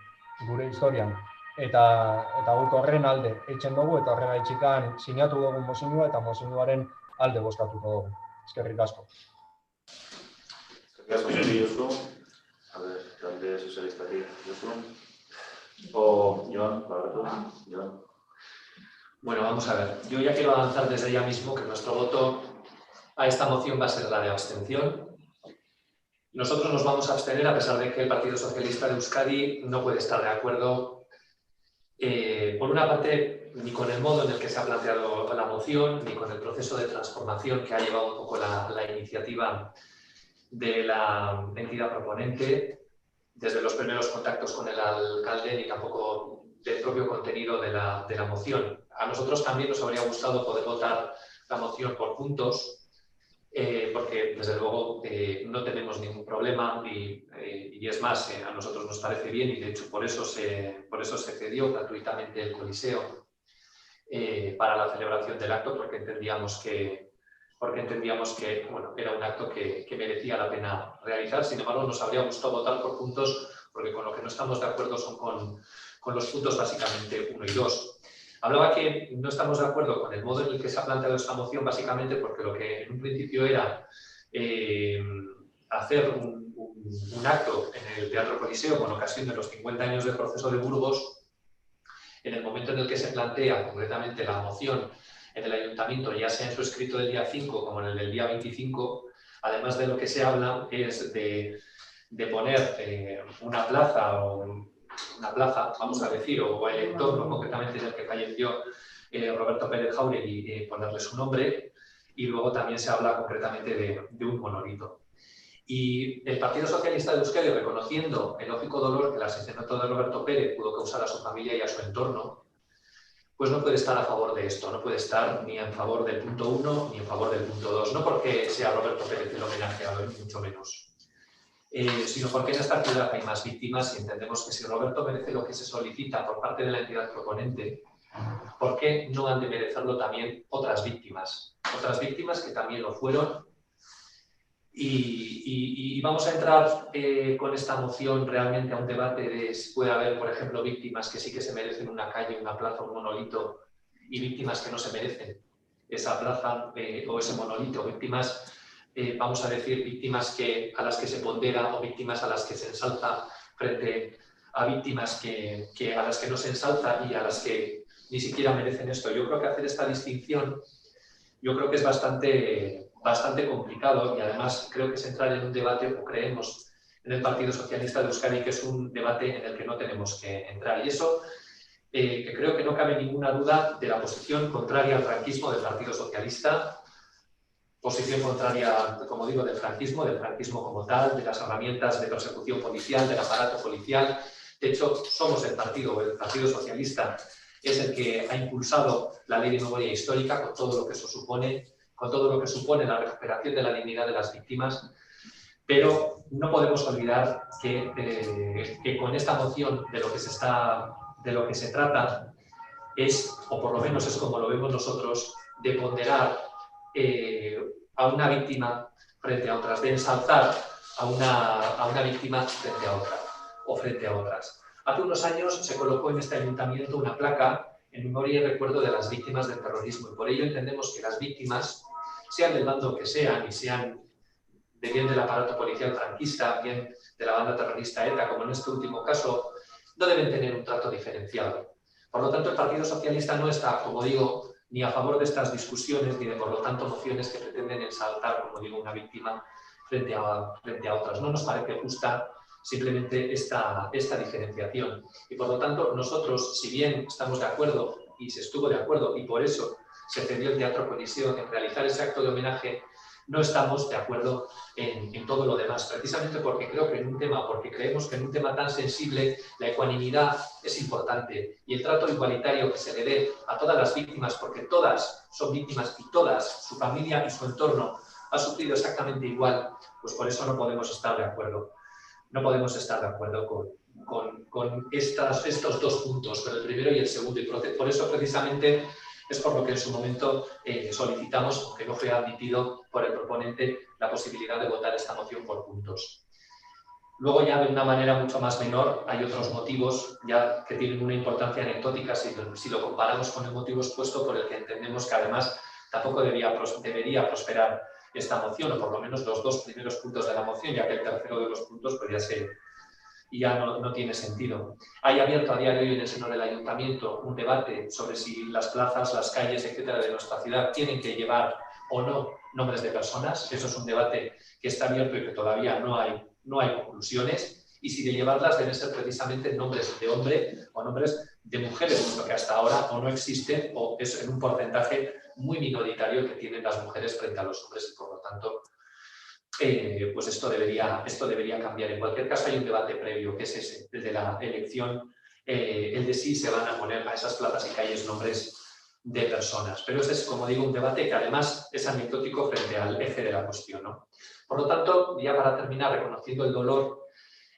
historian. Eta guk horren alde eitzen dugu eta horren aitxikan sinatu dugu mozioa eta mozioaren alde bozkatuko dugu. Eskerrik asko. Eskerrik asko zuri Josu. A ver, talde sozialistatik Josu. O Joan, Joan. Bueno, vamos a ver. Yo ya quiero avanzar desde ya mismo que nuestro voto a esta moción va a ser la de abstención. Nosotros nos vamos a abstener a pesar de que el Partido Socialista de Euskadi no puede estar de acuerdo, por una parte, ni con el modo en el que se ha planteado la moción, ni con el proceso de transformación que ha llevado un poco la iniciativa de la entidad proponente, desde los primeros contactos con el alcalde, ni tampoco del propio contenido de la moción. A nosotros también nos habría gustado poder votar la moción por puntos, porque desde luego no tenemos ningún problema y es más, a nosotros nos parece bien y de hecho por eso se cedió gratuitamente el Coliseo para la celebración del acto, porque entendíamos que bueno, era un acto que merecía la pena realizar. Sin embargo, nos habría gustado votar por puntos, porque con lo que no estamos de acuerdo son con los puntos básicamente 1 y 2. Hablaba que no estamos de acuerdo con el modo en el que se ha planteado esta moción, básicamente porque lo que en un principio era hacer un acto en el Teatro Coliseo con ocasión de los 50 años del proceso de Burgos, en el momento en el que se plantea concretamente la moción en el Ayuntamiento, ya sea en su escrito del día 5 como en el del día 25, además de lo que se habla es de poner una plaza, vamos a decir, o el entorno concretamente en el que falleció Roberto Pérez Jauregui, ponerle su nombre, y luego también se habla concretamente de un monolito. Y el Partido Socialista de Euskadi, reconociendo el lógico dolor que el asesinato de Roberto Pérez pudo causar a su familia y a su entorno, pues no puede estar a favor de esto, no puede estar ni en favor del punto 1 ni en favor del punto 2, no porque sea Roberto Pérez el homenajeado, ni mucho menos, sino porque en esta ciudad hay más víctimas y entendemos que si Roberto merece lo que se solicita por parte de la entidad proponente, ¿por qué no han de merecerlo también otras víctimas? Otras víctimas que también lo fueron. Y vamos a entrar con esta moción realmente a un debate de si puede haber, por ejemplo, víctimas que sí que se merecen una calle, una plaza, un monolito, y víctimas que no se merecen esa plaza o ese monolito, víctimas, vamos a decir, víctimas a las que se pondera o víctimas a las que se ensalza frente a víctimas a las que no se ensalza y a las que ni siquiera merecen esto. Yo creo que hacer esta distinción, yo creo que es bastante complicado y además creo que es entrar en un debate, o creemos, el Partido Socialista de Euskadi, que es un debate en el que no tenemos que entrar. Y eso, que creo que no cabe ninguna duda de la posición contraria al franquismo del Partido Socialista, posición contraria, como digo, del franquismo como tal, de las herramientas de persecución policial, del aparato policial. De hecho, somos el Partido Socialista es el que ha impulsado la Ley de Memoria Histórica con todo lo que eso supone, con todo lo que supone la recuperación de la dignidad de las víctimas, pero no podemos olvidar que con esta moción de lo que se trata es, o por lo menos es como lo vemos nosotros, de ponderar a una víctima frente a otras, de ensalzar a una víctima frente a otra o frente a otras. Hace unos años se colocó en este ayuntamiento una placa en memoria y recuerdo de las víctimas del terrorismo, y por ello entendemos que las víctimas, sean del bando que sean, y sean bien del aparato policial franquista, bien de la banda terrorista ETA, como en este último caso, no deben tener un trato diferenciado. Por lo tanto, el Partido Socialista no está, como digo, ni a favor de estas discusiones, ni de, por lo tanto, mociones que pretenden ensaltar, como digo, una víctima frente a otras. No nos parece justa simplemente esta diferenciación. Y por lo tanto, nosotros, si bien estamos de acuerdo, y se estuvo de acuerdo, y por eso se cedió el Teatro Colisión en realizar ese acto de homenaje, no estamos de acuerdo en todo lo demás, precisamente porque creemos que en un tema tan sensible la ecuanimidad es importante y el trato igualitario que se le dé a todas las víctimas, porque todas son víctimas y todas, su familia y su entorno, ha sufrido exactamente igual, pues por eso no podemos estar de acuerdo. No podemos estar de acuerdo con estos dos puntos, con el primero y el segundo, y por eso precisamente es por lo que en su momento solicitamos, aunque no fue admitido por el proponente, la posibilidad de votar esta moción por puntos. Luego, ya de una manera mucho más menor, hay otros motivos ya que tienen una importancia anecdótica si lo comparamos con el motivo expuesto, por el que entendemos que además tampoco debería prosperar esta moción, o por lo menos los dos primeros puntos de la moción, ya que el tercero de los puntos pues ya no tiene sentido. Hay abierto a día de hoy en el seno del Ayuntamiento un debate sobre si las plazas, las calles, etcétera, de nuestra ciudad tienen que llevar o no nombres de personas. Eso es un debate que está abierto y que todavía no hay conclusiones. Y si de llevarlas deben ser precisamente nombres de hombre o nombres de mujeres, lo que hasta ahora o no existe o es en un porcentaje muy minoritario el que tienen las mujeres frente a los hombres, y por lo tanto pues esto debería cambiar. En cualquier caso, hay un debate previo, que es ese, el de la elección, el de si se van a poner a esas plazas y calles nombres de personas. Pero ese es, como digo, un debate que además es anecdótico frente al eje de la cuestión, ¿no? Por lo tanto, ya para terminar, reconociendo el dolor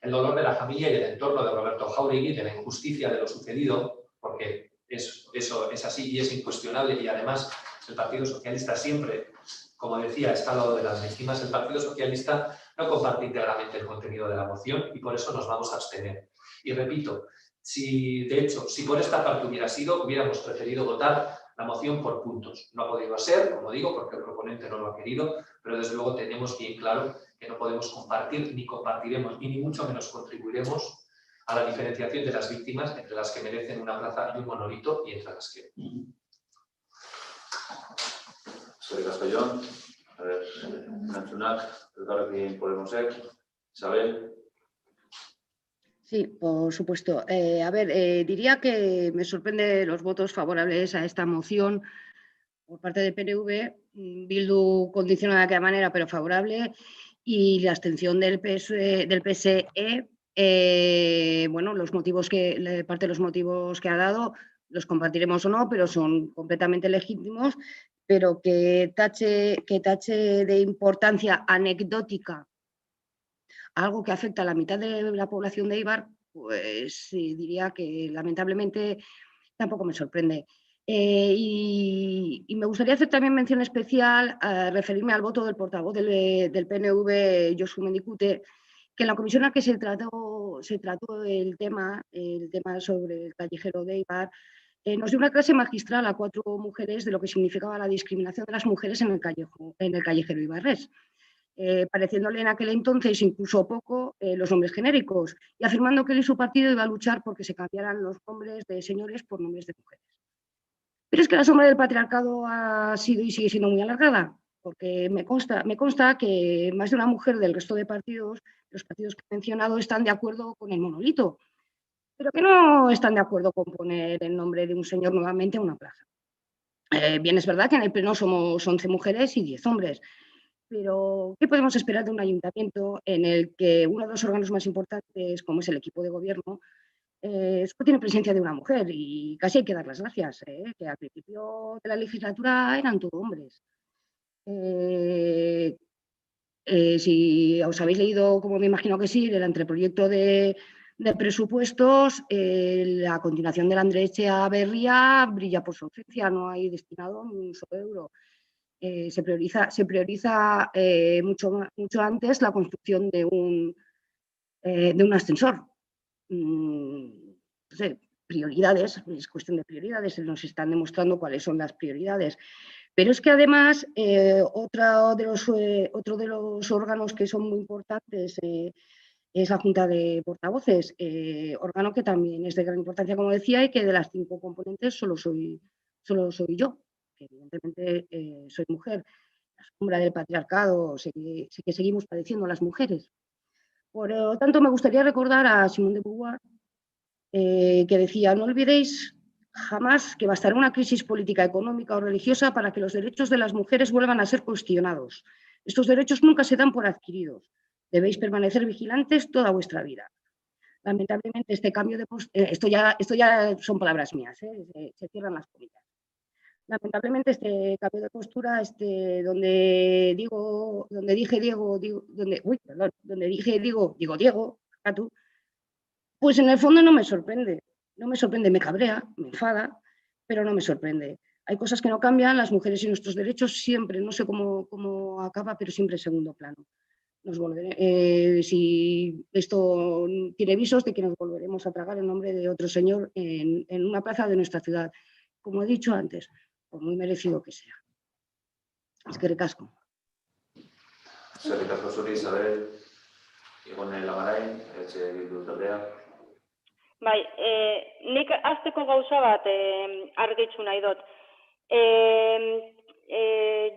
de la familia y del entorno de Roberto Jáuregui, de la injusticia de lo sucedido, porque eso es así y es incuestionable, y además el Partido Socialista siempre, como decía, está al lado de las víctimas. El Partido Socialista no comparte íntegramente el contenido de la moción y por eso nos vamos a abstener. Y repito, si por esta parte hubiéramos preferido votar la moción por puntos. No ha podido ser, como digo, porque el proponente no lo ha querido, pero desde luego tenemos bien claro que no podemos compartir, ni compartiremos, y ni mucho menos contribuiremos a la diferenciación de las víctimas entre las que merecen una plaza y un monolito y entre las que... Eskerrik asko, Jon. A ver, Nantzunak, Elkarrekin Podemos, Isabel. Sí, por supuesto. Diría que me sorprende los votos favorables a esta moción por parte del PNV, Bildu condicionada de aquella manera, pero favorable, y la abstención del PSE. Parte de los motivos que ha dado los compartiremos o no, pero son completamente legítimos, pero que tache de importancia anecdótica algo que afecta a la mitad de la población de Eibar, pues sí, diría que lamentablemente tampoco me sorprende. Y me gustaría hacer también mención especial, referirme al voto del portavoz del PNV, Josu Mendicute, que en la comisión en la que se trató el tema sobre el callejero de Eibar, nos dio una clase magistral a 4 mujeres de lo que significaba la discriminación de las mujeres en el callejero ibarrés. Pareciéndole en aquel entonces incluso poco los nombres genéricos, y afirmando que él y su partido iba a luchar porque se cambiaran los nombres de señores por nombres de mujeres. Pero es que la sombra del patriarcado ha sido y sigue siendo muy alargada, porque me consta que más de una mujer del resto de partidos Los partidos que he mencionado están de acuerdo con el monolito, pero que no están de acuerdo con poner el nombre de un señor nuevamente en una plaza. Bien, es verdad que en el pleno somos 11 mujeres y 10 hombres, pero ¿qué podemos esperar de un ayuntamiento en el que uno de los órganos más importantes, como es el equipo de gobierno, solo tiene presencia de una mujer? Y casi hay que dar las gracias, que al principio de la legislatura eran todos hombres. Si os habéis leído, como me imagino que sí, el anteproyecto de presupuestos, la continuación del Andrés Echeaberria brilla por su ausencia, no hay destinado ni un solo euro. Se prioriza mucho antes la construcción de un ascensor. No sé, prioridades, es cuestión de prioridades, nos están demostrando cuáles son las prioridades. Pero es que además otro de los órganos que son muy importantes es la Junta de Portavoces, órgano que también es de gran importancia, como decía, y que de las 5 componentes solo soy yo, que evidentemente soy mujer. La sombra del patriarcado, sé que seguimos padeciendo las mujeres. Por lo tanto, me gustaría recordar a Simone de Beauvoir, que decía: no olvidéis jamás que bastará una crisis política, económica o religiosa para que los derechos de las mujeres vuelvan a ser cuestionados. Estos derechos nunca se dan por adquiridos. Debéis permanecer vigilantes toda vuestra vida. Lamentablemente, este cambio de postura, esto ya son palabras mías, se cierran las comillas. Lamentablemente, este cambio de postura, donde dije Diego, pues en el fondo no me sorprende. No me sorprende, me cabrea, me enfada, pero no me sorprende. Hay cosas que no cambian, las mujeres y nuestros derechos siempre, no sé cómo acaba, pero siempre en segundo plano. Si esto tiene visos de que nos volveremos a tragar el nombre de otro señor en una plaza de nuestra ciudad, como he dicho antes, por muy merecido que sea. Eskerrik asko. Eskerrik asko zuri, Isabel, Igone Lamarain, Bildu taldea. Bai, nik hasteko gauza bat argitzu nahi dut.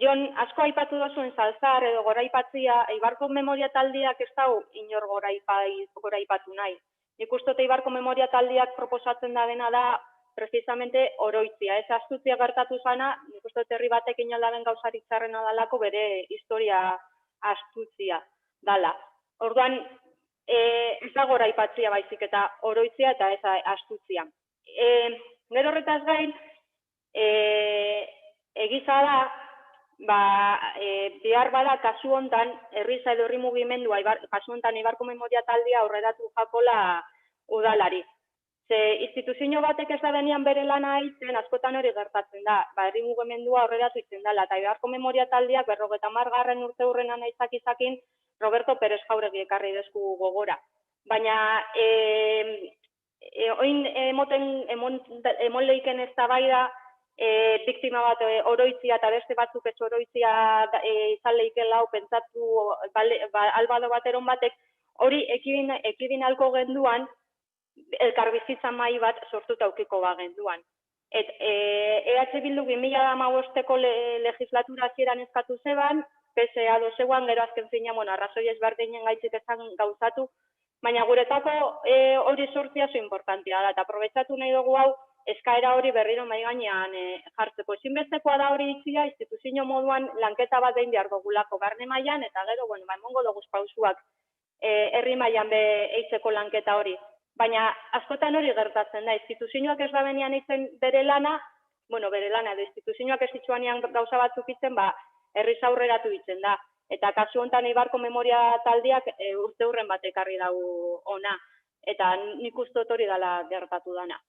Jon, asko aipatu duzuen Zalzar edo goraipatzia, Eibarko Memoria Taldeak ez dau inor goraipatu nahi. Nik uste dut Eibarko Memoria Taldeak proposatzen da dena da precisamente oroitzia. Ez astutzia gertatu zana, nik uste dut herri batek inolaren gauzarik txarrena dalako bere historia astutzia dala. Orduan, ez da goraipatzia baizik eta oroitzia eta ez astutzia. Gero horretaz gain, egiza da, behar bada kasu hontan, herriza edo herri mugimendua, kasu hontan Eibarko Memoria Taldea aurreratu jakola udalari. Ze instituzio batek ez da denean bere lana egiten, askotan hori gertatzen da, herri mugimendua aurreratu egiten dela, eta Eibarko Memoria Taldeak 50. urte hurrenan izakin Roberto Pérez Jauregi ekarri desku gogora. Baina, oin emon leiken ez da bai da, biktima bat oroitzia eta beste batzuk ez oroitzia izan leikela, pentsatu albado bateron batek, hori ekidin alko genduan, elkarbizitza mai bat sortuta aukiko bagenduan. EH Bildu 2015ko legislatura hasieran eskatu zeban, PSA dozeguan, gero azken zina, arrazoi ezberdinen gaitzik ezan gauzatu, baina guretako hori sortzia zo importantia da, eta aprobetsatu nahi dugu hau, eskaera hori berriro mai gainean jartzeko. Ezinbestekoa da hori itzia, instituzio moduan lanketa bat behin behar dugulako barne mailan, eta gero, emongo dugu pausuak herri mailan eitzeko lanketa hori. Baina askotan hori gertatzen da, instituzioak ez da benian eitzen bere lana, edo instituzioak ez ditzuanean gauza batzuk itzen, herriz aurreratu ditzen da. Eta kasu honetan Eibarko Memoria Taldeak urte hurren bat ekarri dugu ona. Eta nik uste hori dela gertatu dana.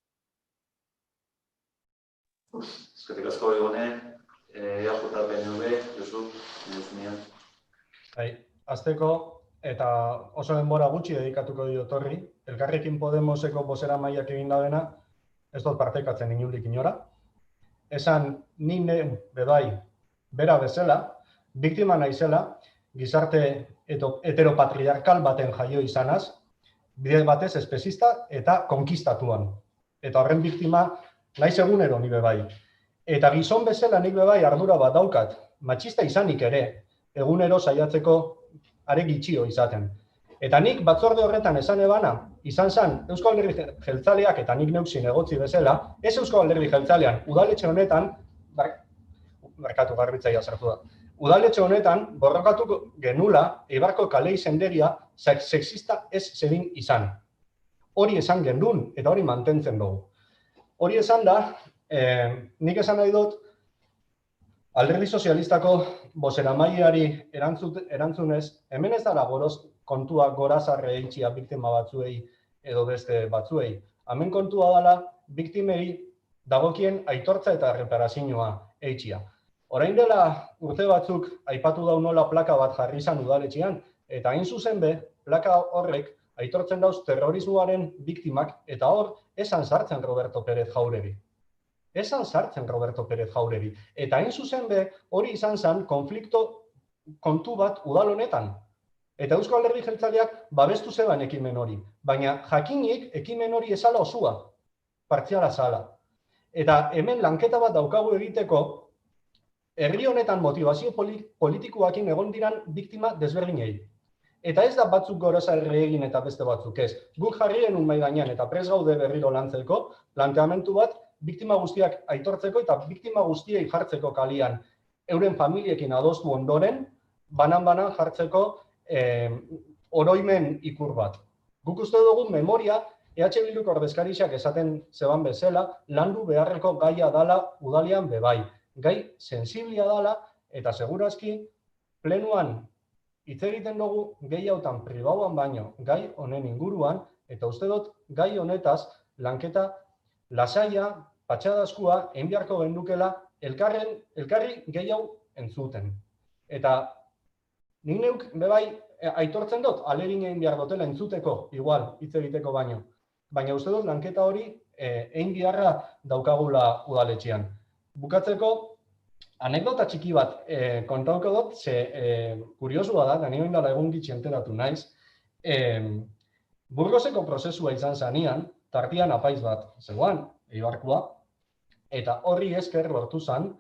Eskerrik asko Igone, EAJ-PNV, Josu, Neuzunian. Azteko, eta oso denbora gutxi dedikatuko diot horri, Elkarrekin Podemoseko bozeramaileak egin dena, ez dut partekatzen inundik inora. Esan, ni bebai, bera bezala, biktima naizela, gizarte heteropatriarkal baten jaio izanaz, bide batez espezista eta konkistatuan. Eta horren biktima naiz egunero ni bebai. Eta gizon bezala nik bebai ardura bat daukat, matxista izanik ere, egunero saiatzeko are gitxio izaten. Eta nik batzorde horretan esan ebana, izan zen Eusko Alderdi Jeltzaleak eta nik neuksin egotzi bezala, ez Eusko Alderdi Jeltzalean, udaletxe honetan, barkatu garbitzaia sartu da, udaletxe honetan borrokatu genula Eibarko kale izendegia sexista ez zedin izan. Hori esan gendun eta hori mantentzen dugu. Hori esan da, nik esan nahi dut, Alderdi Sozialistako bozeramaileari erantzunez, hemen ez dara kontua gorazarre eitxia biktima batzuei edo beste batzuei. Hemen kontua dela biktimei dagokien aitortza eta reparazioa eitxia. Orain dela urte batzuk aipatu dau nola plaka bat jarri izan udaletxean, eta hain zuzen be, plaka horrek aitortzen dauz terrorismoaren biktimak, eta hor esan sartzen Roberto Pérez Jauregi. Esan sartzen Roberto Pérez Jauregi. Eta hain zuzen be, hori izan zen kontu bat udal honetan. Eta Eusko Alderdi Jeltzaleak babestu zeban ekimen hori. Baina jakinik ekimen hori esala osua, partziala zala. Eta hemen lanketa bat daukagu egiteko, herri honetan motivazio politikoakin egon diran biktima desberdinei. Eta ez da batzuk gorazarre egin eta beste batzuk ez. Guk jarri genuen mahai gainean eta prest gaude berriro lantzeko, planteamentu bat biktima guztiak aitortzeko eta biktima guztiei jartzeko kalian euren familiekin adostu ondoren, banan-banan jartzeko oroimen ikur bat. Guk uste dugu memoria, EH Bilduko ordezkarixak esaten zeban bezala, landu beharreko gaia dala udalian bebai. Gai sensiblia dala eta segurazki plenuan hitz egiten dugu gehiagotan pribauan baino gai honen inguruan, eta uste dut gai honetaz lanketa lasaia, patxadaskua, egin beharko gendukela elkarri gehiago entzuten. Eta nik neuk bebai aitortzen dut, alegin egin behar dutela entzuteko, igual, hitz egiteko baino. Baina uste dut lanketa hori egin beharra daukagula udaletxean. Bukatzeko, anekdota txiki bat kontauko dut, ze kuriosua da, nire indala egun gitxi enteratu naiz, Burgoseko prozesua izan zanean, tartian apaiz bat zegoan, Eibarkoa, eta horri esker lortu zen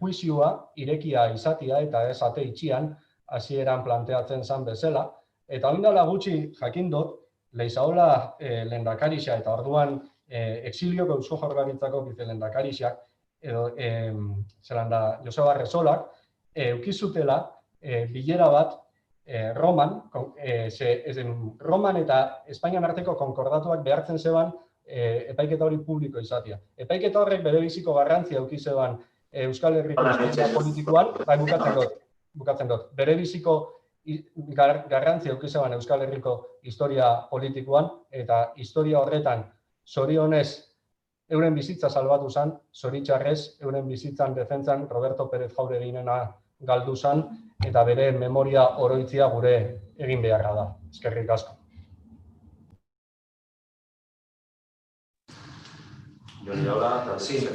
juizioa irekia izatia eta ez ate itxian hasieran planteatzen zen bezala, eta oindala gutxi jakin dut, Leizaola lehendakarixa eta orduan exilioko Eusko Jaurlaritzako vicelehendakarixa edo Joseba Resolak eukizutela bilera bat Roman eta Espainian arteko konkordatuak behartzen zeban epaiketa hori publiko izatea. Epaiketa horrek bere biziko garrantzia eduki zeban Euskal Herriko historia politikoan, bukatzen dut, bere biziko garrantzia eduki zeban Euskal Herriko historia politikoan, eta historia horretan zorionez euren bizitza salbatu zen, zoritxarrez euren bizitzan defentzan Roberto Pérez Jaureginena galdu zen, eta bere memoria oroitzia gure egin beharra da. Eskerrik asko. Sí,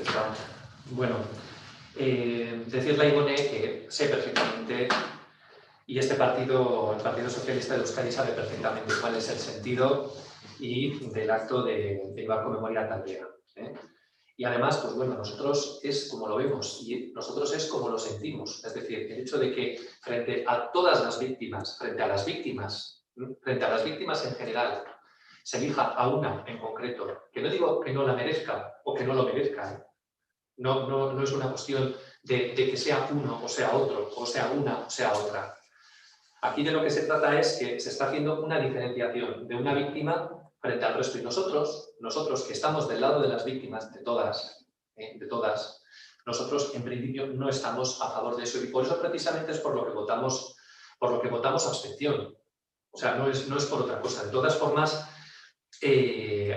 bueno, decirle a Ivone que sé perfectamente, y este partido, el Partido Socialista de Euskadi, sabe perfectamente cuál es el sentido y del acto de Eibarko Memoria Taldea. Y además, pues bueno, nosotros es como lo vemos y nosotros es como lo sentimos. Es decir, el hecho de que frente a todas las víctimas, frente a las víctimas en general, se elija a una en concreto, que no digo que no la merezca o que no lo merezca, no es una cuestión de que sea uno o sea otro, o sea una o sea otra. Aquí de lo que se trata es que se está haciendo una diferenciación de una víctima frente al resto. Y nosotros que estamos del lado de las víctimas, de todas, nosotros en principio no estamos a favor de eso. Y por eso precisamente es por lo que votamos abstención. O sea, no es por otra cosa. De todas formas,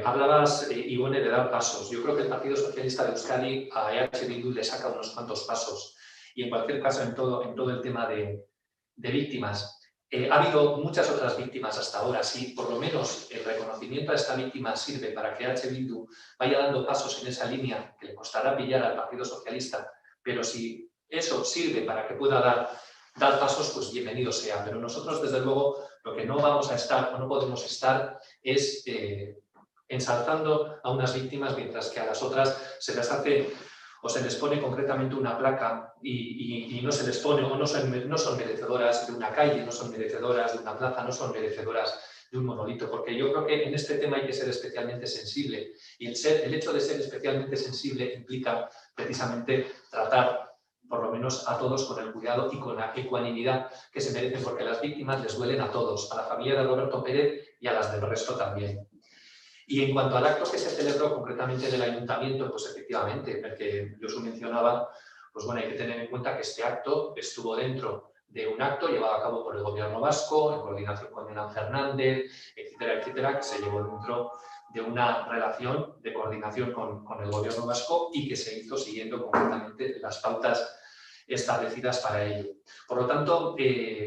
hablabas, Ivone, de dar pasos. Yo creo que el Partido Socialista de Euskadi a EH Bildu le saca unos cuantos pasos. Y en cualquier caso, en todo el tema de víctimas, ha habido muchas otras víctimas hasta ahora. Si por lo menos el reconocimiento a esta víctima sirve para que EH Bildu vaya dando pasos en esa línea, que le costará pillar al Partido Socialista, pero si eso sirve para que pueda dar pasos, pues bienvenido sea. Pero nosotros, desde luego, lo que no vamos a estar o no podemos estar es ensalzando a unas víctimas mientras que a las otras se les hace o se les pone concretamente una placa y no se les pone, o no son merecedoras de una calle, no son merecedoras de una plaza, no son merecedoras de un monolito, porque yo creo que en este tema hay que ser especialmente sensible, y el hecho de ser especialmente sensible implica precisamente tratar por lo menos a todos con el cuidado y con la ecuanimidad que se merecen, porque las víctimas les duelen a todos, a la familia de Roberto Pérez y a las del resto también. Y en cuanto al acto que se celebró concretamente en el ayuntamiento, pues efectivamente, el que yo os mencionaba, pues bueno, hay que tener en cuenta que este acto estuvo dentro de un acto llevado a cabo por el gobierno vasco, en coordinación con Elena Fernández, etcétera, etcétera, que se llevó dentro de una relación de coordinación con el gobierno vasco y que se hizo siguiendo concretamente las pautas establecidas para ello. Por lo tanto,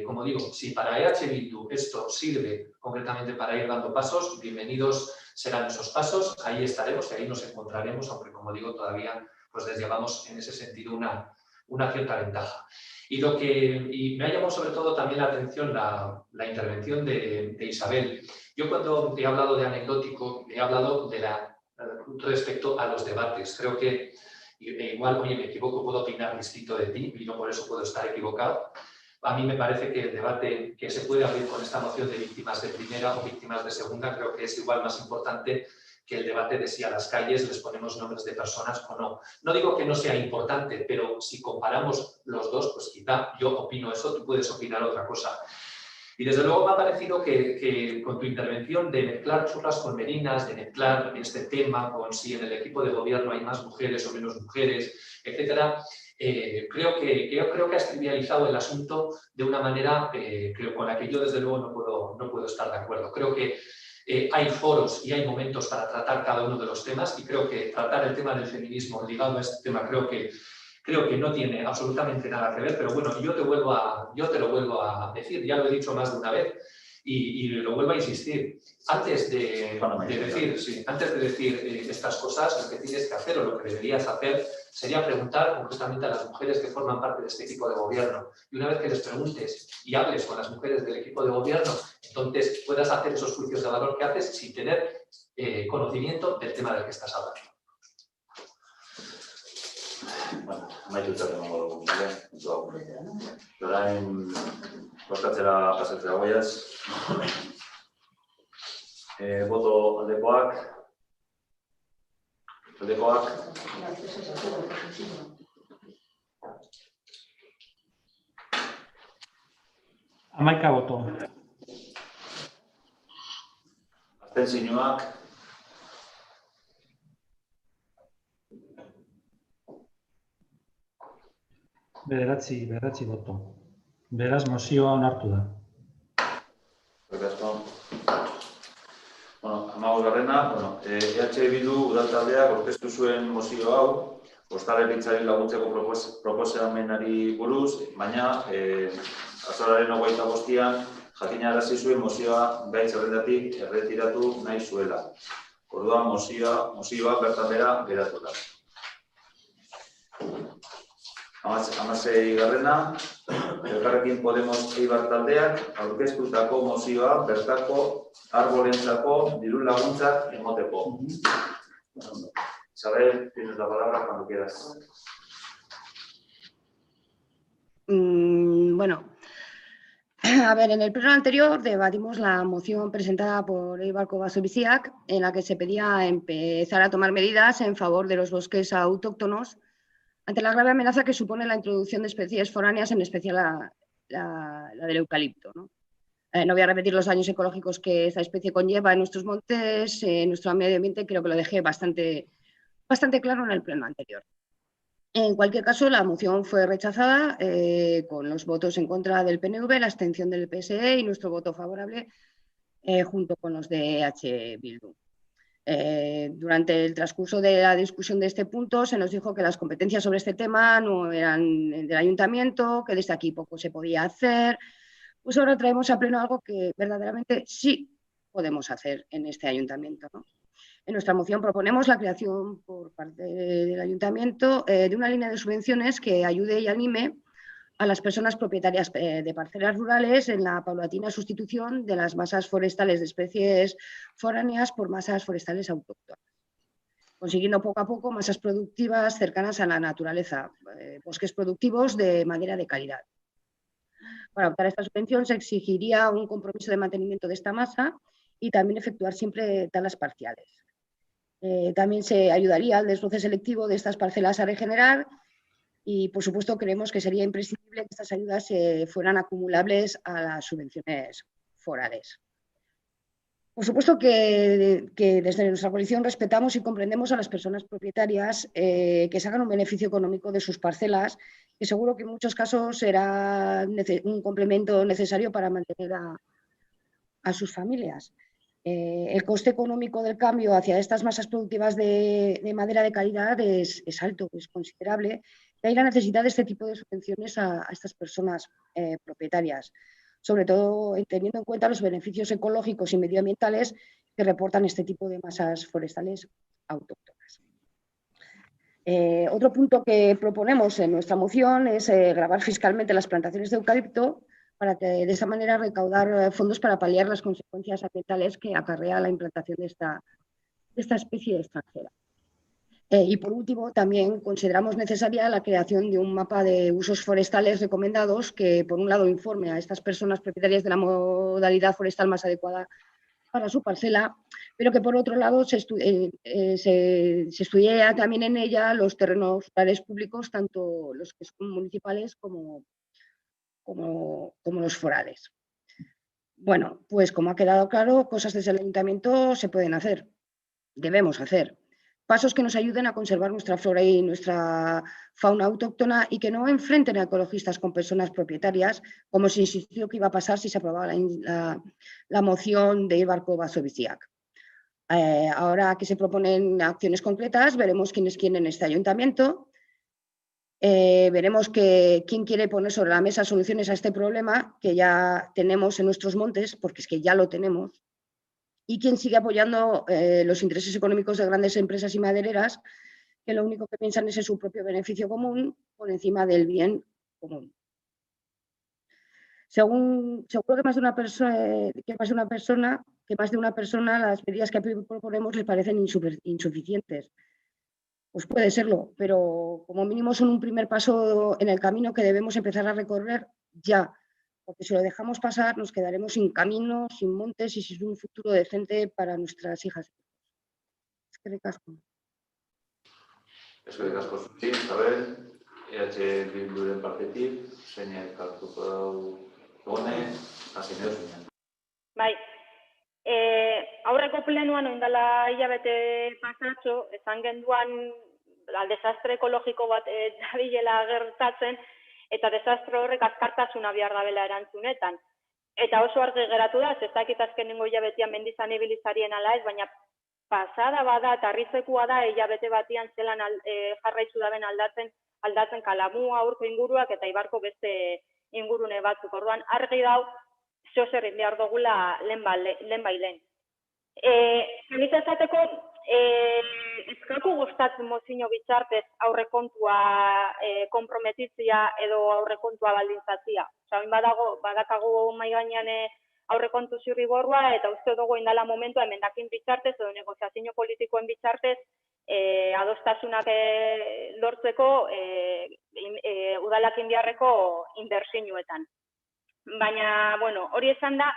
como digo, si para EH Bildu esto sirve concretamente para ir dando pasos, bienvenidos serán esos pasos, ahí estaremos y ahí nos encontraremos, aunque como digo, todavía pues les llevamos en ese sentido una cierta ventaja. Y me ha llamado sobre todo también la atención la intervención de Isabel. Yo cuando he hablado de anecdótico, he hablado respecto a los debates. Creo que igual, oye, me equivoco, puedo opinar distinto de ti y no por eso puedo estar equivocado. A mí me parece que el debate que se puede abrir con esta moción de víctimas de primera o víctimas de segunda creo que es igual más importante que el debate de si a las calles les ponemos nombres de personas o no. No digo que no sea importante, pero si comparamos los dos, pues quizá yo opino eso, tú puedes opinar otra cosa. Y desde luego me ha parecido que con tu intervención de mezclar churras con merinas, de mezclar este tema con si en el equipo de gobierno hay más mujeres o menos mujeres, etcétera, creo que has trivializado el asunto de una manera con la que yo desde luego no puedo estar de acuerdo. Creo que hay foros y hay momentos para tratar cada uno de los temas y creo que tratar el tema del feminismo ligado a este tema creo que no tiene absolutamente nada que ver, pero bueno, yo te lo vuelvo a decir, ya lo he dicho más de una vez y lo vuelvo a insistir. Antes de decir estas cosas, lo que tienes que hacer o lo que deberías hacer sería preguntar concretamente a las mujeres que forman parte de este equipo de gobierno. Y una vez que les preguntes y hables con las mujeres del equipo de gobierno, entonces puedas hacer esos juicios de valor que haces sin tener conocimiento del tema del que estás hablando. Bueno, amaituta emango dugu, puntu hau. Orain, bozkatzera pasatzera goiaz. Boto aldekoak. Hamaika boto. Abstentzioak. Bederatzi boto. Beraz, mozioa onartu da. Bueno, amagosgarrena, EH Bildu udaltaldeak aurkeztu zuen mozio hau, ostalaritzaren laguntzeko proposamenari buruz, baina azaroaren 25an jakinarazi zuen mozioa gai zerrendatik erretiratu nahi zuela. Orduan mozioa bertan behera geratu da. 16garrena, Elkarrekin Podemos Eibar taldeak aurkeztutako mozioa bertako arbolentzako diru laguntzak emoteko. Isabel, tienes la palabra cuando quieras. Bueno, a ver, en el pleno anterior debatimos la moción presentada por Eibar Kobaso-Biziak, en la que se pedía empezar a tomar medidas en favor de los bosques autóctonos ante la grave amenaza que supone la introducción de especies foráneas, en especial la del eucalipto, ¿no? No voy a repetir los daños ecológicos que esta especie conlleva en nuestros montes, en nuestro medio ambiente, creo que lo dejé bastante claro en el pleno anterior. En cualquier caso, la moción fue rechazada con los votos en contra del PNV, la abstención del PSE y nuestro voto favorable junto con los de EH Bildu. Durante el transcurso de la discusión de este punto se nos dijo que las competencias sobre este tema no eran del ayuntamiento, que desde aquí poco se podía hacer. Pues ahora traemos a pleno algo que verdaderamente sí podemos hacer en este ayuntamiento, ¿no? En nuestra moción proponemos la creación por parte del ayuntamiento de una línea de subvenciones que ayude y anime a las personas propietarias de parcelas rurales en la paulatina sustitución de las masas forestales de especies foráneas por masas forestales autóctonas. consiguiendo poco a poco masas productivas cercanas a la naturaleza, bosques productivos de madera de calidad. Para optar a esta subvención se exigiría un compromiso de mantenimiento de esta masa y también efectuar siempre talas parciales. También se ayudaría al desbroce selectivo de estas parcelas a regenerar y, por supuesto, creemos que sería imprescindible que estas ayudas fueran acumulables a las subvenciones forales. Por supuesto que desde nuestra coalición respetamos y comprendemos a las personas propietarias que sacan un beneficio económico de sus parcelas, que seguro que en muchos casos será un complemento necesario para mantener a sus familias. El coste económico del cambio hacia estas masas productivas de madera de calidad es alto, es considerable, y hay la necesidad de este tipo de subvenciones a estas personas propietarias, sobre todo teniendo en cuenta los beneficios ecológicos y medioambientales que reportan este tipo de masas forestales autóctonas. Otro punto que proponemos en nuestra moción es gravar fiscalmente las plantaciones de eucalipto para que de esa manera recaudar fondos para paliar las consecuencias ambientales que acarrea la implantación de esta especie extranjera. Y por último, también consideramos necesaria la creación de un mapa de usos forestales recomendados que, por un lado, informe a estas personas propietarias de la modalidad forestal más adecuada para su parcela, pero que, por otro lado, se estudie también en ella los terrenos rurales públicos, tanto los que son municipales como los forales. Bueno, pues como ha quedado claro, cosas desde el ayuntamiento se pueden hacer, debemos hacer. Pasos que nos ayuden a conservar nuestra flora y nuestra fauna autóctona y que no enfrenten a ecologistas con personas propietarias, como se insistió que iba a pasar si se aprobaba la moción de Ibarko Baso-Biziak. Ahora que se proponen acciones concretas, veremos quién es quién en este ayuntamiento. Veremos quién quiere poner sobre la mesa soluciones a este problema que ya tenemos en nuestros montes, porque es que ya lo tenemos, y quién sigue apoyando los intereses económicos de grandes empresas y madereras que lo único que piensan es en su propio beneficio común por encima del bien común. Seguro que más de una persona las medidas que proponemos les parecen insuficientes. Pues puede serlo, pero como mínimo son un primer paso en el camino que debemos empezar a recorrer ya, porque si lo dejamos pasar nos quedaremos sin caminos, sin montes y sin un futuro decente para nuestras hijas. Eskerrik asko. Eskerrik asko zuri, Isabel, Bilduren partetik, zeinek hartuko dau Gone, hasi nahi zuenean. Bai, aurreko plenuan oindala hilabete pasatxo, esan genduan desastre ekologiko bat dabilela gertatzen, eta desastre horrek azkartasuna behar dabela erantzunetan. Eta oso argi geratu da, ez dakit azkenengo hilabetean mendizan ibilizarien ala ez, baina pasada bada eta harritzekoa da hilabete batian zelan jarraitzu daben aldatzen Kalamua, Urko inguruak eta Ibarko beste ingurune batzuk. Orduan, argi dau, zeozer behar dugula lehen. Nik esateko, ezkaku gustatzen mozino bitzartez aurrekontua konprometitzia edo aurrekontua baldintzatzia. Osa, badakago mai gainean aurrekontu zirriborroa eta uste dugu indala momentua emendakin bitzartez edo negoziazio politikoen bitzartez adostasunak lortzeko udalakin biharreko inbertsinuetan. Baina, bueno, hori esan da,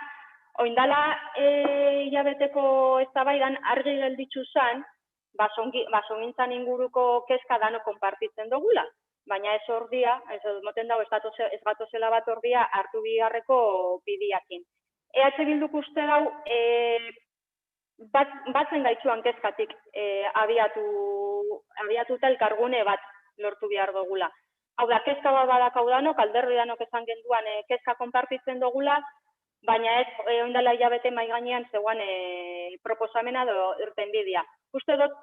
oindala hilabeteko eztabaidan argi gelditzu zen, basogintzan inguruko kezka dano konpartitzen dugula. Baina ez ordia, ez moten dago ez gatozela bat ordia hartu biharreko bidiakin. EH Bilduk uste dau, batzen gaitzuan kezkatik abiatuta elkargune bat lortu behar dugula. Hau da, kezka bat badakau danok, alderdi danok esan genduan kezka konpartitzen dugula, baina ez ondala hilabete mai gainean zegoan proposamena edo irtenbidea. Uste dut,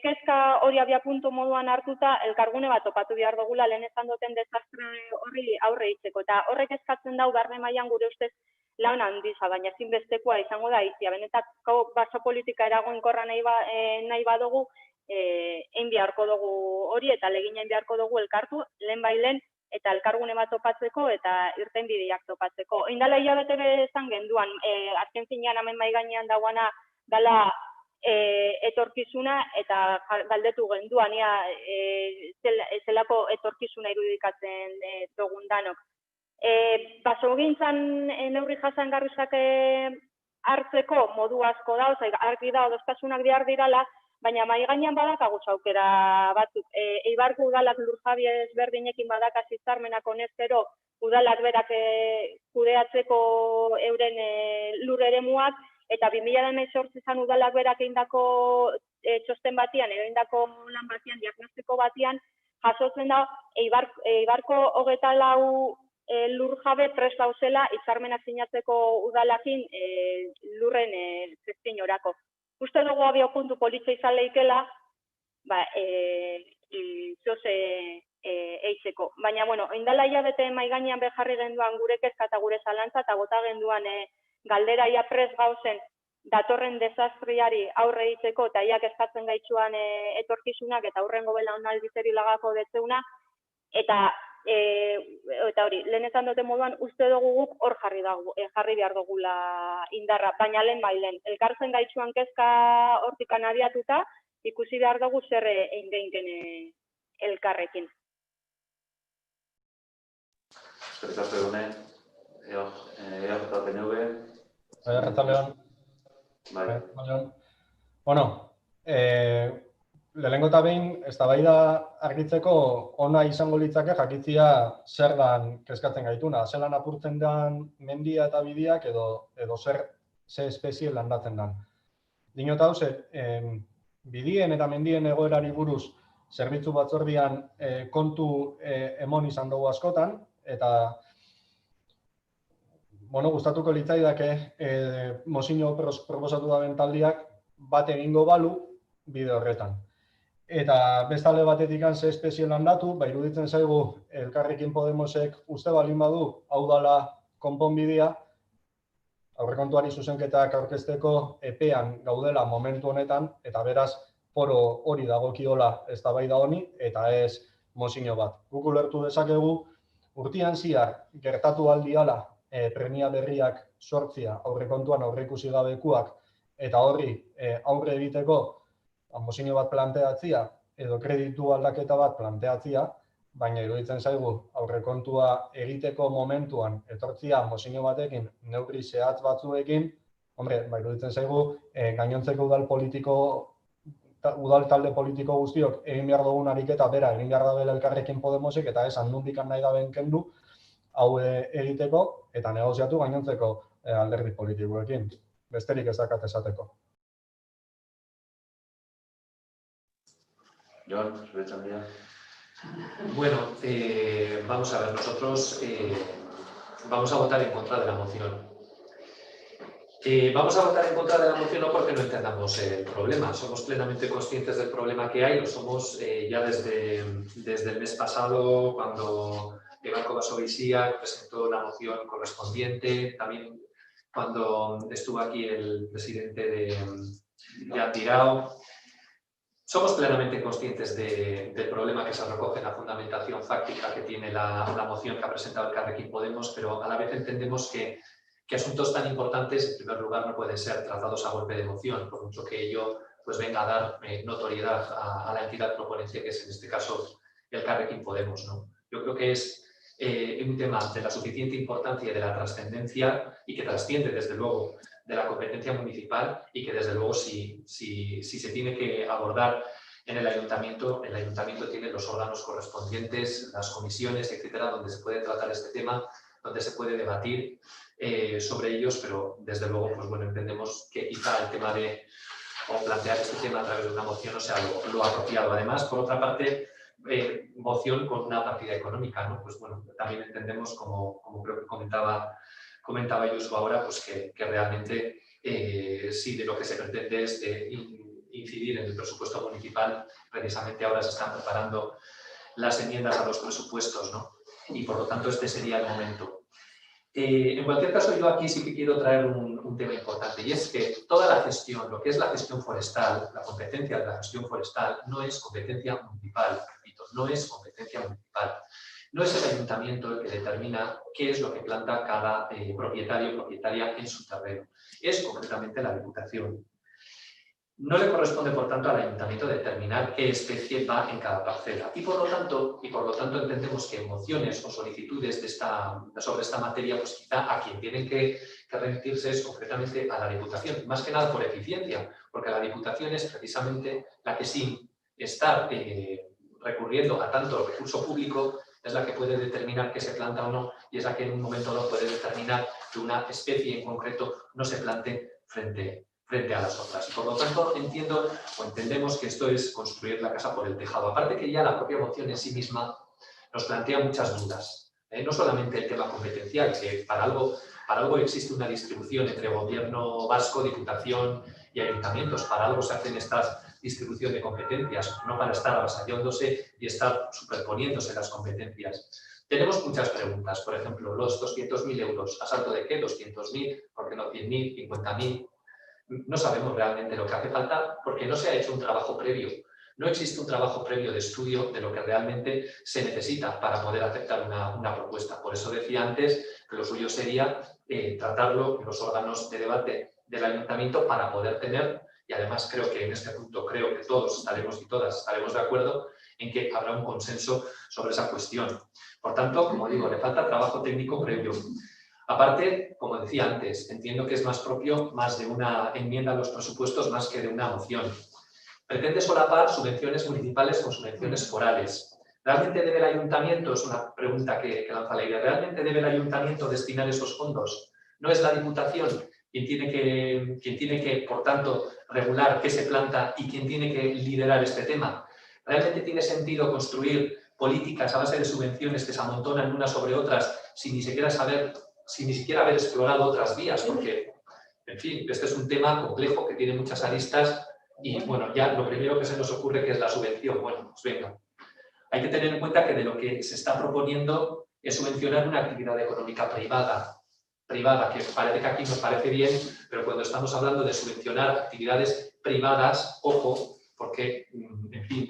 kezka hori abia puntu moduan hartuta, elkargune bat topatu behar dugula lehen esan duten desastre horri aurre itzeko. Eta horrek eskatzen dau barne mailan gure ustez lan handiza, baina ezinbestekoa izango da izia. Benetako baso politika eragoinkorra nahi badugu, egin beharko dugu hori eta legina egin beharko dugu elkartu, lehen eta elkargune bat topatzeko eta irtenbideak topatzeko. Oindala hilabete esan genduan, azken finean hemen mai gainean dagoana dala etorkizuna eta galdetu genduan, zelako etorkizuna irudikatzen dugun danok. Basogintzan neurri jasangarrizak hartzeko modu asko da, argi da, adostasunak behar dirala, baina mahai gainean badakaguz aukera batzuk. Eibarko udalak lurjabe ezberdinekin badakaz hitzarmenak honezkero, udalak berak kudeatzeko euren lur eremuak, eta 2018 zan udalak berak egindako txosten batian, egindako lan batian, diagnostiko batian, jasotzen da, Eibarko 24 lur jabe prest dauzela hitzarmenak sinatzeko udalakin lurren zestinorako. Uste dugu abiopuntu politxe izan lehikela, eitzeko. Baina, oindala hilabete mahai gainean beharri genduan gure kezka eta gure zalantza, eta bota genduan galdera ia prest gauzen datorren desastriari aurre egiteko, eta iak eskatzen gaitxuan etorkizunak eta aurrengo belaunaldizeri lagako detzeuna, eta hori, lehen esan dute moduan, uste dugu guk hor jarri behar dugula indarra, baina lehen bailen. Elkartzen gaitxuan kezka hortikan abiatuta, ikusi behar dugu zer egin geinken elkarrekin. Eskerrik asko egune, EAJ-PNV. Arratsaldeon. Bueno, lehenengo eta behin, eztabaida argitzeko ona izango litzake jakitzia zer dan kezkatzen gaituna. Zelan apurtzen den mendia eta bidiak edo ze espezie landatzen den. Dinot hau, bidien eta mendien egoerari buruz zerbitzu batzordian kontu emon izan dugu askotan, eta gustatuko litzaidake mozio proposatu daben taldiak bat egingo balu bide horretan. Eta bestalde batetik ze espezie landatu, iruditzen zaigu Elkarrekin Podemosek uste balin badu hau dala konponbidea, aurrekontuari zuzenketak aurkezteko epean gaudela momentu honetan, eta beraz foro hori dagokiola eztabaida honi, eta ez mozio bat. Guk ulertu dezakegu, urtean zehar gertatu aldiala premia berriak sortzia aurrekontuan aurreikusi gabekuak, eta horri aurre egiteko mozio bat planteatzia edo kreditu aldaketa bat planteatzia, baina iruditzen zaigu aurrekontua egiteko momentuan etortzia mozio batekin neurri zehatz batzuekin, iruditzen zaigu gainontzeko udal talde politiko guztiok egin behar dugun ariketa bera egin behar dabela Elkarrekin Podemosek, eta esan nondik nahi daben kendu hau egiteko eta negoziatu gainontzeko alderdi politikoekin. Besterik ez dakat esateko. Jon, zure txandia. Bueno, vamos a ver, nosotros vamos a votar en contra de la moción. Vamos a votar en contra de la moción no porque no entendamos el problema, somos plenamente conscientes del problema que hay, lo somos ya desde el mes pasado, cuando Eibarko Basogiziak presentó la moción correspondiente, también cuando estuvo aquí el presidente de Antirao. Somos plenamente conscientes del problema que se recoge en la fundamentación fáctica que tiene la moción que ha presentado el Elkarrekin Podemos, pero a la vez entendemos que asuntos tan importantes, en primer lugar, no pueden ser tratados a golpe de moción, por mucho que ello venga a dar notoriedad a la entidad proponente, que es en este caso el Elkarrekin Podemos, ¿no? Yo creo que es un tema de la suficiente importancia y de la trascendencia, y que trasciende, desde luego, de la competencia municipal, y que, desde luego, si se tiene que abordar en el ayuntamiento tiene los órganos correspondientes, las comisiones, etcétera, donde se puede tratar este tema, donde se puede debatir sobre ellos, pero desde luego entendemos que quizá el tema o plantear este tema a través de una moción no sea lo apropiado. Además, por otra parte, moción con una partida económica, ¿no? También entendemos, como creo que comentaba Josu ahora, que realmente si de lo que se pretende es incidir en el presupuesto municipal, precisamente ahora se están preparando las enmiendas a los presupuestos, ¿no? Y por lo tanto este sería el momento. En cualquier caso, yo aquí sí que quiero traer un tema importante, y es que toda la gestión, lo que es la gestión forestal, la competencia de la gestión forestal, no es competencia municipal, repito, no es competencia municipal. No es el ayuntamiento el que determina qué es lo que planta cada propietario o propietaria en su terreno, es concretamente la Diputación. No le corresponde, por tanto, al ayuntamiento determinar qué especie va en cada parcela. Y por lo tanto entendemos que mociones o solicitudes sobre esta materia, pues quizá a quien tienen que remitirse es concretamente a la Diputación, más que nada por eficiencia, porque la Diputación es precisamente la que, sin estar recurriendo a tanto recurso público, es la que puede determinar qué se planta o no, y es la que en un momento no puede determinar que una especie en concreto no se plante frente a las otras. Y por lo tanto entendemos que esto es construir la casa por el tejado. Aparte que ya la propia moción en sí misma nos plantea muchas dudas. No solamente el tema competencial, que para algo existe una distribución entre gobierno vasco, diputación y ayuntamientos. Para algo se hacen estas distribución de competencias, no para estar avasallándose y estar superponiéndose las competencias. Tenemos muchas preguntas, por ejemplo, los 200.000 euros, ¿a salto de qué? 200.000, ¿por qué no 100.000, 50.000? No sabemos realmente lo que hace falta porque no se ha hecho un trabajo previo. No existe un trabajo previo de estudio de lo que realmente se necesita para poder aceptar una propuesta. Por eso decía antes que lo suyo sería tratarlo en los órganos de debate del ayuntamiento para poder tener, y además creo que en este punto creo que todos estaremos y todas estaremos de acuerdo en que habrá un consenso sobre esa cuestión. Por tanto, como digo, le falta trabajo técnico previo. Aparte, como decía antes, entiendo que es más propio más de una enmienda a los presupuestos más que de una moción. Pretende solapar subvenciones municipales con subvenciones forales. ¿Realmente debe el ayuntamiento? Es una pregunta que lanza la idea. ¿Realmente debe el ayuntamiento destinar esos fondos? ¿No es la Diputación quien tiene que, por tanto, regular qué se planta y quien tiene que liderar este tema? ¿Realmente tiene sentido construir políticas a base de subvenciones que se amontonan unas sobre otras sin ni siquiera haber explorado otras vías? Porque, en fin, este es un tema complejo que tiene muchas aristas y, bueno, ya lo primero que se nos ocurre que es la subvención. Bueno, pues venga. Hay que tener en cuenta que de lo que se está proponiendo es subvencionar una actividad económica privada, que parece que aquí nos parece bien, pero cuando estamos hablando de subvencionar actividades privadas, ojo, porque, en fin,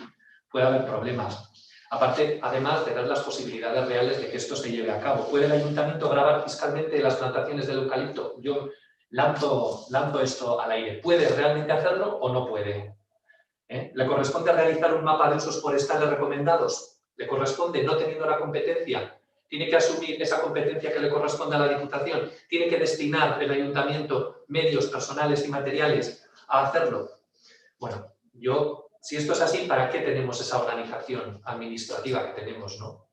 puede haber problemas. Aparte, además de ver las posibilidades reales de que esto se lleve a cabo. ¿Puede el ayuntamiento gravar fiscalmente las plantaciones del eucalipto? Yo lanzo esto al aire. ¿Puede realmente hacerlo o no puede? ¿Le corresponde realizar un mapa de usos forestales recomendados? ¿Le corresponde, no teniendo la competencia? ¿Tiene que asumir esa competencia que le corresponde a la Diputación? ¿Tiene que destinar el ayuntamiento medios personales y materiales a hacerlo? Bueno, si esto es así, ¿para qué tenemos esa organización administrativa que tenemos, no?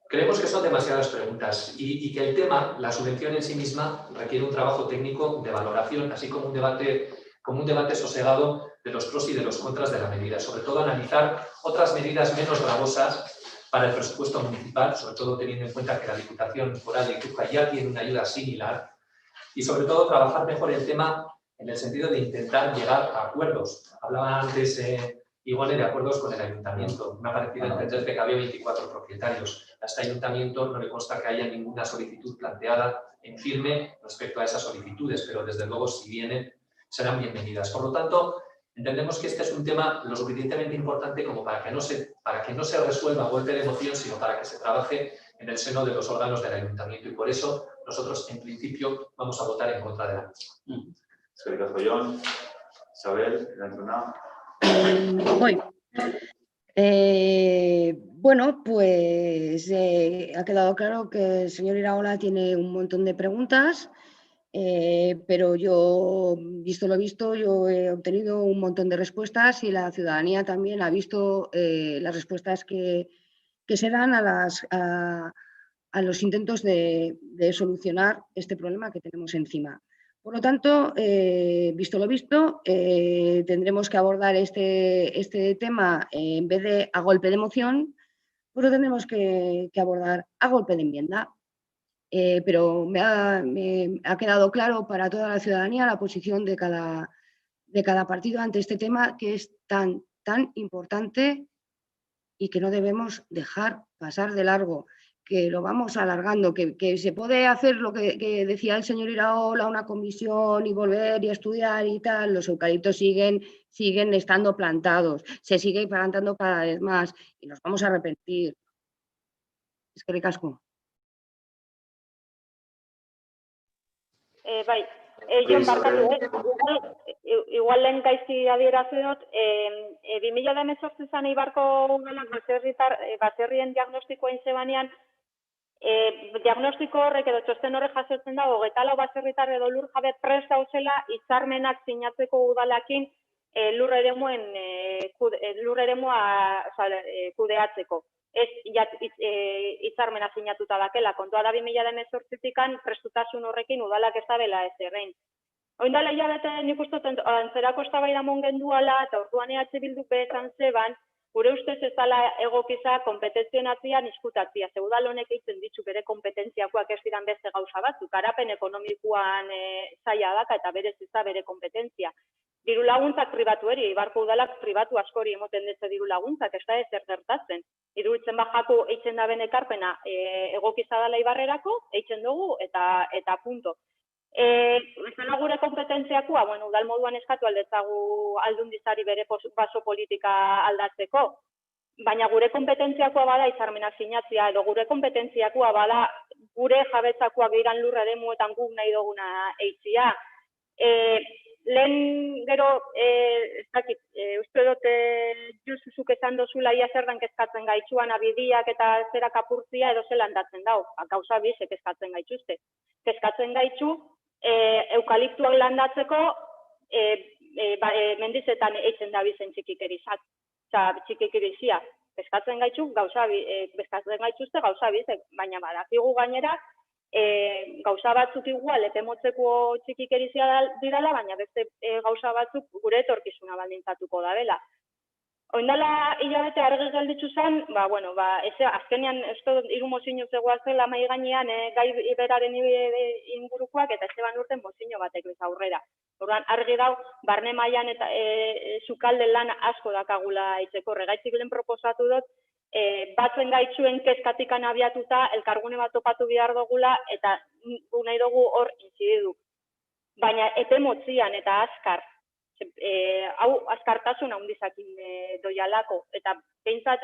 Creemos que son demasiadas preguntas y que el tema, la subvención en sí misma, requiere un trabajo técnico de valoración, así como un debate sosegado de los pros y de los contras de la medida. Sobre todo analizar otras medidas menos gravosas para el presupuesto municipal, sobre todo teniendo en cuenta que la Diputación Foral de Guipúzcoa ya tiene una ayuda similar, y sobre todo trabajar mejor el tema en el sentido de intentar llegar a acuerdos. Hablaba antes Igone de acuerdos con el ayuntamiento. Me ha parecido entender que había 24 propietarios. A este ayuntamiento no le consta que haya ninguna solicitud planteada en firme respecto a esas solicitudes, pero desde luego si vienen serán bienvenidas. Por lo tanto, entendemos que este es un tema lo suficientemente importante como para que no se resuelva a golpe de moción, sino para que se trabaje en el seno de los órganos del ayuntamiento. Y por eso nosotros, en principio, vamos a votar en contra de la misma. Eskerrik asko, Jon. Isabel, erantzuna. Voy. Bueno, pues ha quedado claro que el señor Iraola tiene un montón de preguntas, pero yo, visto lo visto, yo he obtenido un montón de respuestas y la ciudadanía también ha visto las respuestas que se dan a los intentos de solucionar este problema que tenemos encima. Por lo tanto, visto lo visto, tendremos que abordar este tema en vez de a golpe de moción, pues lo tendremos que abordar a golpe de enmienda. Pero me ha quedado claro para toda la ciudadanía la posición de cada partido ante este tema que es tan importante y que no debemos dejar pasar de largo, que lo vamos alargando, que se puede hacer lo que decía el señor Iraola, una comisión y volver y estudiar y tal. Los eucaliptos siguen estando plantados, se sigue plantando cada vez más y nos vamos a arrepentir. Eskerrik asko. Bai, Jon, barkatu, igual lehen gaizki adierazi dut, 2018 zan Eibarko udalak baserrien diagnostikoa zebanean, diagnostiko horrek edo txosten horrek jasotzen da, 24 baserritar edo lur jabe prest dauzela hitzarmenak sinatzeko udalakin lur eremua kudeatzeko. Ez hitzarmena sinatuta dakela, kontua da 2018-tikan prestutasun horrekin udalak ez dabela ez errein. Oindala hilabete nik uste antzerako eztabaida mongenduala eta orduan EH Bilduk bezan zeban, gure ustez ez dela egokiza kompetentzien atzian izkutatzia. Ze udal honek egiten ditu bere kompetentziakoak ez diran beste gauza batzuk, garapen ekonomikoan zaila daka eta berez ez da bere kompetentzia. Diru laguntzak pribatu eri, Eibarko udalak pribatu askori emoten detze diru laguntzak, ez da ezer gertatzen. Iruditzen bajako eitzen da bene ekarpena egokiza dela Eibarrerako, eitzen dugu eta punto. Ezala gure kompetentziakoa, udal moduan eskatu aldetzagu aldundizari bere baso politika aldatzeko, baina gure kompetentziakoa bada hitzarmenak sinatzea edo gure kompetentziakoa bada gure jabetzakoak diran lur eremuetan guk nahi duguna eitzia. Lehen gero, ez dakit, uste dut Jusuzuk esan dozula ia zer dan kezkatzen gaitxuan abidiak eta zerak apurtzia edo zelan datzen dau. Gauza bizek kezkatzen gaitxuzte. Kezkatzen gaitxu, eukaliptuak landatzeko mendizetan eitzen da bizen txikikerizak. Txikikerizia. Kezkatzen gaitxuzte gauza bizek, baina badakigu gainera, gauza batzuk igual epemotzeko txikikerizia dirala, baina beste gauza batzuk gure etorkizuna baldintzatuko dabela. Oindala hilabete argi gelditzu zen, azkenean hiru mozino zegoazela mai gainean gai iberaren ingurukoak eta Esteban Urten mozino batek bez aurrera. Orduan argi dau, barne mailan eta sukalde lan asko dakagula itzeko. Horregaitzik lehen proposatu dut, batzuen gaitxuen kezkatikan abiatuta elkargune bat topatu behar dugula eta nahi dugu hor intzidu. Baina epe motzian eta azkar, hau azkartasun handizakin doialako, eta behintzat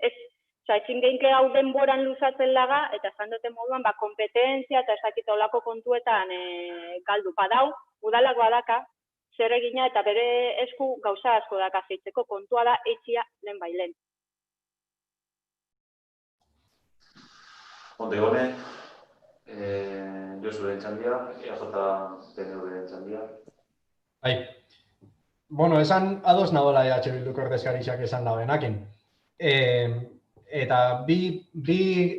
ezin geinke hau denboran luzatzen laga, eta esan duten moduan kompetentzia eta ezakita olako kontuetan galdu padau, udalak badaka, zer egina eta bere esku gauza asko daka zeitzeko kontua da eitzia lehen bailen. Onde gone, Josuren txandia, EJ-PNV txandia. Bai. Esan ados nagoela EH Bilduko ordezkarixak esan da benakin. Eta bi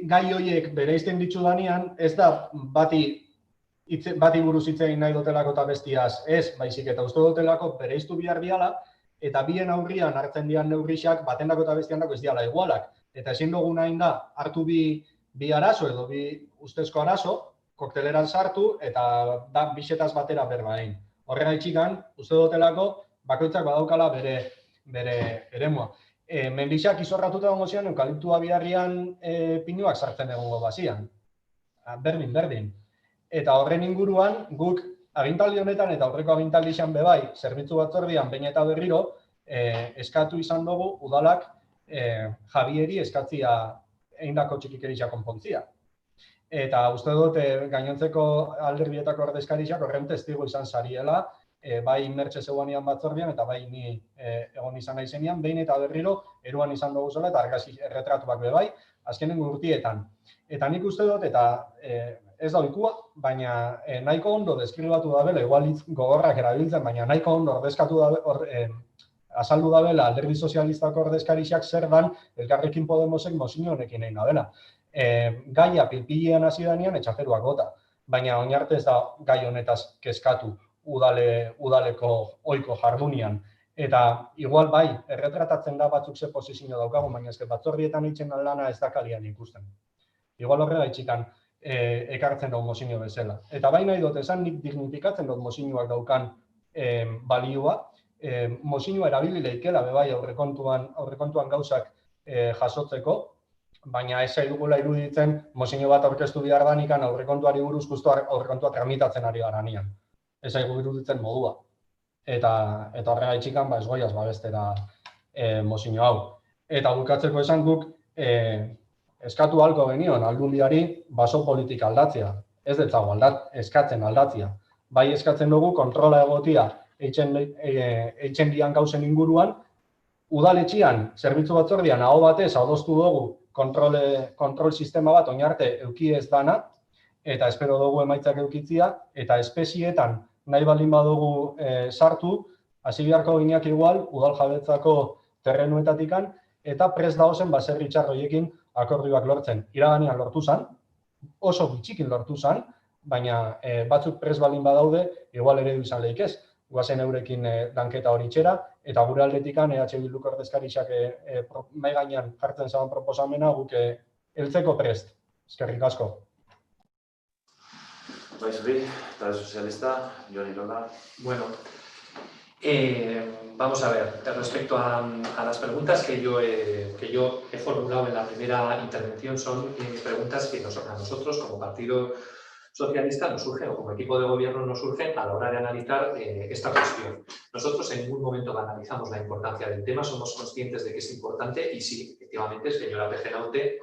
gai horiek bereizten ditzu danean, ez da bati buruz hitz egin nahi dotelako eta bestiaz ez, baizik eta uste dotelako bereiztu bihar diala, eta bien aurrian hartzen dian neurrixak batendako eta bestiandako ez diala igualak. Eta ezin dugu nahi da hartu bi arazo edo bi ustezko arazo, kokteleran sartu eta bixetaz batera berbain. Horregaitxikan, uste dotelako, bakoitzak badaukala bere eremua. Mendixak izorratuta egongo zian, eukaliptua biharrian pinuak sartzen egongo bazian. Berdin. Eta horren inguruan, guk agintaldi honetan eta aurreko agintaldi izan bebai, zerbitzu batzordian behin eta berriro, eskatu izan dugu udalak Javieri eskatzia egindako txikikeritza konpontzia. Eta uste dut gainontzeko alderbietako ordezkarixak horren testigo izan zariela, bai Mertxe zeuanian batzordian eta bai ni egon izan naizenean, behin eta berriro eruan izan dugu zola eta argazki erretratuak bebai, azkenengo urtietan. Eta nik uste dut, eta ez da ohikoa, baina nahiko ondo deskribatu dabela, igual gogorrak erabiltzen, baina nahiko ondo ordezkatu azaldu dabela alderdi sozialistako ordezkarixak zer dan Elkarrekin Podemosek mozio honekin egin dabela. Gaia pilpilean hasi danean etxaferuak gota, baina oinarte ez da gai honetaz kezkatu udaleko ohiko jardunian. Eta igual bai, erretratatzen da batzuk ze posizio daukagun, baina ezke batzordietan itzen lana ez da kalian ikusten. Igual horregaitxikan ekartzen dut mozio bezala. Eta bai nahi dut esan nik dignifikatzen dut mozioak daukan balioa, mozioa erabili leikela bebai aurrekontuan gauzak jasotzeko, baina ez zaidugula iruditzen mozio bat aurkeztu behar danikan aurrekontuari buruz justu aurrekontua tramitatzen ari garanian. Ez zaigu iruditzen modua. Eta horregaitxikan ez goiaz babestera mozio hau. Eta bukatzeko esan guk eskatu ahalko genion aldundiari baso politika aldatzea. Ez detzago eskatzen aldatzea. bai eskatzen dugu kontrola egotia eitzen dian gauzen inguruan, udaletxian, zerbitzu batzordean, aho batez, adostu dugu kontrol sistema bat oinarte eduki ez dana, eta espero dugu emaitzak edukitzia, eta espezietan nahi baldin badugu sartu, hasi beharko gineak igual, udal jabetzako terrenuetatikan, eta prest dagozen baserri txar horiekin akordioak lortzen. Iraganean lortu zen, oso gutxikin lortu zen, baina batzuk prest baldin badaude, igual ere izan lehik ez. Guazen eurekin danketa hori txera, eta gure aldetikan EH Bilduko ordezkaritzak mahai gainean jartzen zaban proposamena guk heltzeko prest. Eskerrik asko. Bai, zuri, talde sozialista, Jon Irola. Bueno, vamos a ver, respecto a las preguntas que yo he formulado en la primera intervención, son preguntas que a nosotros como partido socialista nos surgen, o como equipo de gobierno nos surgen a la hora de analizar esta cuestión. Nosotros en ningún momento banalizamos la importancia del tema, somos conscientes de que es importante y sí, efectivamente, señora Pejenaute,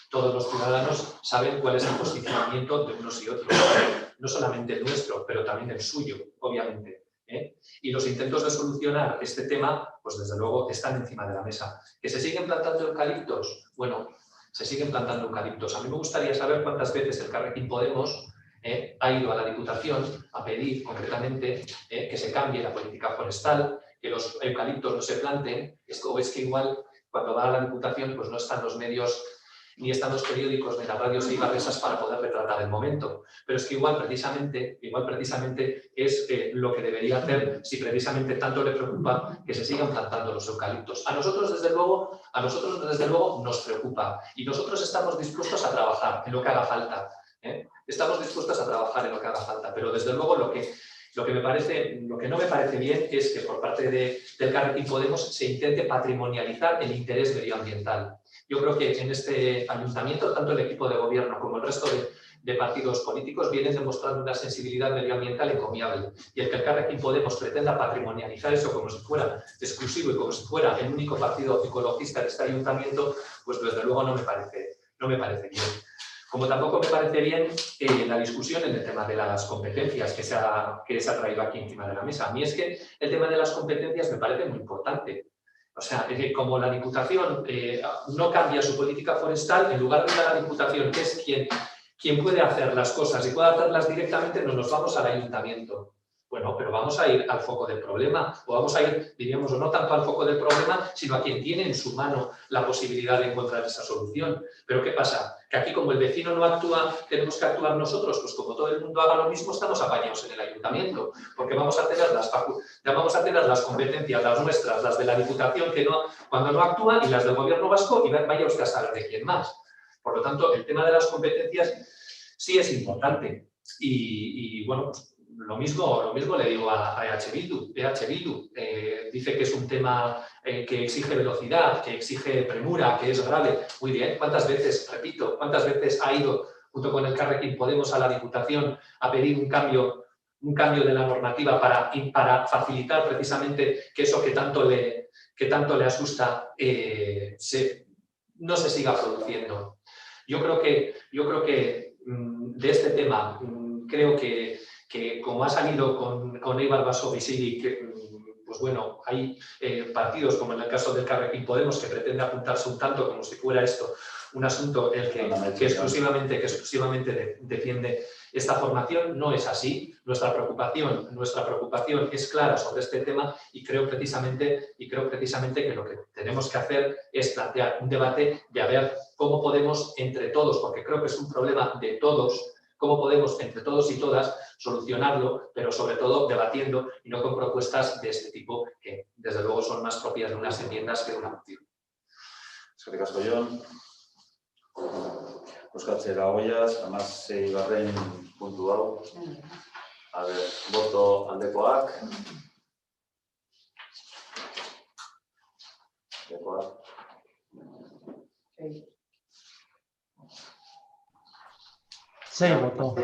todos los ciudadanos saben cuál es el posicionamiento de unos y otros, no solamente el nuestro, pero también el suyo, obviamente. Y los intentos de solucionar este tema, pues desde luego están encima de la mesa. ¿Que se siguen plantando eucaliptos? Bueno, se siguen plantando eucaliptos. A mí me gustaría saber cuántas veces el Carrequín Podemos ha ido a la Diputación a pedir concretamente que se cambie la política forestal, que los eucaliptos no se planten, o es que igual cuando va a la Diputación pues no están los medios ni están los periódicos ni las radios ibarresas para poder retratar el momento. Pero es que igual precisamente es lo que debería hacer si precisamente tanto le preocupa que se sigan plantando los eucaliptos. A nosotros desde luego nos preocupa y nosotros estamos dispuestos a trabajar en lo que haga falta. Estamos dispuestos a trabajar en lo que haga falta, pero desde luego lo que no me parece bien es que por parte del Carrequín Podemos se intente patrimonializar el interés medioambiental. Yo creo que en este ayuntamiento, tanto el equipo de gobierno como el resto de partidos políticos vienen demostrando una sensibilidad medioambiental encomiable. Y el que el Carrequín Podemos pretenda patrimonializar eso como si fuera exclusivo y como si fuera el único partido ecologista de este ayuntamiento, pues desde luego no me parece bien. Como tampoco me parece bien la discusión en el tema de las competencias que se ha traído aquí encima de la mesa. A mí es que el tema de las competencias me parece muy importante. O sea, como la Diputación no cambia su política forestal, en lugar de ir a la Diputación, que es quien puede hacer las cosas y puede hacerlas directamente, nos vamos al ayuntamiento. Bueno, pero vamos a ir al foco del problema, o vamos a ir, diríamos, no tanto al foco del problema, sino a quien tiene en su mano la posibilidad de encontrar esa solución. Pero ¿qué pasa? Que aquí como el vecino no actúa, tenemos que actuar nosotros, pues como todo el mundo haga lo mismo, estamos apañados en el ayuntamiento, porque vamos a tener las competencias, las nuestras, las de la Diputación, cuando no actúa, y las del Gobierno vasco, y vaya usted a saber de quién más. Por lo tanto, el tema de las competencias sí es importante. Y bueno, pues, lo mismo le digo a EH Bildu. EH Bildu dice que es un tema que exige velocidad, que exige premura, que es grave. Muy bien, ¿cuántas veces ha ido junto con el Carrequín Podemos a la Diputación a pedir un cambio de la normativa para facilitar precisamente que eso que tanto le asusta no se siga produciendo? Yo creo que de este tema, creo que como ha salido con Eibar Baso Biziri, pues bueno, hay partidos como en el caso del Carrequín Podemos que pretende apuntarse un tanto como si fuera esto un asunto el que exclusivamente defiende esta formación. No es así. Nuestra preocupación es clara sobre este tema y creo precisamente que lo que tenemos que hacer es plantear un debate de a ver cómo podemos entre todos, porque creo que es un problema de todos, cómo podemos entre todos y todas solucionarlo, pero sobre todo debatiendo y no con propuestas de este tipo que desde luego son más propias de unas enmiendas que de una moción. Eskerrik asko, Jon. Euskatzera goiaz, 16. puntu hau. A ver, voto aldekoak. Aldekoak. Sei voto.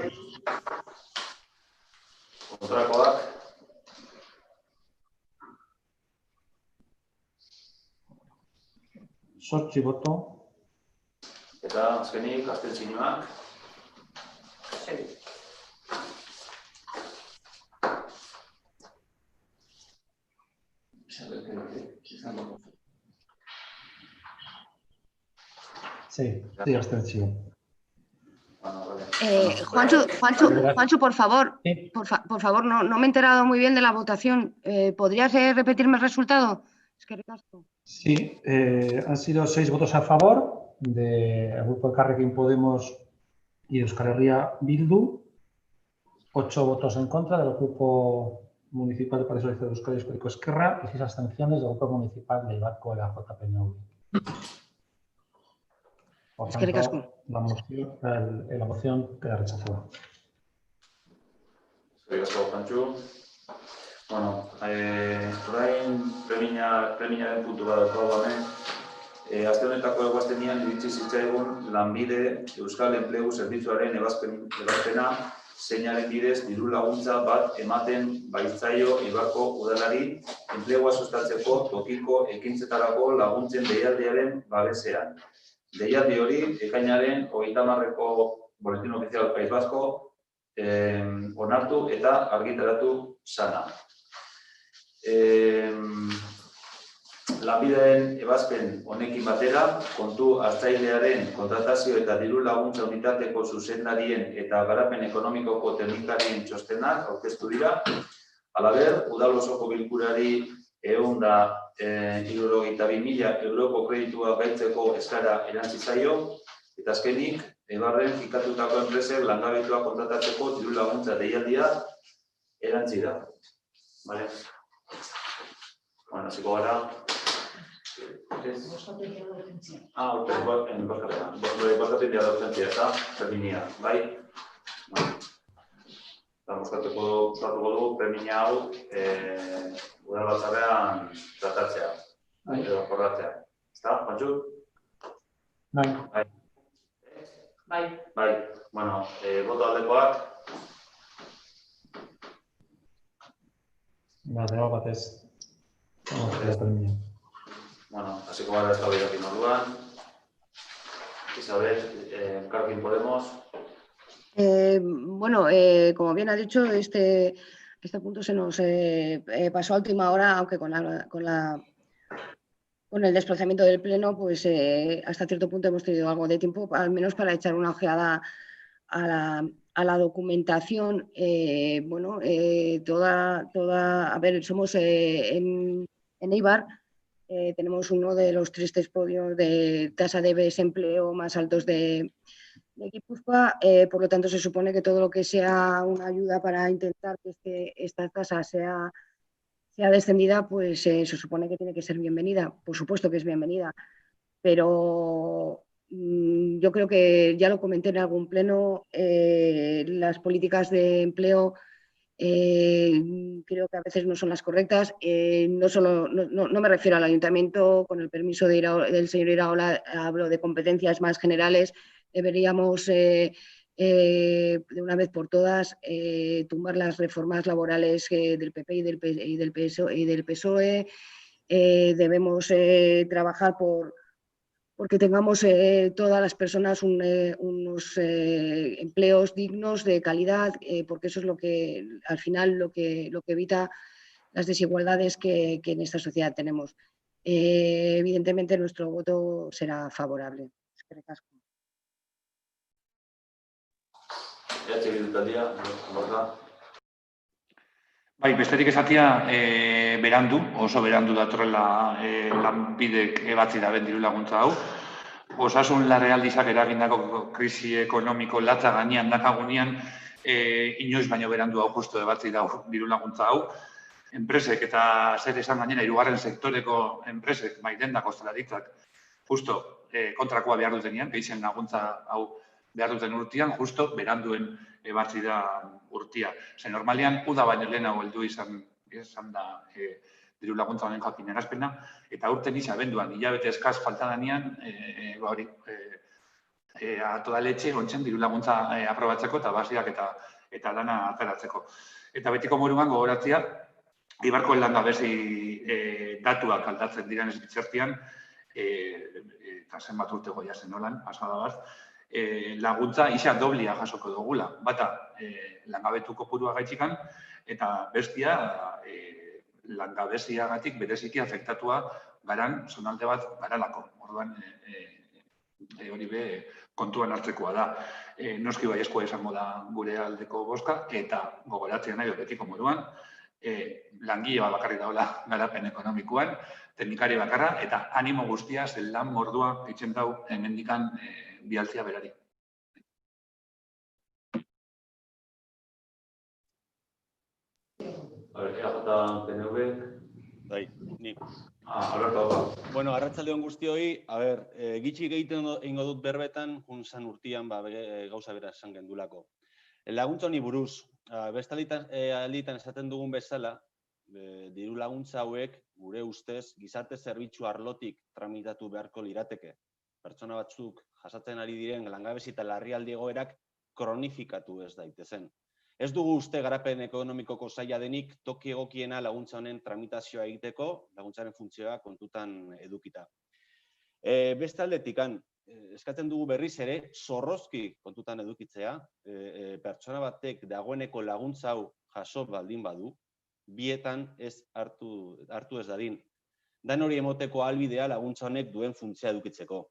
Kontrakoak. Zortzi voto. Eta azkenik, abstentzioak. Sí, abstención. Juancho, por favor, no me he enterado muy bien de la votación. ¿Podrías repetirme el resultado? Es que ricasco. Sí, han sido 6 votos a favor del grupo Elkarrekin Podemos y Euskal Herria Bildu, 8 votos en contra del grupo municipal de Partido Socialista de Euskadi Histórico Esquerra y 6 abstenciones del grupo municipal de Ibarco de la JPNV. Por tanto, la moción queda rechazada. Bueno, orain premiñaren puntu bat daukagu hemen. Aste honetako eguaztenian iritsi zitzaigun lanbide Euskal Enplegu Zerbitzuaren ebazpena zeinaren bidez diru laguntza bat ematen baitzaio Ibarko udalari enplegua sustatzeko tokiko ekintzetarako laguntzen deialdiaren babesean. Deialdi hori ekainaren 30ko Boletín Oficial País Vasco onartu eta argitaratu zana. Lanbideen ebazpen honekin batera, kontu hartzailearen kontratazio eta diru laguntza unitateko zuzendarien eta garapen ekonomikoko teknikarien txostenak aurkeztu dira. Halaber, udal osoko bilkurari 162.000 euroko kreditua gaitzeko eskara erantzi zaio, eta azkenik, Eibarren fikatutako enpresek langabetua kontratatzeko diru laguntza deialdia erantzi da. Vale. Bueno, hasiko gara. Bozkatzen dira urgentzia, eta premia, bai? Bozkatuko dugu premia hau udal batzarrean tratatzea, edo akordatzea. Ezta, Juantxu? Bai. Bai. Bueno, boto aldekoak. Bateo batez. Bueno, hasiko gara eztabaidarekin orduan. Isabel, Elkarrekin Podemos. Bueno, como bien ha dicho, este punto se nos pasó a última hora, aunque con el desplazamiento del Pleno, pues hasta cierto punto hemos tenido algo de tiempo, al menos para echar una ojeada a la documentación. Bueno, a ver, somos en Eibar, tenemos uno de los tristes podios de tasa de desempleo más altos de Guipúzcoa, por lo tanto se supone que todo lo que sea una ayuda para intentar que esta tasa sea descendida, pues se supone que tiene que ser bienvenida. Por supuesto que es bienvenida, pero yo creo que ya lo comenté en algún pleno, las políticas de empleo creo que a veces no son las correctas. No me refiero al ayuntamiento, con el permiso del señor Iraola, hablo de competencias más generales. Deberíamos de una vez por todas tumbar las reformas laborales del PP y del PSOE. Debemos trabajar porque tengamos todas las personas unos empleos dignos, de calidad, porque eso es lo que al final lo que evita las desigualdades que en esta sociedad tenemos. Evidentemente nuestro voto será favorable. Bai, besterik esatia oso berandu datorrela lanbidek ebatzi daben diru laguntza hau. Osasun larrialdizak eragindako krisi ekonomiko latza gainean dakagunean, inoiz baino berandu hau justu ebatzi da diru laguntza hau. Enpresek eta zer esan gainera, hirugarren sektoreko enpresek, dendako ostalaritzak, justo kontrakoa behar dutenean, gehien laguntza hau behar duten urtean, justo beranduen ebatzi da urtia. Ze normalean, uda baino lehenago heldu izan da diru laguntza honen jakinarazpena, eta urten abenduan, hilabete eskaz falta danean, a toda leche ontzen diru laguntza aprobatzeko eta basiak eta dana ateratzeko. Eta betiko moruan gogoratzea, Ibarko langabezi datuak aldatzen diren ez bitzertian, eta zenbat urte goia zen nolan, pasada bat, laguntza isa doblia jasoko dugula. Bata, langabetu kopurua gaitxikan, eta bestia, langabeziagatik bereziki afektatua garan, zonalde bat garalako. Orduan, hori be kontuan hartzekoa da. Noski baiezkoa izango da gure aldeko bozka, eta gogoratzea nahi betiko moduan, langile bat bakarrik daula garapen ekonomikoan, teknikari bakarra, eta animo guztia zen lan mordua ditzen dau hemendikan bialtzia berari. A ver, EAJ, PNV. Bai, ni. Alberto. Bueno, arratsaldeon guztioi, gitxi egiten egingo dut berbetan, junzan urtian gauza bera esan gendulako. Laguntza honi buruz, beste alditan esaten dugun bezala, diru laguntza hauek, gure ustez, gizarte zerbitzu arlotik tramitatu beharko lirateke. Pertsona batzuk jasatzen ari diren langabezi eta larrialdi egoerak kronifikatu ez daitezen. Ez dugu uste garapen ekonomikoko saila denik toki egokiena laguntza honen tramitazioa egiteko, laguntzaren funtzioa kontutan edukita. Beste aldetikan, eskatzen dugu berriz ere, zorrozki kontutan edukitzea, pertsona batek dagoeneko laguntza hau jaso baldin badu, bietan ez hartu ez dadin. Dan hori emoteko ahalbidea laguntza honek duen funtzioa edukitzeko.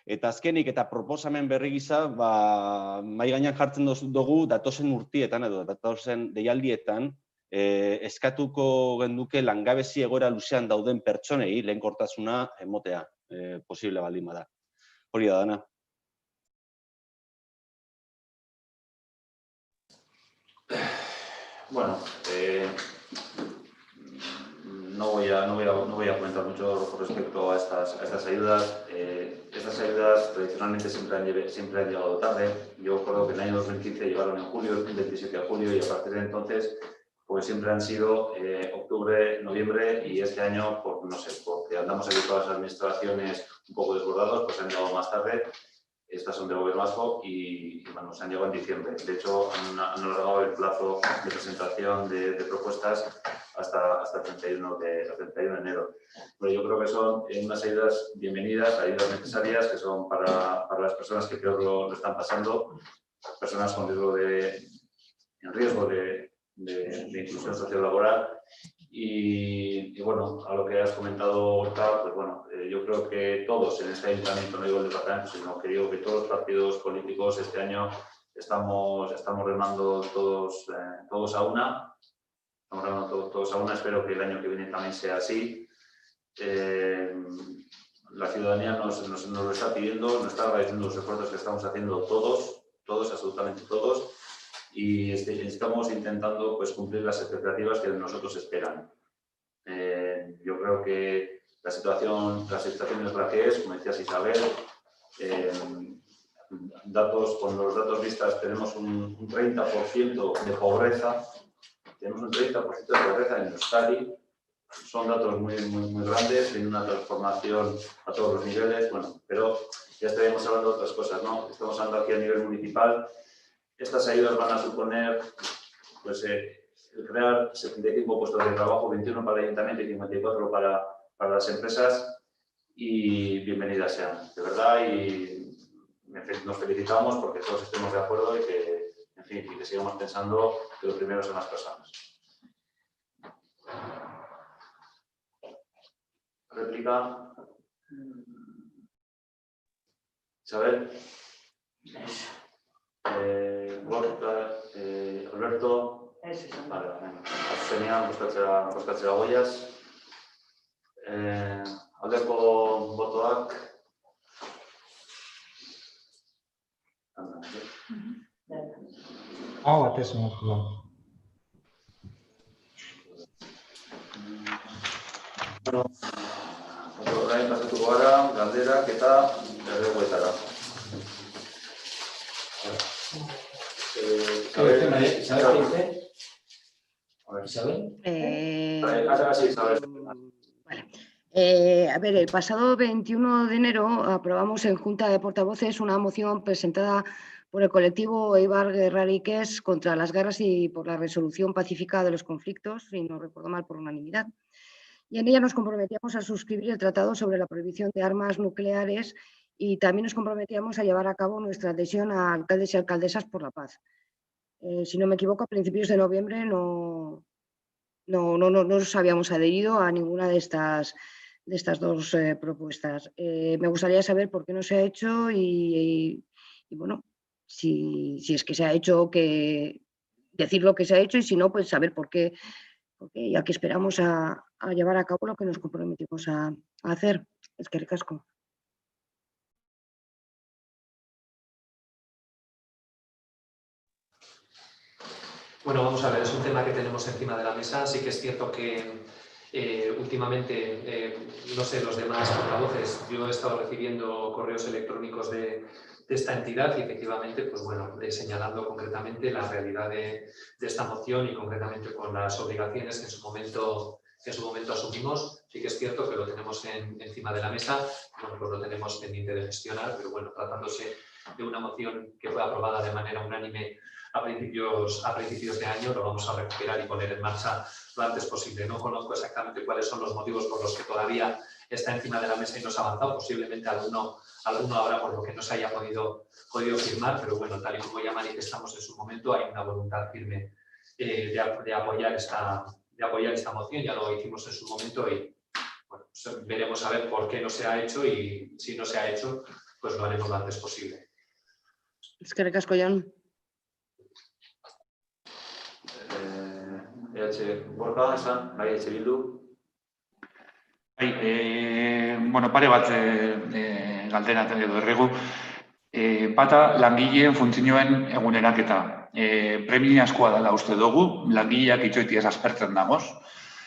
Eta azkenik eta proposamen berri gisa, mahai gainean jartzen dugu datozen urtietan edo datozen deialdietan eskatuko genduke langabezi egoera luzean dauden pertsonei lehenkortasuna emotea posible baldin bada. Hori da dana. Bueno, no voy a comentar mucho con respecto a estas ayudas. Estas ayudas tradicionalmente siempre han llegado tarde. Yo recuerdo que en el año 2015 llegaron en julio, el 27 de julio, y a partir de entonces pues siempre han sido octubre, noviembre, y este año, no sé, porque andamos aquí todas las administraciones un poco desbordados, pues han llegado más tarde. Estas son de Gobierno Vasco y bueno, se han llegado en diciembre. De hecho, han alargado el plazo de presentación de propuestas hasta el 31 de enero. Pero yo creo que son unas ayudas bienvenidas, ayudas necesarias, que son para las personas que peor lo están pasando, personas con riesgo de inclusión sociolaboral. Y bueno, a lo que has comentado, Horta, pues bueno, yo creo que todos en este ayuntamiento, no digo el departamento, sino que digo que todos los partidos políticos este año estamos remando todos a una. Estamos remando todos a una. Espero que el año que viene también sea así. La ciudadanía nos lo está pidiendo, nos está agradeciendo los esfuerzos que estamos haciendo todos, absolutamente todos. Y estamos intentando pues, cumplir las expectativas que nosotros esperan. Yo creo que la situación es la que es, como decías Isabel. Con los datos vistas tenemos un 30% de pobreza. Tenemos un 30% de pobreza en Euskadi. Son datos muy grandes, tienen una transformación a todos los niveles. Bueno, pero ya estaríamos hablando de otras cosas, ¿no? Estamos hablando aquí a nivel municipal. Estas ayudas van a suponer pues, el crear 75 puestos de trabajo, 21 para el ayuntamiento y 54 para las empresas, y bienvenidas sean, de verdad, y nos felicitamos porque todos estemos de acuerdo y que, en fin, y que sigamos pensando que lo primero son las personas. Réplica. Isabel. Alberto. Vale, Zenian, boskatzera goiaz. Aldeko botoak. Batez onartu da. Orain pasatuko gara, galderak eta erreguetara. A ver, el pasado 21 de enero aprobamos en Junta de Portavoces una moción presentada por el colectivo Eibar Guerrariques contra las guerras y por la resolución pacífica de los conflictos, si no recuerdo mal, por unanimidad. Y en ella nos comprometíamos a suscribir el Tratado sobre la prohibición de armas nucleares y también nos comprometíamos a llevar a cabo nuestra adhesión a alcaldes y alcaldesas por la paz. Si no me equivoco, a principios de noviembre no nos habíamos adherido a ninguna de estas estas dos propuestas. Me gustaría saber por qué no se ha hecho y bueno, si es que se ha hecho, decir lo que se ha hecho y si no, pues saber por qué, ya que esperamos a llevar a cabo lo que nos comprometimos a hacer. Es que ricasco. Bueno, vamos a ver, es un tema que tenemos encima de la mesa. Sí que es cierto que últimamente, no sé, los demás portavoces, yo he estado recibiendo correos electrónicos de esta entidad y efectivamente, pues bueno, señalando concretamente la realidad de esta moción y concretamente con las obligaciones que en su momento asumimos. Sí que es cierto que lo tenemos encima de la mesa, bueno, pues lo tenemos pendiente de gestionar, pero bueno, tratándose de una moción que fue aprobada de manera unánime a principios de año, lo vamos a recuperar y poner en marcha lo antes posible. No conozco exactamente cuáles son los motivos por los que todavía está encima de la mesa y no se ha avanzado. Posiblemente alguno habrá por lo que no se haya podido firmar, pero bueno, tal y como ya manifestamos en su momento, hay una voluntad firme de apoyar esta moción. Ya lo hicimos en su momento y bueno, pues veremos a ver por qué no se ha hecho y si no se ha hecho, pues lo haremos lo antes posible. Es que ricasco, Jon. Gorka, esan, bai, Bildu. Bueno, pare bat galdera edo erregu. Bata, langileen funtzioen eguneraketa. Premiazkoa dela uste dugu, langileak itxoitiaz aspertzen dagoz,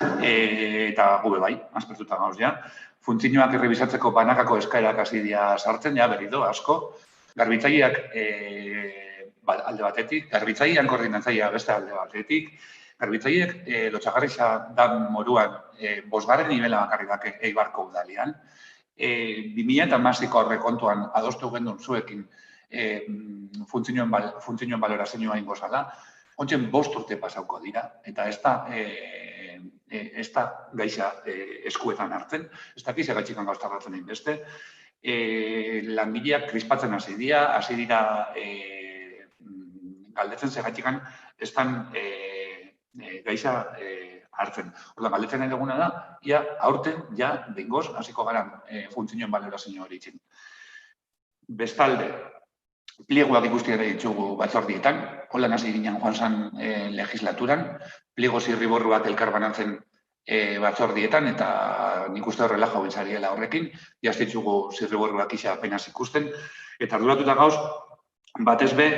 eta gube bai, aspertuta gauz, ja. Funtzioak errebizatzeko banakako eskaerak hasi dira sartzen, ja, berriro, asko. Garbitzaileak alde batetik, garbitzailean koordinatzailea beste alde batetik, garbitzaileak lotxagarriza dan moruan bosgarren nivela bakarrik Eibarko udalian. 2016ko aurrekontuan adostu gendun zuekin funtzioen balorazioa ingo zala. Ontsen 5 urte pasauko dira, eta ez da gaixa eskuetan hartzen, ez da gaixa gaitxikan gauztarratzen egin beste. Langileak krispatzen hasi dira galdetzen segaitikan ez dan gaixa hartzen. Orduan, galdetzen nahi duguna da, ia aurten, ja, behingoz, hasiko gara funtzioen balorazio hori itxin. Bestalde, pliegoak ikusti ere ditugu batzordietan, holan hasi ginen joan zan legislaturan, pliego zirriborruak elkarbanatzen batzordietan, eta nik uste horrela jauen zariela horrekin, jaztitzugu zirriborruak isa apenas ikusten, eta arduratuta gauz, batez be,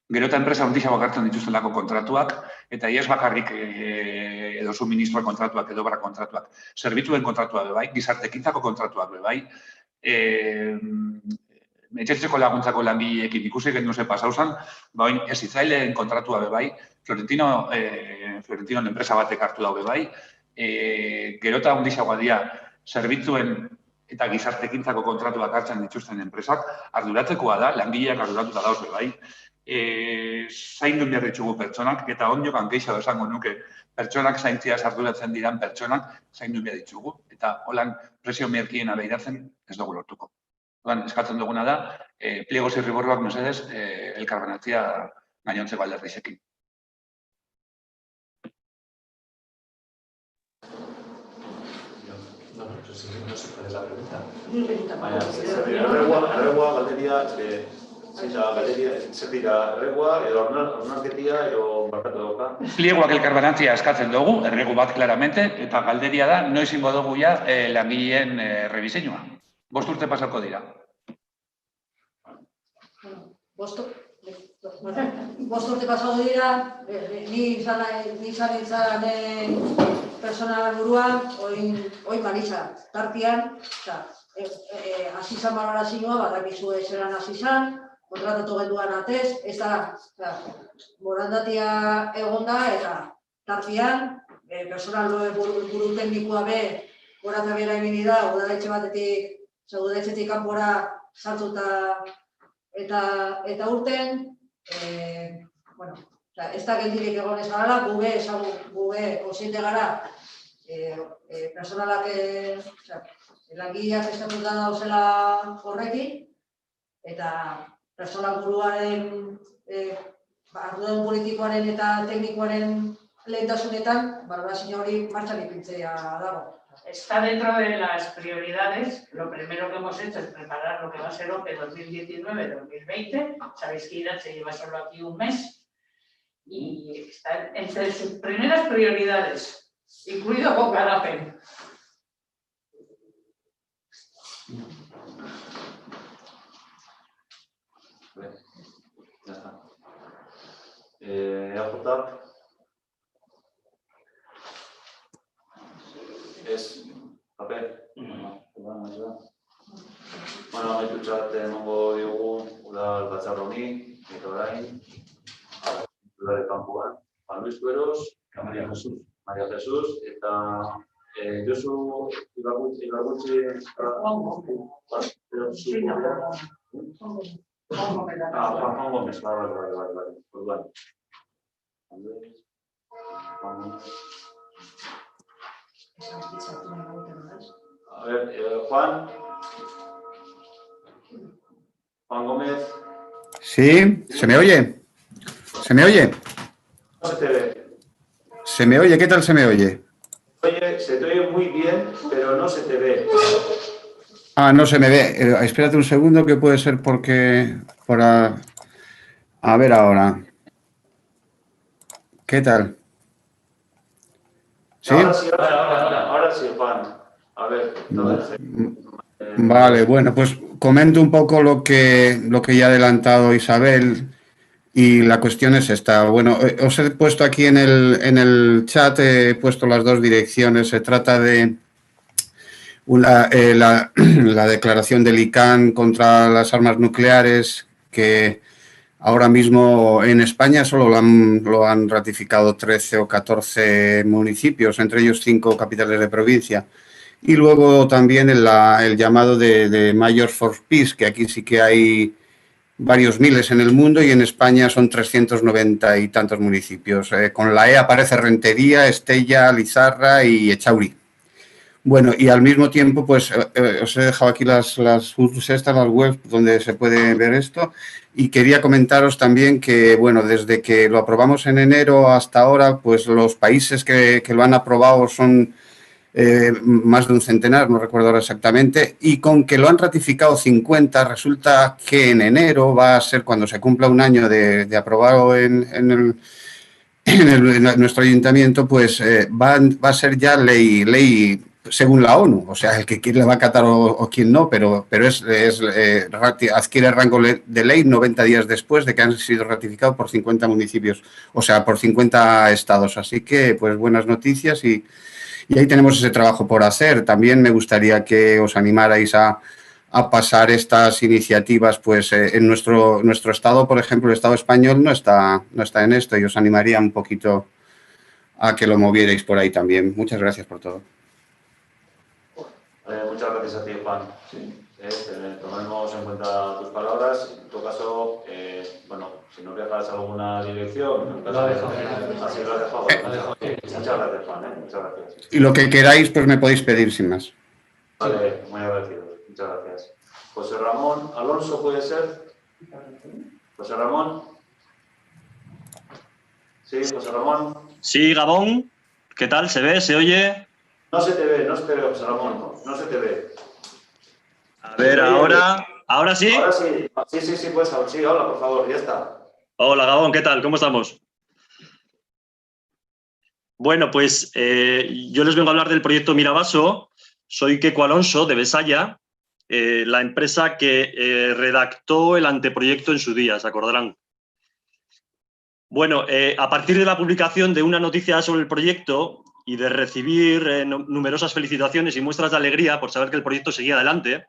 gero eta enpresa ondisa bakartzen dituztelako kontratuak, eta iaz bakarrik edo suministroa kontratuak, edo bara kontratuak, zerbitzuen kontratuak bebai, gizartekintzako kontratuak bebai, etxetzeko laguntzako langileekin ikusi gendu ze pasauzan, bain ez itzaileen kontratua bebai, Florentino enpresa batek hartu daube bai, gero eta ondisagoa dira zerbitzuen eta gizartekintzako kontratuak hartzen dituzten enpresak, arduratzekoa da, langileak arduratuta dauz bebai, zaindu behar ditugu pertsonak, eta ondiokan gehiago esango nuke pertsonak zaintziaz arduratzen diran pertsonak zaindu behar ditugu, eta holan presio merkiena behiratzen ez dugu lortuko. Eskatzen duguna da, pliego zirriborruak mesedez elkarbanatzia gainontzeko alderdizekin. No sé cuál es la pregunta. Erregua, galderia, zer dira, erregua, edo ornarketia, edo barkatu dauka? Pliegoak elkarbanatzia eskatzen dugu, erregu bat claramente, eta galderia da, noiz ingo dugu ja langileen rebiseinua. 5 urte pasako dira. 5 urte pasako dira, ni izan personal buruan, oin Marisa, tartian, hasi izan balorazioa, badakizu zelan hasi izan, kontratatu genduan atez, ez da, borandatia egonda, eta tartian, personal buru teknikoa be, borata bera egin da, udaletxe batetik, udaletxetik kanpora sartuta eta urten, ez da geldirik egon ez gara, guge konsiente gara, personalak, langileak estatuta dauzela horrekin, eta personal buruaren, arduradun politikoaren eta teknikoaren lehentasunetan, balorazio hori martxan ipintzea dago. Está dentro de las prioridades. Lo primero que hemos hecho es preparar lo que va a ser OPE 2019-2020. Sabéis que IRAD se lleva solo aquí un mes y está entre sus primeras prioridades, incluido con Garapen. Ya está. EAJ. Ez, paper? Bueno, amaitutxat emango diogu udal batzar honi, eta orain, udal kanpoan, Juan Luis Tueros, María Jesús, eta Josu Ibargutxi, Juan Gómez, vale. Orduan. A ver, Juan Gómez. Sí, ¿se me oye? ¿Se me oye? No se te ve. ¿Se me oye? ¿Qué tal se me oye? Oye, se te oye muy bien, pero no se te ve. Ah, no se me ve. Espérate un segundo, que puede ser porque... A ver ahora. ¿Qué tal? ¿Sí? Ahora sí, Juan. A ver, entonces... Vale, bueno, pues comento un poco lo que ya ha adelantado Isabel y la cuestión es esta. Bueno, os he puesto aquí en el chat, he puesto las dos direcciones. Se trata de la declaración del ICANN contra las armas nucleares, que ahora mismo en España solo lo han ratificado 13 o 14 municipios, entre ellos 5 capitales de provincia. Y luego también el llamado de Mayors for Peace, que aquí sí que hay varios miles en el mundo y en España son 390 y tantos municipios. Con la E aparece Rentería, Estella, Lizarra y Echauri. Bueno, y al mismo tiempo, pues os he dejado aquí las webs donde se puede ver esto, y quería comentaros también que, bueno, desde que lo aprobamos en enero hasta ahora, pues los países que lo han aprobado son más de un centenar, no recuerdo ahora exactamente, y con que lo han ratificado 50, resulta que en enero va a ser cuando se cumpla un año de aprobado en nuestro ayuntamiento, pues va a ser ya ley según la ONU, o sea, el que quiere le va a acatar o quien no, pero adquiere rango de ley 90 días después de que han sido ratificados por 50 municipios, o sea, por 50 estados. Así que, pues, buenas noticias y ahí tenemos ese trabajo por hacer. También me gustaría que os animarais a pasar estas iniciativas, pues en nuestro estado, por ejemplo, el Estado español no está en esto, y os animaría un poquito a que lo movierais por ahí también. Muchas gracias por todo. Muchas gracias a ti, Juan. Sí. Tomemos en cuenta tus palabras. En tu caso, bueno, si no dejas alguna dirección, así lo has dejado. Muchas gracias, Juan. Muchas gracias. Y lo que queráis, pues me podéis pedir sin más. Vale, muy agradecido. Muchas gracias. José Ramón Alonso, ¿puede ser? José Ramón. Sí, José Ramón. Sí, Gabón. ¿Qué tal? ¿Se ve? ¿Se oye? No se te ve, José Ramón. No se te ve. A ver, ahora. ¿Ahora sí? Ahora sí. Sí, pues sí, hola, por favor, ya está. Hola, Gabón, ¿qué tal? ¿Cómo estamos? Bueno, pues yo les vengo a hablar del proyecto Mirabaso. Soy Queco Alonso, de Besaya, la empresa que redactó el anteproyecto en su día, ¿se acordarán? Bueno, a partir de la publicación de una noticia sobre el proyecto y de recibir numerosas felicitaciones y muestras de alegría por saber que el proyecto seguía adelante,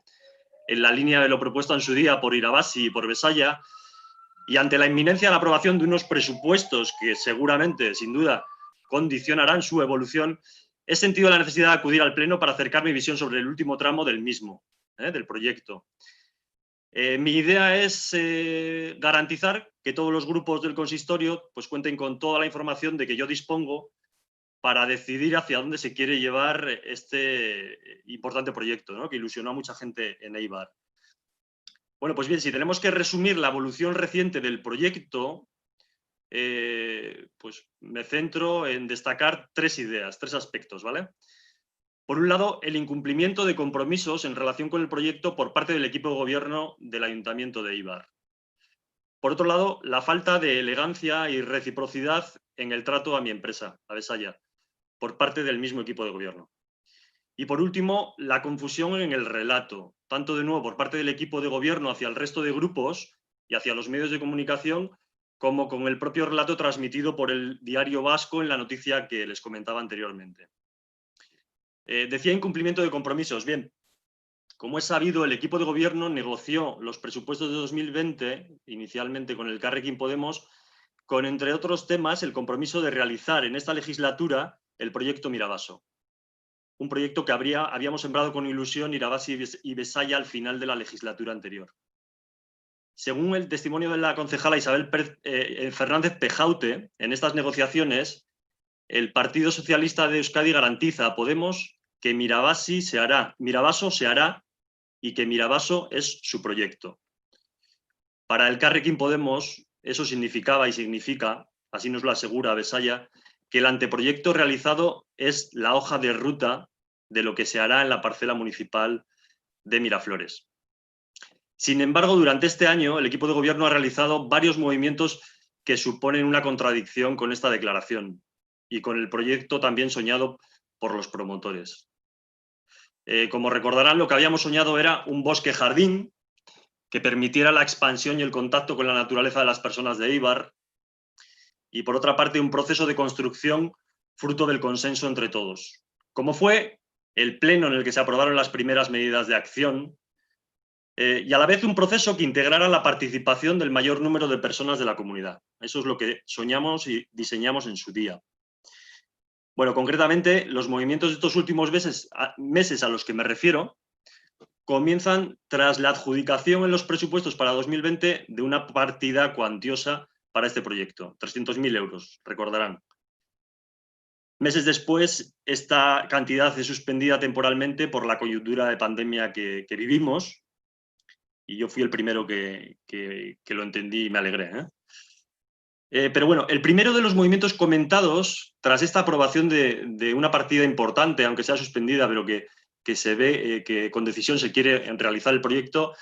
en la línea de lo propuesto en su día por Irabasi y por Besaya, y ante la inminencia de la aprobación de unos presupuestos que seguramente, sin duda, condicionarán su evolución, he sentido la necesidad de acudir al Pleno para acercar mi visión sobre el último tramo del mismo, del proyecto. Mi idea es garantizar que todos los grupos del consistorio pues, cuenten con toda la información de que yo dispongo para decidir hacia dónde se quiere llevar este importante proyecto, ¿no? Que ilusionó a mucha gente en Eibar. Bueno, pues bien, si tenemos que resumir la evolución reciente del proyecto, pues me centro en destacar 3 ideas, 3 aspectos, ¿vale? Por un lado, el incumplimiento de compromisos en relación con el proyecto por parte del equipo de gobierno del Ayuntamiento de Eibar. Por otro lado, la falta de elegancia y reciprocidad en el trato a mi empresa, a Besaya, por parte del mismo equipo de gobierno. Y por último, la confusión en el relato, tanto de nuevo por parte del equipo de gobierno hacia el resto de grupos y hacia los medios de comunicación, como con el propio relato transmitido por el Diario Vasco en la noticia que les comentaba anteriormente. Decía incumplimiento de compromisos. Bien, como es sabido, el equipo de gobierno negoció los presupuestos de 2020, inicialmente con el Elkarrekin Podemos, con, entre otros temas, el compromiso de realizar en esta legislatura el proyecto Mirabaso. Un proyecto que habíamos sembrado con ilusión Irabasi y Besaya al final de la legislatura anterior. Según el testimonio de la concejala Isabel Fernández Pejaute, en estas negociaciones, el Partido Socialista de Euskadi garantiza a Podemos que Mirabaso se hará y que Mirabaso es su proyecto. Para el Elkarrekin Podemos, eso significaba y significa, así nos lo asegura Besaya, que el anteproyecto realizado es la hoja de ruta de lo que se hará en la parcela municipal de Miraflores. Sin embargo, durante este año, el equipo de gobierno ha realizado varios movimientos que suponen una contradicción con esta declaración y con el proyecto también soñado por los promotores. Como recordarán, lo que habíamos soñado era un bosque jardín que permitiera la expansión y el contacto con la naturaleza de las personas de Eibar y, por otra parte, un proceso de construcción fruto del consenso entre todos, como fue el pleno en el que se aprobaron las primeras medidas de acción y a la vez un proceso que integrara la participación del mayor número de personas de la comunidad. Eso es lo que soñamos y diseñamos en su día. Bueno, concretamente, los movimientos de estos últimos meses a los que me refiero comienzan tras la adjudicación en los presupuestos para 2020 de una partida cuantiosa para este proyecto, 300.000 euros, recordarán. Meses después, esta cantidad es suspendida temporalmente por la coyuntura de pandemia que vivimos, y yo fui el primero que lo entendí y me alegré, pero bueno, el primero de los movimientos comentados, tras esta aprobación de una partida importante, aunque sea suspendida, pero que se ve que con decisión se quiere realizar el proyecto,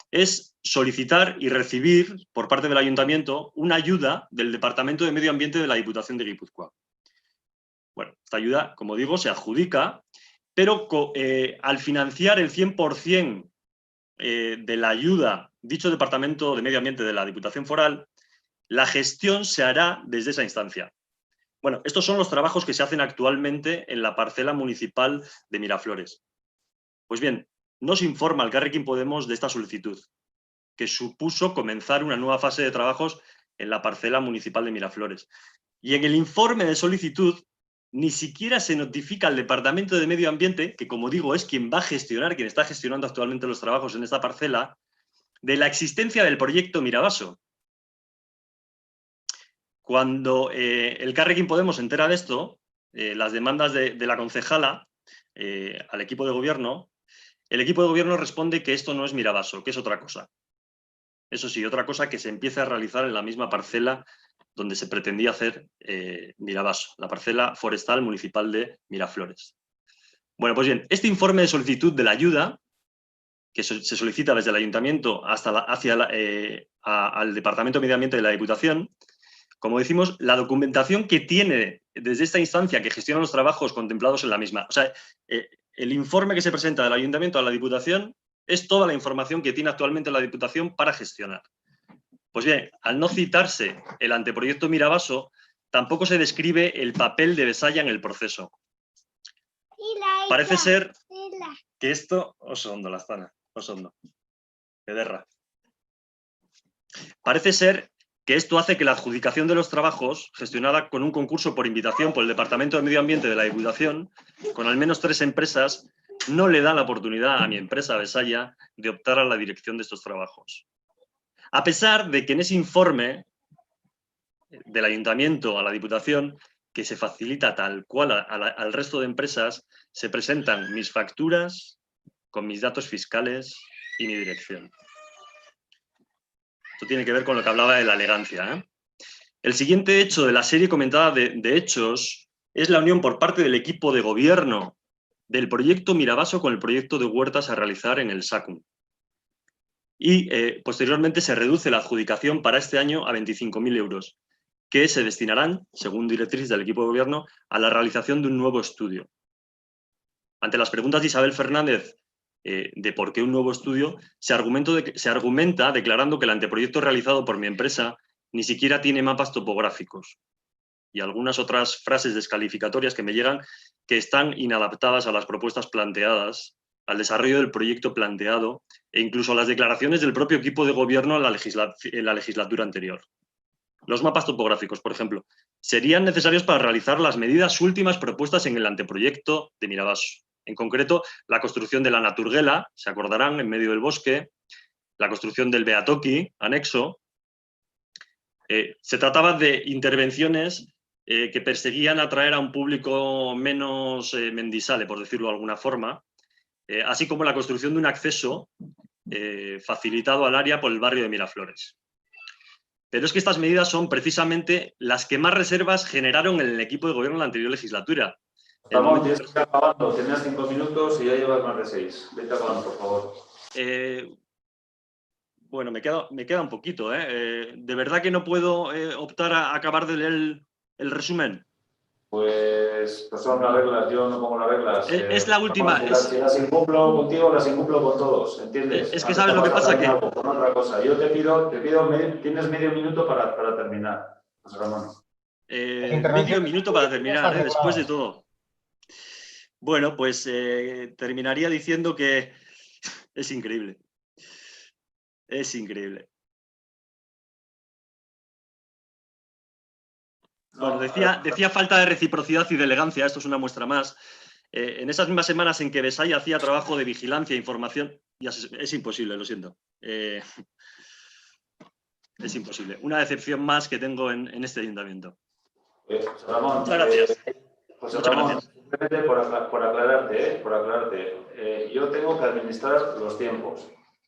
es solicitar y recibir por parte del Ayuntamiento una ayuda del Departamento de Medio Ambiente de la Diputación de Guipúzcoa. Bueno, esta ayuda, como digo, se adjudica, pero al financiar el 100% de la ayuda, dicho Departamento de Medio Ambiente de la Diputación Foral, la gestión se hará desde esa instancia. Bueno, estos son los trabajos que se hacen actualmente en la parcela municipal de Miraflores. Pues bien, nos informa el Elkarrekin Podemos de esta solicitud, que supuso comenzar una nueva fase de trabajos en la parcela municipal de Miraflores. Y en el informe de solicitud ni siquiera se notifica al Departamento de Medio Ambiente, que como digo es quien va a gestionar, quien está gestionando actualmente los trabajos en esta parcela, de la existencia del proyecto Mirabaso. Cuando el Elkarrekin Podemos se entera de esto, las demandas de la concejala al equipo de gobierno, el equipo de gobierno responde que esto no es Mirabaso, que es otra cosa. Eso sí, otra cosa que se empieza a realizar en la misma parcela donde se pretendía hacer Mirabaso, la parcela forestal municipal de Miraflores. Bueno, pues bien, este informe de solicitud de la ayuda, que se solicita desde el Ayuntamiento al Departamento de Medio Ambiente de la Diputación, como decimos, la documentación que tiene desde esta instancia que gestiona los trabajos contemplados en la misma. O sea, el informe que se presenta del Ayuntamiento a la Diputación es toda la información que tiene actualmente la Diputación para gestionar. Pues bien, al no citarse el anteproyecto Mirabaso, tampoco se describe el papel de Besaya en el proceso. Parece ser que esto... Osondo, la zona. Osondo. Pederra. Parece ser que esto hace que la adjudicación de los trabajos, gestionada con un concurso por invitación por el Departamento de Medio Ambiente de la Diputación, con al menos 3 empresas, no le da la oportunidad a mi empresa, Besaya, de optar a la dirección de estos trabajos. A pesar de que en ese informe del Ayuntamiento a la Diputación, que se facilita tal cual al resto de empresas, se presentan mis facturas con mis datos fiscales y mi dirección. Esto tiene que ver con lo que hablaba de la elegancia, El siguiente hecho de la serie comentada de hechos es la unión por parte del equipo de gobierno del proyecto Mirabaso con el proyecto de huertas a realizar en el SACUM. Y posteriormente se reduce la adjudicación para este año a 25.000 euros, que se destinarán, según directriz del equipo de gobierno, a la realización de un nuevo estudio. Ante las preguntas de Isabel Fernández de por qué un nuevo estudio, se argumenta declarando que el anteproyecto realizado por mi empresa ni siquiera tiene mapas topográficos y algunas otras frases descalificatorias que me llegan que están inadaptadas a las propuestas planteadas, al desarrollo del proyecto planteado e incluso a las declaraciones del propio equipo de gobierno en la legislatura anterior. Los mapas topográficos, por ejemplo, serían necesarios para realizar las medidas últimas propuestas en el anteproyecto de Mirabaso. En concreto, la construcción de la Naturguela, se acordarán, en medio del bosque, la construcción del Beatoki, anexo. Se trataba de intervenciones que perseguían atraer a un público menos mendisale, por decirlo de alguna forma, así como la construcción de un acceso facilitado al área por el barrio de Miraflores. Pero es que estas medidas son precisamente las que más reservas generaron en el equipo de gobierno en la anterior legislatura. Ramón, tienes que ir acabando. Tenías 5 minutos y ya llevas más de 6. Vete acabando, por favor. Bueno, me queda un poquito. ¿De verdad que no puedo optar a acabar de leer el resumen? Pues son las reglas, yo no pongo las reglas. Es la última. Si las incumplo contigo, las incumplo con todos, ¿entiendes? Es que sabes lo que pasa que... Con otra cosa. Yo te pido tienes medio minuto para terminar, José Ramón. Medio minuto para terminar, después de todo. Bueno, pues terminaría diciendo que es increíble. Es increíble. Bueno, decía falta de reciprocidad y de elegancia, esto es una muestra más. En esas mismas semanas en que Besaya hacía trabajo de vigilancia e información, ya es imposible, lo siento. Es imposible. Una decepción más que tengo en este ayuntamiento. José Ramón, muchas gracias. José Ramón, simplemente por aclararte, yo tengo que administrar los tiempos.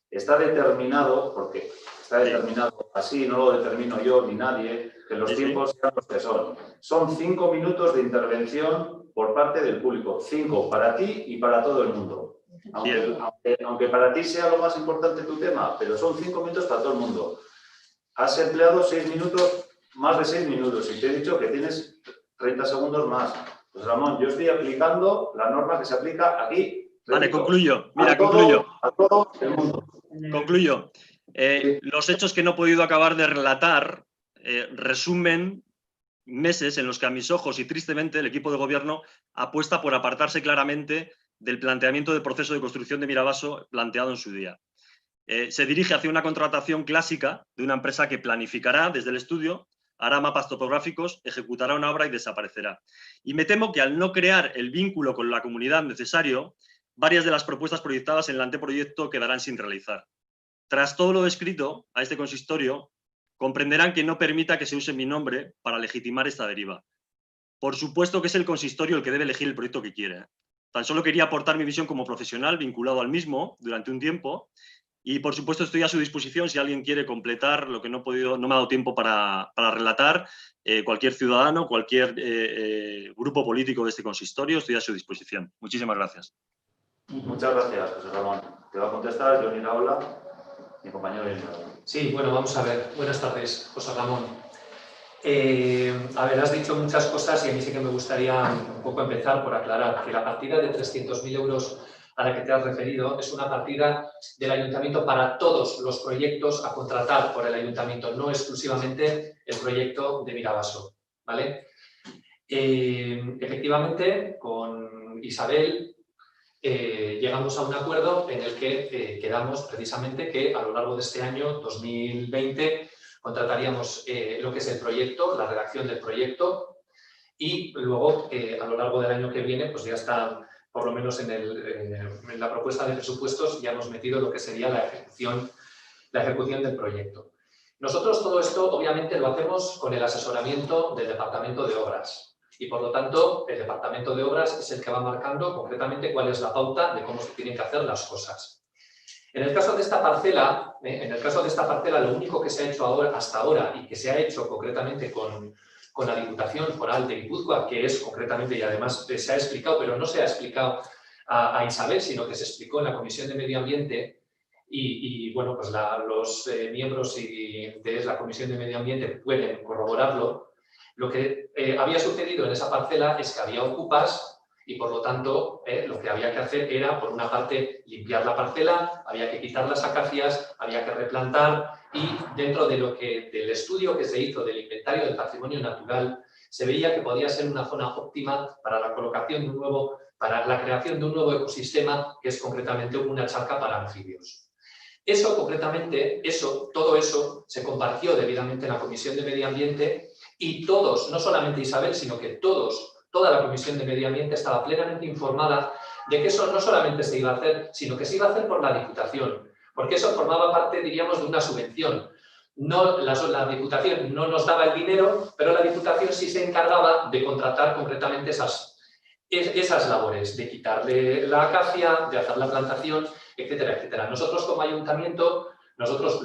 Está determinado, porque está determinado así, no lo determino yo ni nadie, que los tiempos sean los que son. Son 5 minutos de intervención por parte del público. 5 para ti y para todo el mundo. Aunque para ti sea lo más importante tu tema, pero son 5 minutos para todo el mundo. Has empleado 6 minutos, más de 6 minutos, y te he dicho que tienes 30 segundos más. Pues Ramón, yo estoy aplicando la norma que se aplica aquí. Vale, concluyo. Mira, concluyo. A todo el mundo. Concluyo. Los hechos que no he podido acabar de relatar resumen meses en los que a mis ojos y tristemente el equipo de gobierno apuesta por apartarse claramente del planteamiento del proceso de construcción de Mirabaso planteado en su día. Se dirige hacia una contratación clásica de una empresa que planificará desde el estudio, hará mapas topográficos, ejecutará una obra y desaparecerá. Y me temo que al no crear el vínculo con la comunidad necesario, varias de las propuestas proyectadas en el anteproyecto quedarán sin realizar. Tras todo lo descrito a este consistorio, comprenderán que no permita que se use mi nombre para legitimar esta deriva. Por supuesto que es el consistorio el que debe elegir el proyecto que quiere. Tan solo quería aportar mi visión como profesional vinculado al mismo durante un tiempo y por supuesto estoy a su disposición si alguien quiere completar lo que no me ha dado tiempo para relatar. Cualquier ciudadano, cualquier grupo político de este consistorio, estoy a su disposición. Muchísimas gracias. Muchas gracias, José Ramón. Te va a contestar Johnny Raola, mi compañero de Raola. Sí, bueno, vamos a ver. Buenas tardes, José Ramón. A ver, has dicho muchas cosas y a mí sí que me gustaría un poco empezar por aclarar que la partida de 300.000 euros a la que te has referido es una partida del Ayuntamiento para todos los proyectos a contratar por el Ayuntamiento, no exclusivamente el proyecto de Mirabaso, ¿vale? Efectivamente, con Isabel llegamos a un acuerdo en el que quedamos precisamente que a lo largo de este año 2020 contrataríamos lo que es el proyecto, la redacción del proyecto y luego a lo largo del año que viene pues ya está, por lo menos en la propuesta de presupuestos ya hemos metido lo que sería la ejecución del proyecto. Nosotros todo esto obviamente lo hacemos con el asesoramiento del Departamento de Obras. Y por lo tanto, el Departamento de Obras es el que va marcando concretamente cuál es la pauta de cómo se tienen que hacer las cosas. En el caso de esta parcela, lo único que se ha hecho hasta ahora y que se ha hecho concretamente con la Diputación Foral de Guipúzcoa, que es concretamente, y además se ha explicado, pero no se ha explicado a Isabel, sino que se explicó en la Comisión de Medio Ambiente y bueno, pues los miembros de la Comisión de Medio Ambiente pueden corroborarlo. Lo que había sucedido en esa parcela es que había ocupas y por lo tanto lo que había que hacer era, por una parte, limpiar la parcela, había que quitar las acacias, había que replantar y dentro del estudio que se hizo del inventario del patrimonio natural se veía que podía ser una zona óptima para la colocación de para la creación de un nuevo ecosistema que es concretamente una charca para anfibios. Eso concretamente, todo eso se compartió debidamente en la Comisión de Medio Ambiente y todos, no solamente Isabel, sino que toda la Comisión de Medio Ambiente estaba plenamente informada de que eso no solamente se iba a hacer, sino que se iba a hacer por la Diputación, porque eso formaba parte, diríamos, de una subvención. La Diputación no nos daba el dinero, pero la Diputación sí se encargaba de contratar concretamente esas labores, de quitarle la acacia, de hacer la plantación, etcétera, etcétera. Nosotros como ayuntamiento, nosotros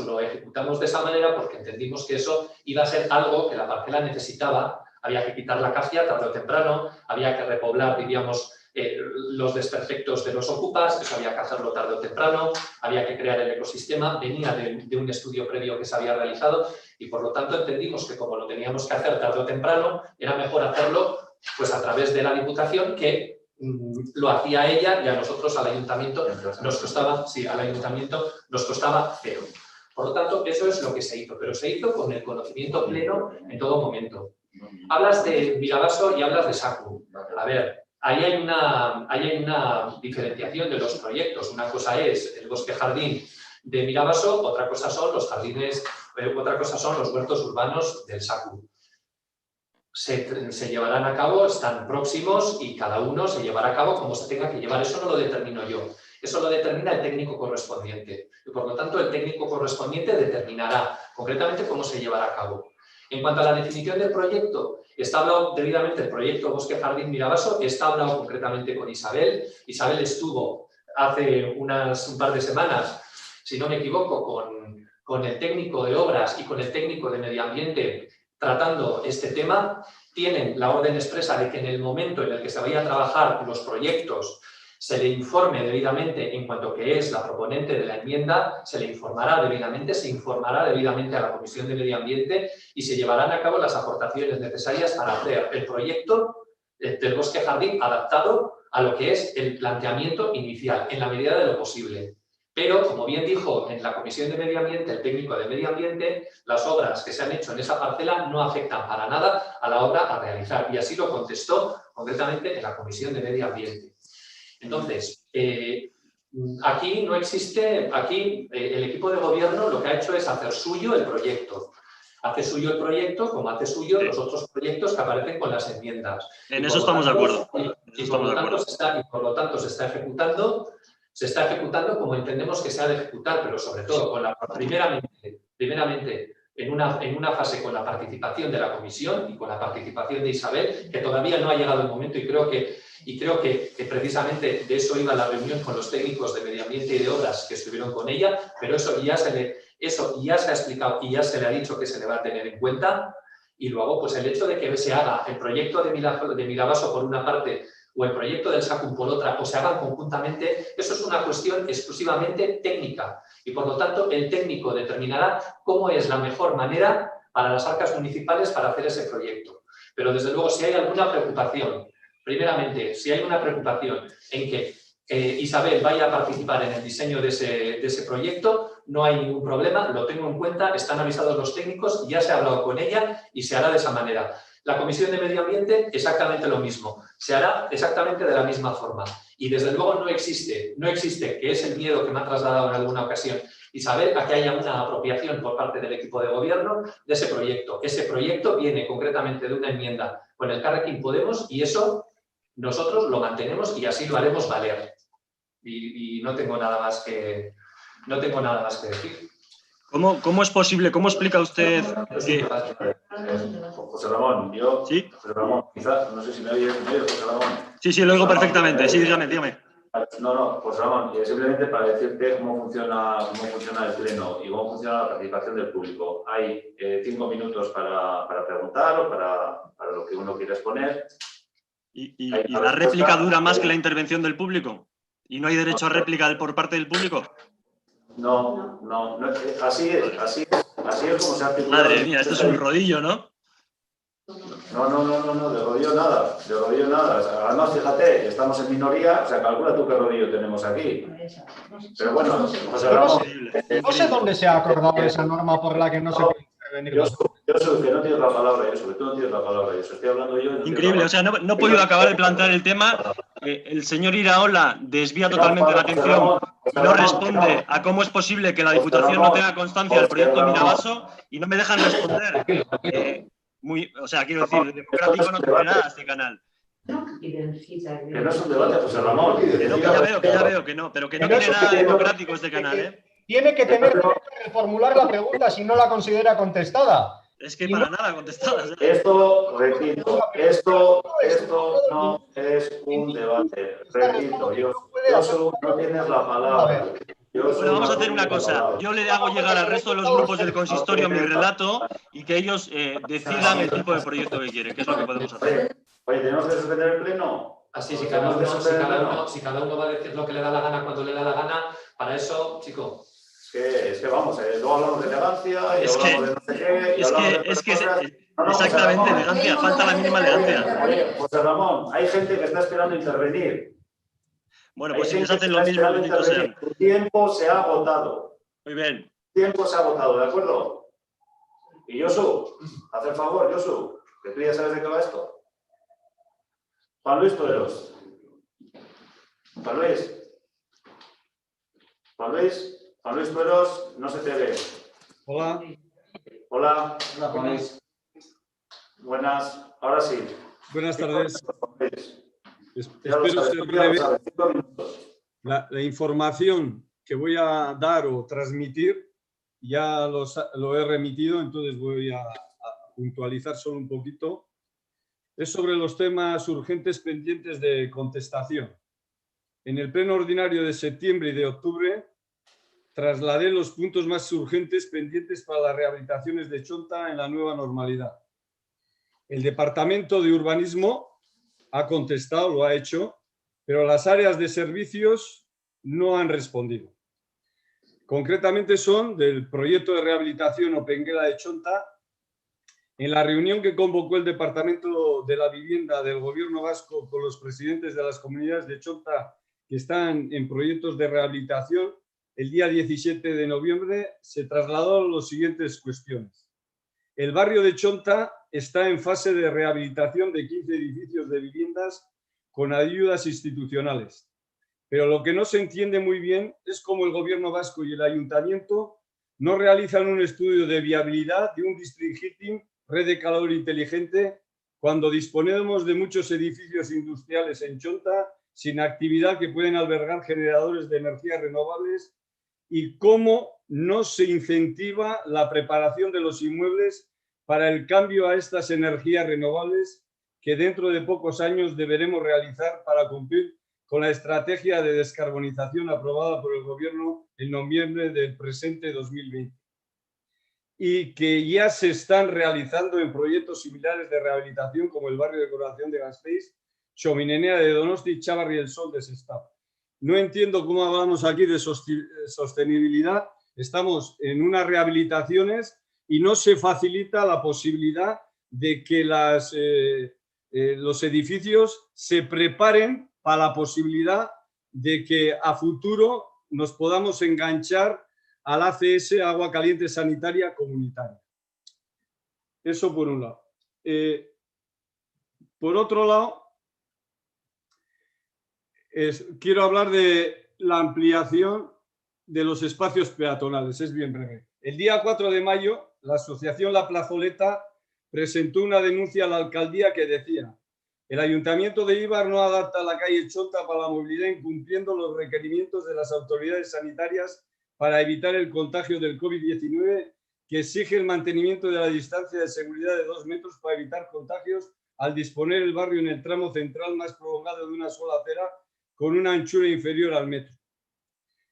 lo ejecutamos de esa manera porque entendimos que eso iba a ser algo que la parcela necesitaba. Había que quitar la acacia tarde o temprano, había que repoblar, diríamos, los desperfectos de los ocupas, eso había que hacerlo tarde o temprano, había que crear el ecosistema, venía de un estudio previo que se había realizado y por lo tanto entendimos que como lo teníamos que hacer tarde o temprano, era mejor hacerlo pues a través de la Diputación que lo hacía ella y a nosotros, al Ayuntamiento, nos costaba cero. Por lo tanto, eso es lo que se hizo, pero se hizo con el conocimiento pleno en todo momento. Hablas de Mirabaso y hablas de Sacu. A ver, ahí hay una diferenciación de los proyectos. Una cosa es el bosque jardín de Mirabaso, otra cosa son los jardines, otra cosa son los huertos urbanos del Sacu. Se llevarán a cabo, están próximos y cada uno se llevará a cabo como se tenga que llevar. Eso no lo determino yo, eso lo determina el técnico correspondiente. Y por lo tanto, el técnico correspondiente determinará concretamente cómo se llevará a cabo. En cuanto a la definición del proyecto, está hablado debidamente el proyecto Bosque Jardín Mirabaso, está hablado concretamente con Isabel. Isabel estuvo hace un par de semanas, si no me equivoco, con el técnico de obras y con el técnico de medio ambiente tratando este tema. Tienen la orden expresa de que en el momento en el que se vayan a trabajar los proyectos se le informe debidamente en cuanto que es la proponente de la enmienda, se le informará debidamente, se informará debidamente a la Comisión de Medio Ambiente y se llevarán a cabo las aportaciones necesarias para hacer el proyecto del bosque jardín adaptado a lo que es el planteamiento inicial, en la medida de lo posible. Pero, como bien dijo en la Comisión de Medio Ambiente el técnico de Medio Ambiente, las obras que se han hecho en esa parcela no afectan para nada a la obra a realizar. Y así lo contestó concretamente en la Comisión de Medio Ambiente. Entonces, aquí no existe, el equipo de gobierno lo que ha hecho es hacer suyo el proyecto. Hace suyo el proyecto como hace suyo los otros proyectos que aparecen con las enmiendas. En eso estamos de acuerdo. Y por lo tanto se está ejecutando como entendemos que se ha de ejecutar, pero sobre todo primeramente en una fase con la participación de la comisión y con la participación de Isabel, que todavía no ha llegado el momento y creo que precisamente de eso iba la reunión con los técnicos de medio ambiente y de obras que estuvieron con ella, pero eso ya se ha explicado y ya se le ha dicho que se le va a tener en cuenta. Y luego, pues el hecho de que se haga el proyecto de Mirabaso por una parte o el proyecto del SACUM por otra, o se hagan conjuntamente, eso es una cuestión exclusivamente técnica. Y por lo tanto, el técnico determinará cómo es la mejor manera para las arcas municipales para hacer ese proyecto. Pero desde luego, si hay alguna preocupación, primeramente, si hay una preocupación en que Isabel vaya a participar en el diseño de ese proyecto, no hay ningún problema, lo tengo en cuenta, están avisados los técnicos, ya se ha hablado con ella y se hará de esa manera. La Comisión de Medio Ambiente, exactamente lo mismo, se hará exactamente de la misma forma. Y desde luego no existe, que es el miedo que me ha trasladado en alguna ocasión Isabel, a que haya una apropiación por parte del equipo de gobierno de ese proyecto. Ese proyecto viene concretamente de una enmienda con el Carrequín Podemos y eso nosotros lo mantenemos y así lo haremos valer. Y no tengo nada más que decir. ¿Cómo es posible? ¿Cómo explica usted que... José Ramón, yo... ¿Sí? José Ramón, quizás, no sé si me oye, José Ramón. Sí, lo oigo perfectamente. Sí, dígame. No, José Ramón, simplemente para decirte cómo funciona el pleno y cómo funciona la participación del público. Hay 5 minutos para preguntar o para lo que uno quiera exponer. ¿Y la réplica dura más que la intervención del público? ¿Y no hay derecho a réplica por parte del público? No, así es como se ha articulado. Madre mía, esto es un rodillo, ¿no? No, de rodillo nada, Además, fíjate, estamos en minoría, o sea, calcula tú qué rodillo tenemos aquí. Pero bueno, José Ramón... No sé dónde se ha acordado esa norma por la que no se puede intervenir. Yo soy que no tienes la palabra, que tú no tienes la palabra, estoy hablando yo... Increíble, o sea, no he podido acabar de plantear el tema. El señor Iraola desvía totalmente la atención y no responde a cómo es posible que la Diputación no tenga constancia del proyecto Mirabaso y no me dejan responder. O sea, quiero decir, democrático no tiene nada este canal. Que no es un debate, José Ramón. Que ya veo que no, pero que no tiene nada democrático este canal, ¿eh? Tiene que tener derecho a formular la pregunta si no la considera contestada. Es que para nada contestadas. Esto, repito, esto no es un debate. Repito, yo no tienes la palabra. Bueno, vamos a hacer una cosa. Yo le hago llegar al resto de los grupos del consistorio mi relato y que ellos decidan el tipo de proyecto que quieren, que es lo que podemos hacer. Oye, ¿tenemos que suspender el pleno? Así, si cada uno va a decir lo que le da la gana cuando le da la gana, para eso, chico... Es que vamos, luego hablamos de elegancia y hablamos de no sé qué. Exactamente, elegancia, falta la mínima elegancia. Oye, José Ramón, hay gente que está esperando intervenir. Bueno, pues si ellos hacen lo mismo, bendito sea. Tu tiempo se ha agotado. Muy bien. Tu tiempo se ha agotado, ¿de acuerdo? Y Josu, haz el favor, Josu, que tú ya sabes de qué va esto. Juan Luis Toreros. Juan Luis Tueros, no se te ve. Hola. Hola, Juan Luis. Buenas, ahora sí. Buenas tardes. Espero ser breve. La información que voy a dar o transmitir ya lo he remitido, entonces voy a puntualizar solo un poquito. Es sobre los temas urgentes pendientes de contestación. En el pleno ordinario de septiembre y de octubre trasladé los puntos más urgentes pendientes para las rehabilitaciones de Chonta en la nueva normalidad. El Departamento de Urbanismo ha contestado, lo ha hecho, pero las áreas de servicios no han respondido. Concretamente son del proyecto de rehabilitación Openguela de Chonta. En la reunión que convocó el Departamento de la Vivienda del Gobierno vasco con los presidentes de las comunidades de Chonta que están en proyectos de rehabilitación, el día 17 de noviembre se trasladó las siguientes cuestiones. El barrio de Chonta está en fase de rehabilitación de 15 edificios de viviendas con ayudas institucionales. Pero lo que no se entiende muy bien es cómo el Gobierno vasco y el Ayuntamiento no realizan un estudio de viabilidad de un district heating, red de calor inteligente, cuando disponemos de muchos edificios industriales en Chonta sin actividad que pueden albergar generadores de energías renovables, y cómo no se incentiva la preparación de los inmuebles para el cambio a estas energías renovables que dentro de pocos años deberemos realizar para cumplir con la estrategia de descarbonización aprobada por el Gobierno en noviembre del presente 2020 y que ya se están realizando en proyectos similares de rehabilitación como el barrio de Corazón de Gasteiz, Chominenea de Donosti y Chavarri del Sol de Sestao. No entiendo cómo hablamos aquí de sostenibilidad. Estamos en unas rehabilitaciones y no se facilita la posibilidad de que los edificios se preparen para la posibilidad de que a futuro nos podamos enganchar al ACS, Agua Caliente Sanitaria Comunitaria. Eso por un lado. Por otro lado, quiero hablar de la ampliación de los espacios peatonales. Es bien breve. El día 4 de mayo, la asociación La Plazoleta presentó una denuncia a la alcaldía que decía: el Ayuntamiento de Eibar no adapta la calle Chonta para la movilidad incumpliendo los requerimientos de las autoridades sanitarias para evitar el contagio del COVID-19, que exige el mantenimiento de la distancia de seguridad de 2 metros para evitar contagios al disponer el barrio en el tramo central más prolongado de una sola acera con una anchura inferior al metro.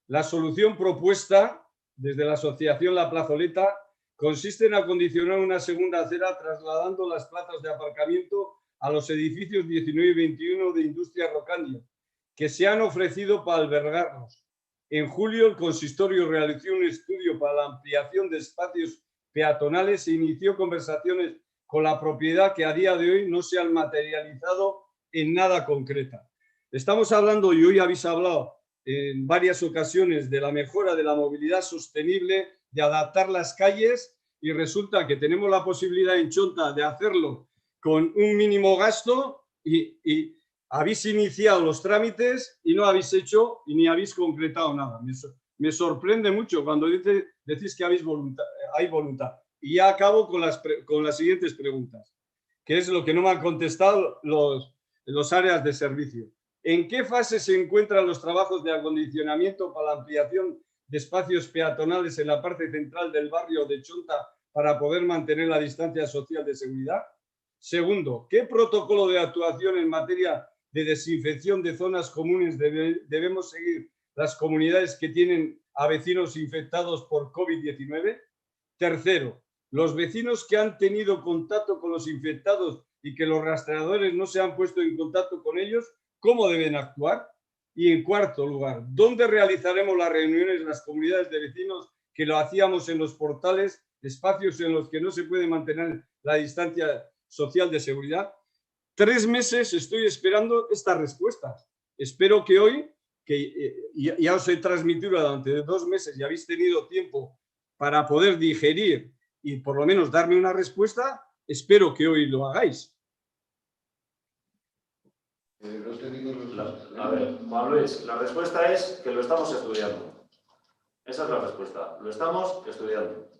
La solución propuesta desde la asociación La Plazoleta consiste en acondicionar una segunda acera trasladando las plazas de aparcamiento a los edificios 19 y 21 de Industria Rocandio, que se han ofrecido para albergarnos. En julio, el consistorio realizó un estudio para la ampliación de espacios peatonales e inició conversaciones con la propiedad que a día de hoy no se han materializado en nada concreta. Estamos hablando, y hoy habéis hablado en varias ocasiones, de la mejora de la movilidad sostenible, de adaptar las calles, y resulta que tenemos la posibilidad en Chonta de hacerlo con un mínimo gasto y habéis iniciado los trámites y no habéis hecho y ni habéis concretado nada. Me sorprende mucho cuando decís que hay voluntad. Y ya acabo con las siguientes preguntas, que es lo que no me han contestado los áreas de servicio. ¿En qué fase se encuentran los trabajos de acondicionamiento para la ampliación de espacios peatonales en la parte central del barrio de Chonta para poder mantener la distancia social de seguridad? Segundo, ¿qué protocolo de actuación en materia de desinfección de zonas comunes debemos seguir las comunidades que tienen a vecinos infectados por COVID-19? Tercero, los vecinos que han tenido contacto con los infectados y que los rastreadores no se han puesto en contacto con ellos, ¿cómo deben actuar? Y en cuarto lugar, ¿dónde realizaremos las reuniones en las comunidades de vecinos que lo hacíamos en los portales, espacios en los que no se puede mantener la distancia social de seguridad? 3 meses estoy esperando estas respuestas. Espero que hoy, que ya os he transmitido durante 2 meses y habéis tenido tiempo para poder digerir y por lo menos darme una respuesta, espero que hoy lo hagáis. A ver, Juan Luis, la respuesta es que lo estamos estudiando. Esa es la respuesta. Lo estamos estudiando.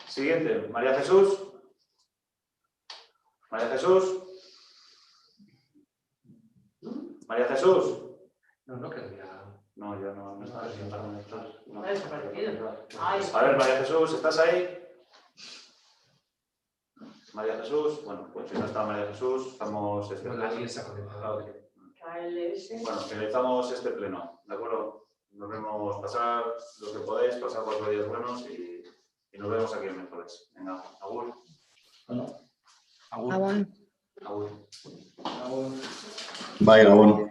Siguiente, María Jesús. María Jesús. María Jesús. No quería. No, ya no está. No ha desaparecido. A ver, María Jesús, ¿estás ahí? María Jesús, bueno, pues si no está María Jesús, estamos este pleno. Bueno, finalizamos este pleno, ¿de acuerdo? Nos vemos, pasar lo que podéis, pasar 4 días buenos y nos vemos aquí el miércoles. Venga, agur. Agur. Agur. Bye, Gabón.